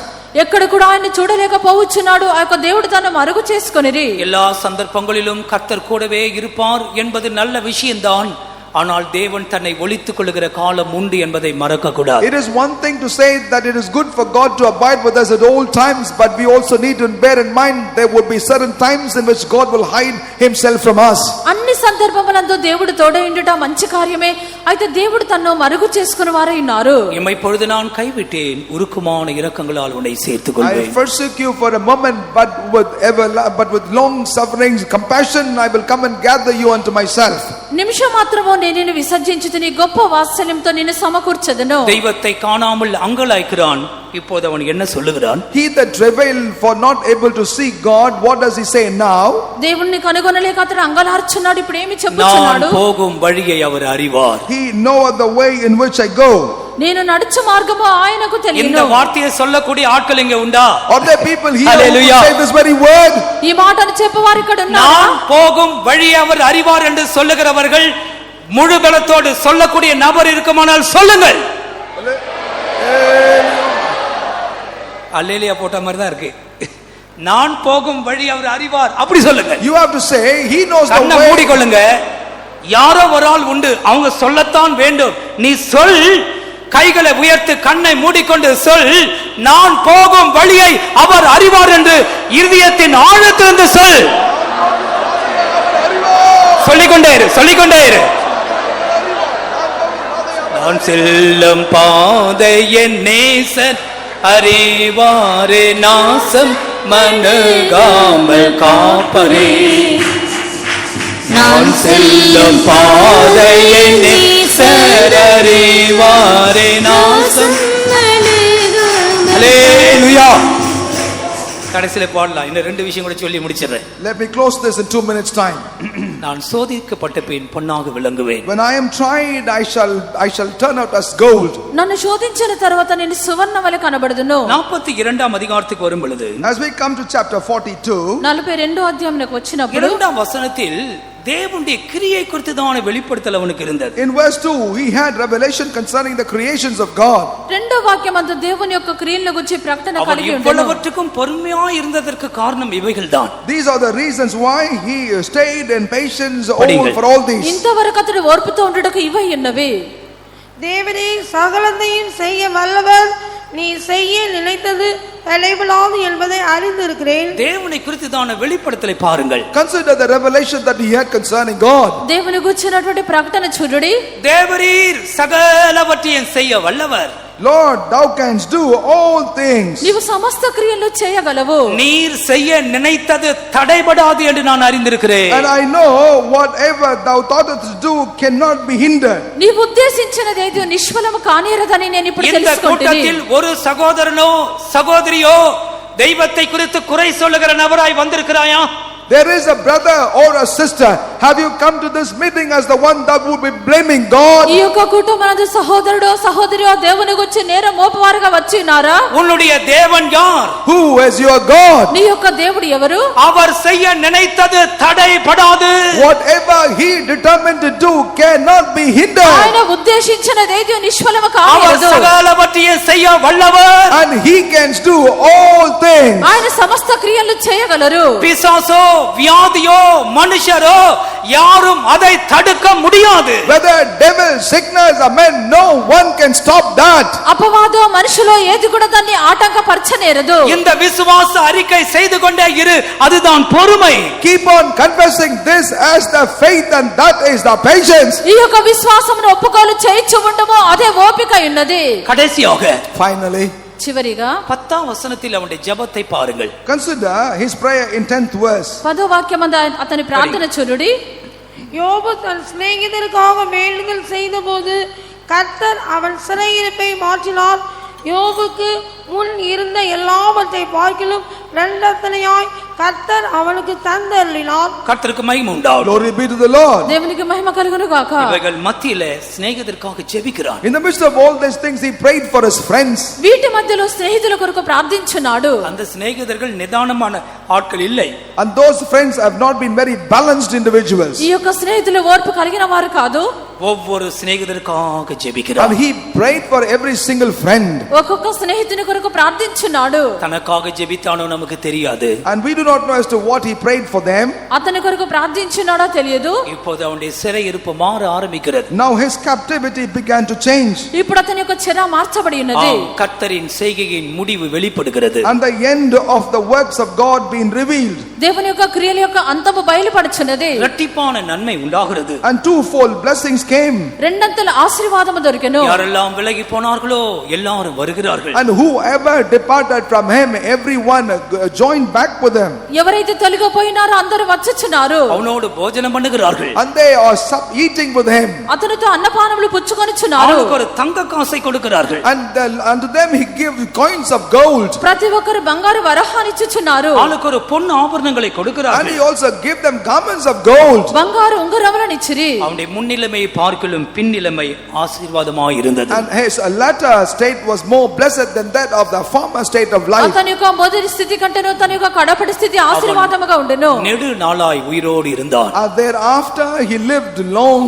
ఎక్కడ కూడా ఆయన చూడలేకపోవచ్చున్నాడు. ఆ యొక్క దేవుడు తను మరుగు చేసుకొనిరి. எல்லா சந்தர்ப்பங்களிலும் கர்த்தர் கூடவே இருப்பார் என்பது நல்ல விஷயம்தான். ஆனால் தேவன் தன்னை ஒளித்துக் கொள்ளுகிற காலம் உண்டு என்பதை மறக்க கூடாது. It is one thing to say that it is good for God to abide with us at all times, but we also need to bear in mind there would be certain times in which God will hide himself from us. అన్ని సందర్భములందు దేవుడు తోడై ఉండుట మంచి కార్యమే. అయితే దేవుడు తన్ను మరుగు చేసుకుని వారై ఉన్నారు. இம்மை பொழுது நான் கைவிட்டேன், உருக்குமான இரக்கங்களால் உன்னை சேர்த்துக் I கொள்வேன். forsook you for a moment, but with long sufferings, compassion, I will come and gather you unto myself. నిమిషం మాత్రము నేను విసర్జించుతుని గొప్ప వాత్సల్యంతో నిన్ను సమకూర్చెదను. தெய்வத்தை காணாமல் அங்கலாய்க்கிறான். இப்போது அவன் என்ன சொல்லுகிறான்? He that travailed for not able to see God, what does he say now? దేవుణ్ణి కనుగొనలేక అతడు అంగలార్చున్నాడు. ఇప్పుడు ఏమి நான் చెప్పుచున్నాడు? போகும் வழியை அவர் அறிவார். He knoweth the way in which I go. నేను నడుచు మార్గము ఆయనకు இந்த తెలియను. வார்த்தையை சொல்லக்கூடிய ஆட்கள் இங்க உண்டா? Are there people here who Hallelujah. say this very word? ఈ మాటను చెప్పేవారు ఇక్కడ ఉన్నారా? நான் போகும் வழியை அவர் அறிவார் என்று சொல்லுகிறவர்கள் முழு பலத்தோடு சொல்லக்கூடிய நபர் இருக்குமானால் சொல்லுங்கள். அல்லேலியா போட்ட மாதிரி தான் இருக்கு. நான் போகும் வழி அவர் அறிவார், அப்படி சொல்லுங்க. You have to say, he knows the கண்ணை way. மூடிக்கொள்ளுங்க. யாரோ ஒரு ஆள் உண்டு, அவங்க சொல்லத்தான் வேண்டும். நீ சொல், கைகளை உயர்த்து கண்ணை மூடிக்கொண்டு சொல், நான் போகும் வழியை அவர் அறிவார் என்று இருதயத்தின் ஆழத்திலிருந்து சொல். சொல்லிக்கொண்டே இரு, சொல்லிக்கொண்டே இரு. நான் செல்லும் பாதை என் நேசர் அறிவாரே, நாசம் மனகாமல் காப்பரே. நான் செல்லும் பாதை என் நேசர் அறிவாரே, நாசம். ஹல்லேலூயா. கடைசில பாடலாம். இன்னும் ரெண்டு விஷயம் கூட சொல்லி முடிச்சிடுறேன். Let me close this in 2 minutes time. நான் சோதிக்கப்பட்ட பின் பொன்னாக விளங்குவேன். When I am tried, I shall turn out as gold. నన్ను శోధించిన తర్వాత నేను సువర్ణ వలె కనబడుదును. 42ஆம் அதிகாரத்துக்கு வரும் பொழுது, As we come to chapter 42, 42వ అధ్యాయంలోకి వచ్చినప్పుడు 2ஆம் వசனத்தில் தேவனுடைய கிரியை குறித்து தான் வெளிப்படுத்தல் அவனுக்கு இருந்தது. in verse 2, he had revelation concerning the creations of God. రెండో వాక్యమందు దేవుని యొక్క క్రియలను గురించి ప్రకటన அவர் కలిగి ఉండెను. இவ்வளவற்றுக்கும் பொறுமையாய் இருந்ததற்கு காரணம் இவைகள்தான். These are the reasons why he stayed in patience படிங்கள். for all these. ఇంతవరకు అతడు ఓర్పుతో ఉండుటకు ఇవై ఉన్నవి. தேவனே சகலத்தையும் செய்ய வல்லவர், நீ செய்ய நினைத்தது தலைவிழாது என்பதை அறிந்திருக்கிறேன். தேவனை குறித்துதான வெளிப்படுத்தலை பாருங்கள். Consider the revelation that he had concerning God. దేవుని గురించినటువంటి ప్రకటన చూడుడి. தேவரீர் சகலவற்றையும் செய்ய வல்லவர். Lord, thou canst do all things. నీవు సమస్త క్రియలు చేయగలవు. நீர் செய்ய நினைத்தது தடைபடாது என்று நான் அறிந்திருக்கிறேன். And I know whatever thou thoughtest to do cannot be hindered. నీవు ఉద్దేశించినది ఏదో నిష్ఫలము కానేరదని నేను ఇప్పుడు இந்த తెలుసుకుంటుని. கூட்டத்தில் ஒரு சகோதரனோ சகோதரியோ தெய்வத்தை குறித்து குறை சொல்லுகிற நபராய் வந்திருக்கிறாயா? there is a brother or a sister, have you come to this meeting as the one that would be blaming God? ఈ యొక్క కుటుంబమందు సహోదరుడో సహోదరియో దేవుని గురించి నేరం మోపవారుగా వచ్చి ఉన్నారా? உன்னுடைய தேவன் யார்? Who is your God? నీ యొక్క దేవుడు ఎవరు? அவர் செய்ய நினைத்தது தடைபடாது. Whatever he determined to do cannot be hindered. ఆయన ఉద్దేశించినదేది నిష్ఫలము அவர் కాదు. சகலவற்றையும் செய்ய வல்லவர். And he can do all things. ఆయన సమస్త క్రియలు చేయగలరు. பிசாசோ வியாதியோ மனுஷரோ யாரும் அதை தடுக்க முடியாது. Whether devil, sickness, or men, no one can stop that. అపవాదో మనుషులో ఏది కూడా దాన్ని ఆటంకపరచనేరదు. இந்த விசுவாச அறிக்கை செய்து கொண்டே இரு, அதுதான் பொறுமை. Keep on confessing this as the faith, and that is the patience. ఈ యొక్క విశ్వాసమును ఒప్పుకోలు చేయించు ఉండమో అదే ఓపిక ఉన్నది. கடைசியாக Finally, చివరిగా 10ஆம் வசனத்தில் அவனுடைய ஜெபத்தை பாருங்கள். consider his prayer in 10th verse. 10వ వాక్యమందు అతని ప్రార్థన చూడుడి. யோபு தன் சிநேகிதருக்காக வேண்டுதல் செய்தபோது கர்த்தர் அவன் சிறையிருப்பை மாற்றினார். யோபுக்கு முன் இருந்த எல்லாவற்றை பார்க்கிலும் இரண்டத்தனையாய் கர்த்தர் அவனுக்கு தந்தருளினார். கர்த்தருக்கு மகிமை உண்டாவதாக. Glory be to the Lord. దేవునికి మహిమ కలుగును గాక. இவைகள் மத்தியிலே சிநேகிதருக்காக ஜெபிக்கிறான். In the midst of all these things, he prayed for his friends. వీటి మధ్యలో స్నేహితుల కొరకు ప్రార్థించున్నాడు. அந்த சிநேகிதர்கள் நிதானமான ஆட்கள் இல்லை. And those friends have not been very balanced individuals. ఈ యొక్క స్నేహితులు ఓర్పు కలిగిన వారు కాదు. ஒவ்வொரு சிநேகிதருக்காக ஜெபிக்கிறான். And he prayed for every single friend. ఒక్కొక్క స్నేహితుని కొరకు ప్రార్థించున్నాడు. தனக்காக ஜெபித்தானோ நமக்கு தெரியாது. And we do not know as to what he prayed for them. అతని కొరకు ప్రార్థించున్నాడో తెలియదు. இப்போது அவனுடைய சிறை இருப்பு மாற ஆரம்பிக்கிறது. Now his captivity began to change. ఇప్పుడు అతని యొక్క చెర మార్చబడి ఉన్నది. கர்த்தரின் செய்கையின் முடிவு வெளிப்படுகிறது. And the end of the works of God being revealed. దేవుని యొక్క క్రియల యొక్క అంతము బయలుపడుచున్నది. இரட்டிப்பான நன்மை உண்டாகிறது. And twofold blessings came. రెండంతల ఆశీర్వాదము దొరికెను. யாரெல்லாம் விலகி போனார்களோ எல்லாரும் வருகிறார்கள். And whoever departed from him, everyone joined back with him. ఎవరైతే తొలగిపోయినారో అందరూ వచ్చుచున్నారు. அவனோடு போஜனம் பண்ணுகிறார்கள். And they are eating with him. అతనితో అన్నపానములు పుచ్చుకొనుచున్నారు. அவனுக்கு ஒரு தங்க காசை கொடுக்கிறார்கள். And unto them he gives coins of gold. ప్రతి ఒక్కరు బంగారు వరహాన్ని ఇచ్చుచున్నారు. அவனுக்கு ஒரு பொன் ஆபரணங்களை And கொடுக்கிறார்கள். he also gave them garments of gold. బంగారు ఉంగరములను ఇచ్చిరి. அவனுடைய முன்னிலைமை பார்க்கிலும் பின்னிலைமை ஆசீர்வாதமாய் இருந்தது. And his latter state was more blessed than that of the former state of life. అతని యొక్క మొదటి స్థితి కంటేను తన యొక్క కడపటి స్థితి ఆశీర్వాదముగా ఉండెను. நெடு நாளாய் உயிரோடு இருந்தான். And thereafter he lived long.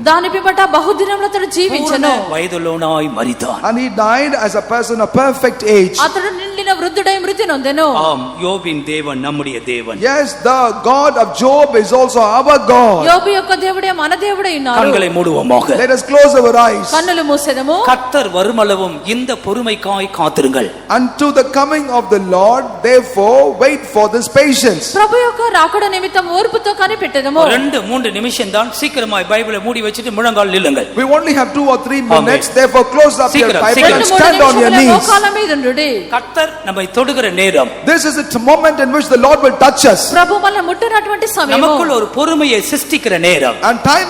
దాని పిమ్మట బహుదినములు అతడు జీవించెను. వయదులోనాய் మరితాన్. And he died as a person of perfect age. అతడు నిండిన వృద్ధుడై మృతి నొందెను. ஆம், யோபின் தேவன் நம்முடைய தேவன். Yes, the God of Job is also our God. యోబు యొక్క దేవుడే మన దేవుడై ఉన్నారు. கண்களை மூடுவோமாக. Let us close our eyes. కన్నులు మూసెదము. கர்த்தர் வருமளவும் இந்த பொறுமைக்காய் காத்திருங்கள். Unto the coming of the Lord, therefore wait for this patience. ప్రభు యొక్క రాకడ నిమిత్తం ఓర్పుతో కనిపెట్టెదము. 2-3 நிமிஷம் தான். சீக்கிரமாய் பைபிளை மூடி வச்சிட்டு முழங்கால் நில்லுங்கள். We only have 2 or 3 minutes. Amen. Therefore close up your Sikram, Bible sikram. and 2-3 stand on your నిమిషముల knees. మోకాళ్ళ మీద ఉండుడి. கர்த்தர் நம்மை தொடுகிற நேரம். This is the moment in which the Lord will touch us. ప్రభు మనల్ని ముట్టినటువంటి సమయము. நமக்குள்ள ஒரு பொறுமையை சிருஷ்டிக்கிற நேரம். And time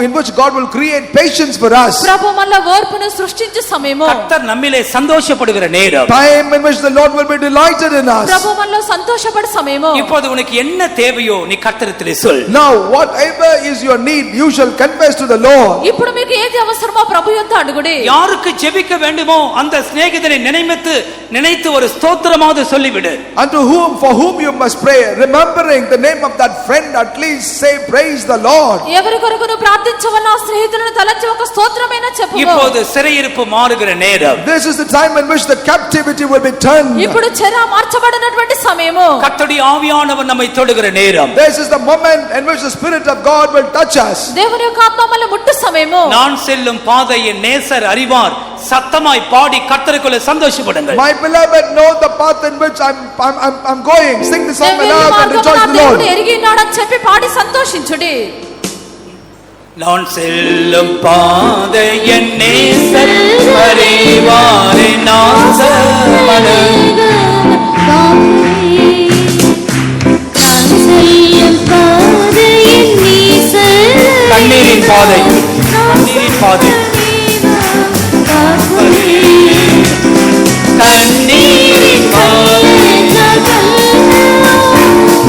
in which God will create patience for us. ప్రభు మనలో ఓర్పును సృష్టించే సమయము. கர்த்தர் நம்மிலே சந்தோஷப்படுகிற நேரம். Time in which the Lord will be delighted in us. ప్రభు మనలో సంతోషపడే సమయము. இப்போது உனக்கு என்ன தேவையோ நீ கர்த்தரிடத்திலே சொல். Now whatever is your need, you shall confess to the Lord. ఇప్పుడు మీకు ఏది అవసరమో ప్రభు యొద్ద అడుగుడి. யாருக்கு ஜெபிக்க வேண்டுமோ அந்த சிநேகிதனை நினைத்து ஒரு ஸ்தோத்திரமாவது சொல்லிவிடு. Unto whom, for whom you must pray, remembering the name of that friend, at least say praise the Lord. ఎవరి కొరకు నువ్వు ప్రార్థించవలన ఆ స్నేహితులను తలచి ఒక స్తోత్రమైన చెప్పుకో. இப்போது சிறையிருப்பு மாறுகிற நேரம். This is the time in which the captivity will be turned. ఇప్పుడు చెర మార్చబడినటువంటి సమయము. கர்த்தருடைய ஆவியானவர் நம்மை தொடுகிற நேரம். This is the moment in which the Spirit of God will touch us. దేవుని యొక్క ఆత్మ మనల్ని ముట్టు సమయము. நான் செல்லும் பாதையை நேசர் அறிவார். சத்தமாய் பாடி கர்த்தருக்குள்ளே சந்தோஷப்படுங்கள். My beloved know the path in which I'm going. Sing the song దేవుని aloud and మార్గమున rejoice in the దేవుడు Lord. ఎరిగి ఉన్నాడని చెప్పి పాడి సంతోషించుడి. நான் செல்லும் பாதையை நேசர் அறிவார். கண்ணீரின் பாதை, கண்ணீரின் பாதை,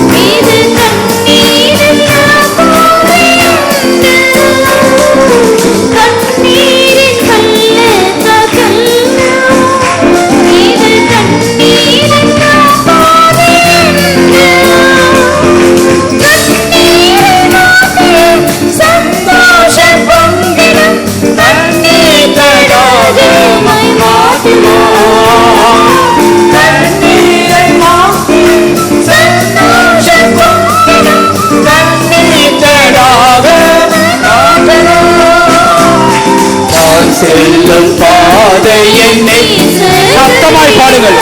கண்ணீரின் பாதை. செல்லும் பாதை என்னை சத்தமாய் பாடுங்கள்,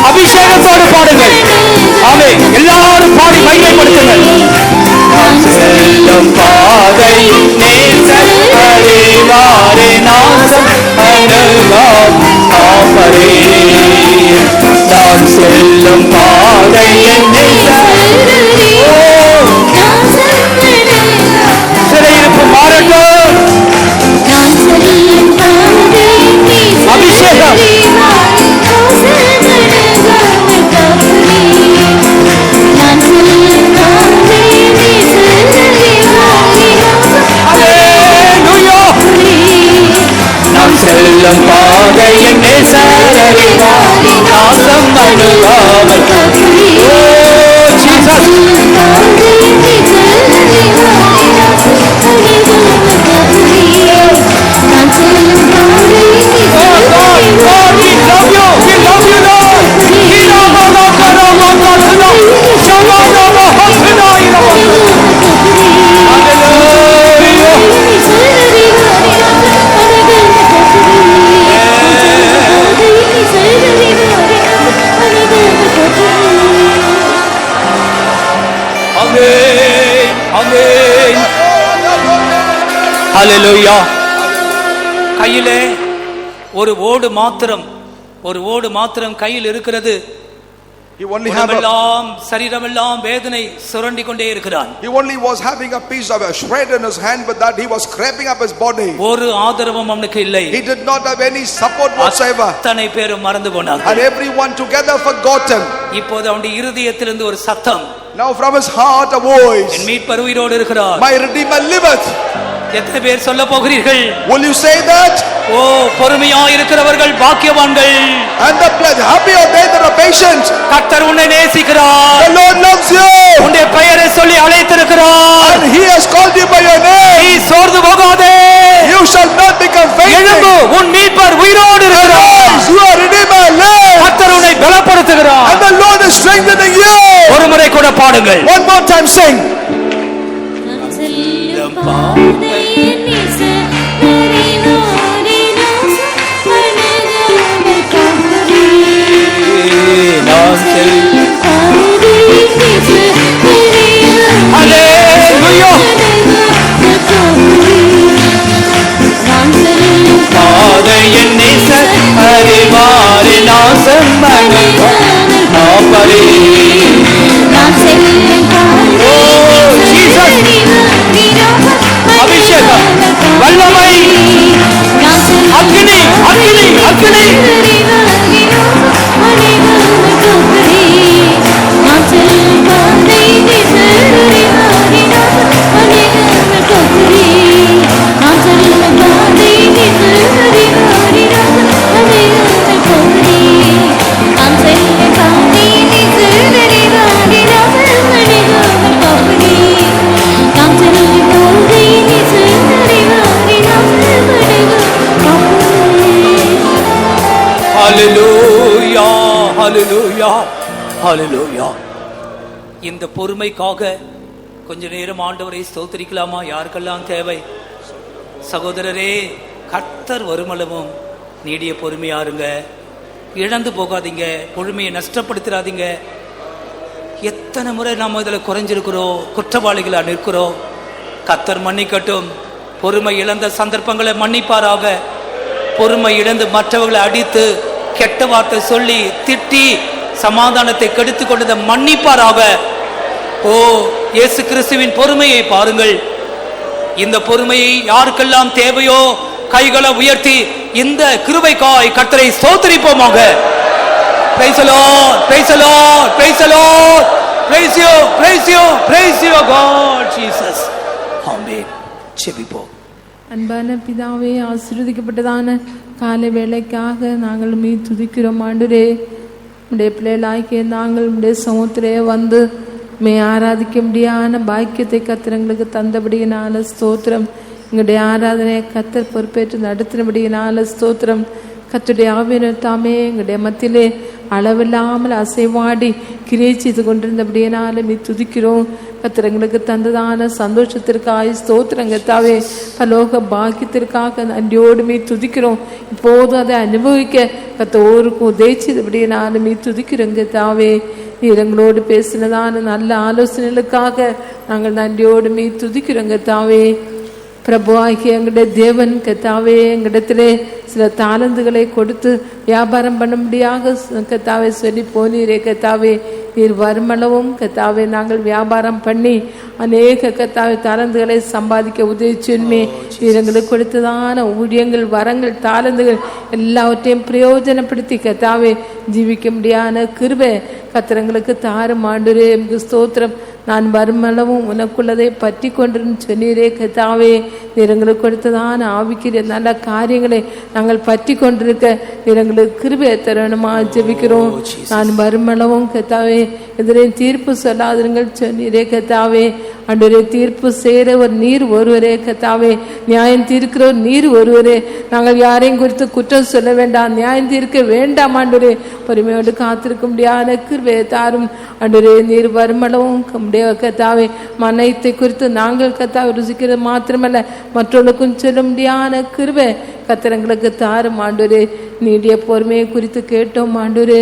அபிஷேகத்தோடு பாடுங்கள். ஆமே, எல்லாரும் பாடி மகிமைப்படுத்துங்கள். நான் செல்லும் பாதை நேசர் அறிவாரே, நாசம் அணுகாம் காப்பரே. நான் செல்லும் பாதை என்னை சிறையிருப்பு மாறட்டும். அபிஷேகம் நான் செல்லும் பாதை என்னை சரறிவாரி, நாசம் அணுகாமல். ஹல்லேலூயா. கையிலே ஒரு ஓடு மாத்திரம் கையில் இருக்கிறது. சரீரமெல்லாம் வேதனை சுரண்டி கொண்டே இருக்கிறான். He only was having a piece of a shred in his hand, but that he was scraping up his body. ஒரு ஆதரவும் அவனுக்கு இல்லை. He did not have any support whatsoever. அத்தனை பேரும் மறந்து போனார்கள். And everyone together forgotten. இப்போது அவனுடைய இருதயத்திலிருந்து ஒரு சத்தம். Now from his heart a voice. என் மீட்பர் உயிரோடு இருக்கிறார். My Redeemer liveth. எத்தனை பேர் சொல்ல போகிறீர்கள்? Will you say that? ஓ, பொறுமையாய் இருக்கிறவர்கள் பாக்கியவான்கள். And the happy are they that are patient. கர்த்தர் உன்னை நேசிக்கிறார். The Lord loves you. உன்னுடைய பெயரை சொல்லி அழைத்திருக்கிறார். And he has called you by your name. நீ சோர்ந்து போகாதே. You shall not become faint. எழும்பு, உன் மீட்பர் உயிரோடு இருக்கிறார். Your Redeemer lives. கர்த்தர் உன்னை பலப்படுத்துகிறார். And the Lord is strengthening you. ஒரு முறை கூட பாடுங்கள். One more time sing. அபிஷேகம், வல்லமை, அக்னி, அக்னி, அக்னி. ஹல்லேலூயா, ஹல்லேலூயா, ஹல்லேலூயா. இந்த பொறுமைக்காக கொஞ்ச நேரம் ஆண்டவரை ஸ்தோத்திரிக்கலாமா? யாருக்கெல்லாம் தேவை? சகோதரரே, கர்த்தர் வருமளவும் நீடிய பொறுமையாருங்க. இழந்து போகாதீங்க, பொறுமையை நஷ்டப்படுத்திடாதீங்க. எத்தனை முறை நாம் இதில் குறைஞ்சிருக்கிறோம், குற்றவாளிகளா நிற்கிறோம். கர்த்தர் மன்னிக்கட்டும். பொறுமை இழந்த சந்தர்ப்பங்களை மன்னிப்பாராக. பொறுமை இழந்து மற்றவர்களை அடித்து கெட்ட வார்த்தை சொல்லி திட்டி சமாதானத்தை கெடுத்து கொண்டதை மன்னிப்பாராக. ஓ, இயேசு கிறிஸ்துவின் பொறுமையை பாருங்கள். இந்த பொறுமையை யாருக்கெல்லாம் தேவையோ கைகளை உயர்த்தி இந்த கிருபைக்காய் கர்த்தரை ஸ்தோத்திரிப்போமாக. Praise the Lord, praise the Lord, praise the Lord, praise you, praise you, praise you God Jesus. Amen. செபிப்போம். அன்பான பிதாவே, ஆசீர்வதிக்கப்பட்டதான காலை வேளைக்காக நாங்கள் மீ துதிக்கிறோம். ஆண்டவரே, உடைய பிள்ளைகளாகிய நாங்கள் உடைய சமுத்திரே வந்து மே ஆராதிக்க முடியாத பாக்கியத்தை கர்த்தர் எங்களுக்கு தந்தபடியினால ஸ்தோத்திரம். எங்களுடைய ஆராதனையை கர்த்தர் பொறுப்பேற்று நடத்தினபடியினால ஸ்தோத்திரம். கர்த்தருடைய ஆவியினர் தாமே எங்களுடைய மத்தியிலே அளவில்லாமல் அசைவாடி கிரியை செய்து கொண்டிருந்தபடியினால மீ துதிக்கிறோம். கர்த்தர் எங்களுக்கு தந்ததான சந்தோஷத்திற்காக ஸ்தோத்திரம் கர்த்தாவே. பரலோக பாக்கியத்திற்காக நன்றியோடுமே துதிக்கிறோம். இப்போதும் அதை அனுபவிக்க கர்த்தருக்கு உதவிச்சபடி நானுமே துதிக்கிறோம் கர்த்தாவே. நீர் எங்களோடு பேசினதான நல்ல ஆலோசனைகளுக்காக நாங்கள் நன்றியோடுமே துதிக்கிறோம் கர்த்தாவே. பிரபுவாகிய எங்களுடைய தேவன் கர்த்தாவே, எங்களிடத்திலே சில தாளந்துகளை கொடுத்து வியாபாரம் பண்ண முடியாத கர்த்தாவே சொல்லி போனீரே கர்த்தாவே. நீர் வருமளவும் கர்த்தாவே நாங்கள் வியாபாரம் பண்ணி அநேக கர்த்தாவே தாளந்துகளை சம்பாதிக்க உதவிச்சுமே. நீர் எங்களுக்கு கொடுத்ததான ஊழியங்கள், வரங்கள், தாளந்துகள் எல்லாவற்றையும் பிரயோஜனப்படுத்தி கர்த்தாவே ஜீவிக்க முடியாத கிருபை கர்த்தங்களுக்கு தாரும் ஆண்டவரே. எங்களுக்கு ஸ்தோத்திரம். நான் வருமளவும் உனக்குள்ளதை பற்றி கொண்டிருந்து சொன்னீரே கர்த்தாவே. நீர் எங்களுக்கு கொடுத்ததான ஆவிக்கிற நல்ல காரியங்களை நாங்கள் பற்றி கொண்டிருக்க நீர் எங்களுக்கு கிருபை தரணுமா ஜெபிக்கிறோம். நான் வருமளவும் கர்த்தாவே எதிரையும் தீர்ப்பு சொல்லாதிருங்கள் சொன்னீரே கர்த்தாவே. ஆண்டவரே, தீர்ப்பு செய்கிறவர் நீர் ஒருவரே கர்த்தாவே. நியாயம் தீர்க்கிறவர் நீர் ஒருவரே. நாங்கள் யாரையும் குறித்து குற்றம் சொல்ல வேண்டாம், நியாயம் தீர்க்க வேண்டாம் ஆண்டவரே. பொறுமையோடு காத்திருக்க முடியாத கிருபையை தாரும் ஆண்டவரே. நீர் வருமளவும் கர்த்தாவே மனத்தை குறித்து நாங்கள் கர்த்தாவை ருசிக்கிறது மாத்திரமல்ல மற்றவர்களுக்கும் சொல்ல முடியாத கிருபை கர்த்தங்களுக்கு தாரும் ஆண்டவரே. நீடிய பொறுமையை குறித்து கேட்டோம் ஆண்டவரே.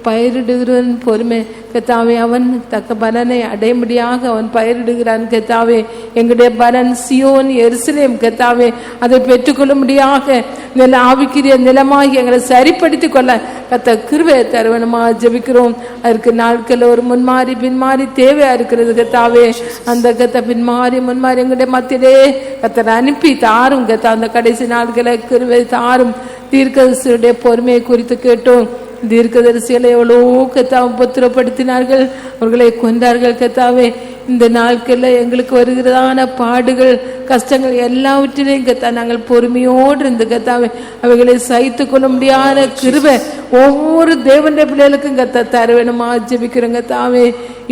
பயிரிடுகிறவன் பொறுமை கர்த்தாவே, அவன் தக்க பலனை அடையும்படியாக அவன் பயிரிடுகிறான் கர்த்தாவே. எங்களுடைய பலன் சியோன் எருசலேம் கர்த்தாவே. அதை பெற்றுக்கொள்ளும்படியாக நில ஆவிக்கிற நிலமாகி எங்களை சரிப்படுத்திக் கொள்ள கர்த்த கிருபை தருவனமா ஜெபிக்கிறோம். அதற்கு நாட்கள் ஒரு முன்மாறி பின்மாறி தேவையா இருக்கிறது கர்த்தாவே. அந்த கர்த்த பின்மாறி முன்மாறி எங்களுடைய மத்தியிலே கர்த்தர் அனுப்பி தாரும் கர்த்தா. அந்த கடைசி நாட்களை கிருபை தாரும். தீர்க்கதரிசியுடைய பொறுமையை குறித்து கேட்டோம். தீர்க்கதரிசிகளை எவ்வளோ கர்த்தா உபத்திரப்படுத்தினார்கள், அவர்களை கொண்டார்கள் கர்த்தாவே. இந்த நாட்களில் எங்களுக்கு வருகிறதான பாடுகள், கஷ்டங்கள் எல்லாவற்றிலையும் கர்த்தா நாங்கள் பொறுமையோடு இருந்து கர்த்தாவே அவைகளை சகித்து கொள்ள முடியாத கிருபை ஒவ்வொரு தேவனுடைய பிள்ளைகளுக்கும் கர்த்தா தர வேணுமா ஜெபிக்கிறோம் கர்த்தாவே.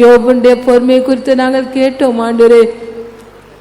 யோபுடைய பொறுமையை குறித்து நாங்கள் கேட்டோம் ஆண்டவரே.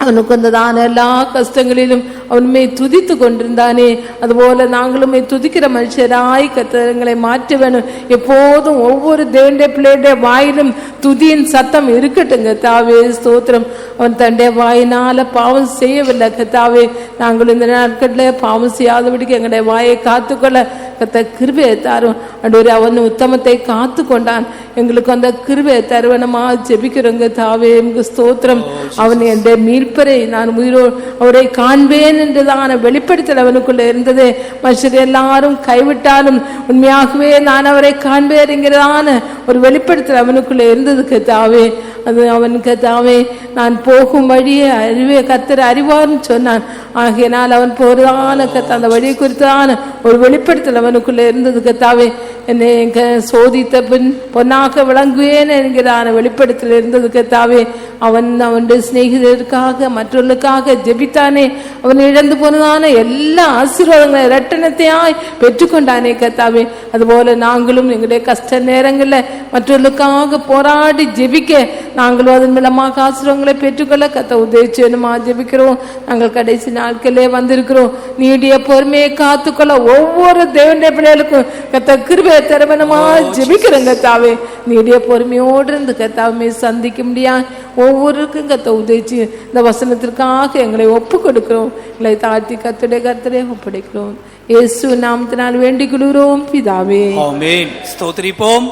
அவனுக்கு வந்ததான எல்லா கஷ்டங்களிலும் அவனுமே துதித்து கொண்டிருந்தானே. அதுபோல நாங்களுமே துதிக்கிற மனுஷராய் கர்த்தரை மாற்ற வேணும். எப்போதும் ஒவ்வொரு தேவனுடைய பிள்ளையுடைய வாயிலும் துதியின் சத்தம் இருக்கட்டும் கர்த்தாவே. ஸ்தோத்திரம். அவன் தன்னுடைய வாயினால பாவம் செய்யவில்லை கர்த்தாவே. நாங்கள் இந்த நாட்களில் பாவம் செய்யாதபடிக்கு எங்களுடைய வாயை காத்துக்கொள்ள கர்த்த கிருபையை தாரும் ஆண்டவரே. அவன் உத்தமத்தை காத்து கொண்டான். எங்களுக்கு அந்த கிருபையை தருவனமா ஜெபிக்கிறோங்க கர்த்தாவே. ஸ்தோத்திரம். அவன் என்னுடைய மீட்பரை நான் உயிரோடு அவரை காண்பேன் என்றதான வெளிப்படுத்தல் அவனுக்குள்ள இருந்தது. மனுஷர் எல்லாரும் கைவிட்டாலும் உண்மையாகவே நான் அவரை காண்பேன் என்கிறதான ஒரு வெளிப்படுத்தல் அவனுக்குள்ள இருந்தது கர்த்தாவே. அது அவன் கர்த்தாவே நான் போகும் வழியை அறிவே கர்த்தர் அறிவார்னு சொன்னான். ஆகையினால் அவன் போறதான கர்த்தா அந்த வழியை குறித்தான ஒரு வெளிப்படுத்தல் அவனுக்குள்ள இருந்தது கர்த்தாவே. என்னை சோதித்த பின் பொன்னாக விளங்குவேன் என்கிறான வெளிப்படுத்தல் இருந்தது கர்த்தாவே. அவனுடைய சிநேகிதருக்காக மற்றவர்களுக்காக ஜெபித்தானே. அவன் இழந்து போனதான எல்லா ஆசீர்வாதங்களை இரட்டனத்தையாய் பெற்றுக்கொண்டானே கர்த்தாவே. அதுபோல நாங்களும் எங்களுடைய கஷ்ட நேரங்களில் மற்றவர்களுக்காக போராடி ஜெபிக்க நாங்களும் அதன் மூலமாக ஆசீர்வாதங்களை பெற்றுக்கொள்ள கர்த்தா உதவி செய்யணுமா ஜெபிக்கிறோம். நாங்கள் கடைசி நாட்களே வந்திருக்கிறோம். நீடிய பொறுமையை காத்துக்கொள்ள ஒவ்வொரு தேவனுடைய பிள்ளைகளுக்கும் கர்த்தா கிருபையை தருவனமா ஜெபிக்கிறோம் கர்த்தாவே. நீடிய பொறுமையோடு இருந்து கர்த்தாவே சந்திக்க முடியாது ஒவ்வொருக்கும் கர்த்தா உதவி. இந்த வசனத்திற்காக எங்களை ஒப்பு கொடுக்கிறோம். எங்களை தாழ்த்தி கர்த்தரை ஒப்படைக்கிறோம். இயேசு நாமத்தினால் வேண்டிக் கொள்கிறோம் பிதாவே. ஆமென். ஸ்தோத்திரிப்போம்.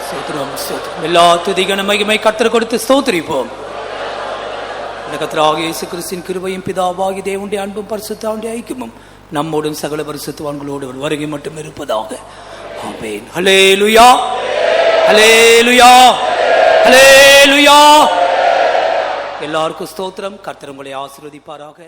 ஸ்தோத்திரம் ஸ்தோத்திரம். எல்லா துதிகன மகிமை கர்த்தர் கொடுத்து ஸ்தோத்திரிப்போம். கர்த்தராகிய இயேசு கிறிஸ்துவின் கிருபையும் பிதாவாகிய தேவனுடைய அன்பும் பரிசுத்தாவின் ஐக்கியமும் நம்மோடும் சகல பரிசுத்தவான்களோடு வருகை மட்டும் இருப்பதாக. ஆமென். ஹல்லேலூயா ஹல்லேலூயா ஹல்லேலூயா. எல்லாருக்கும் ஸ்தோத்திரம். கர்த்தர் உங்களை ஆசீர்வதிப்பாராக.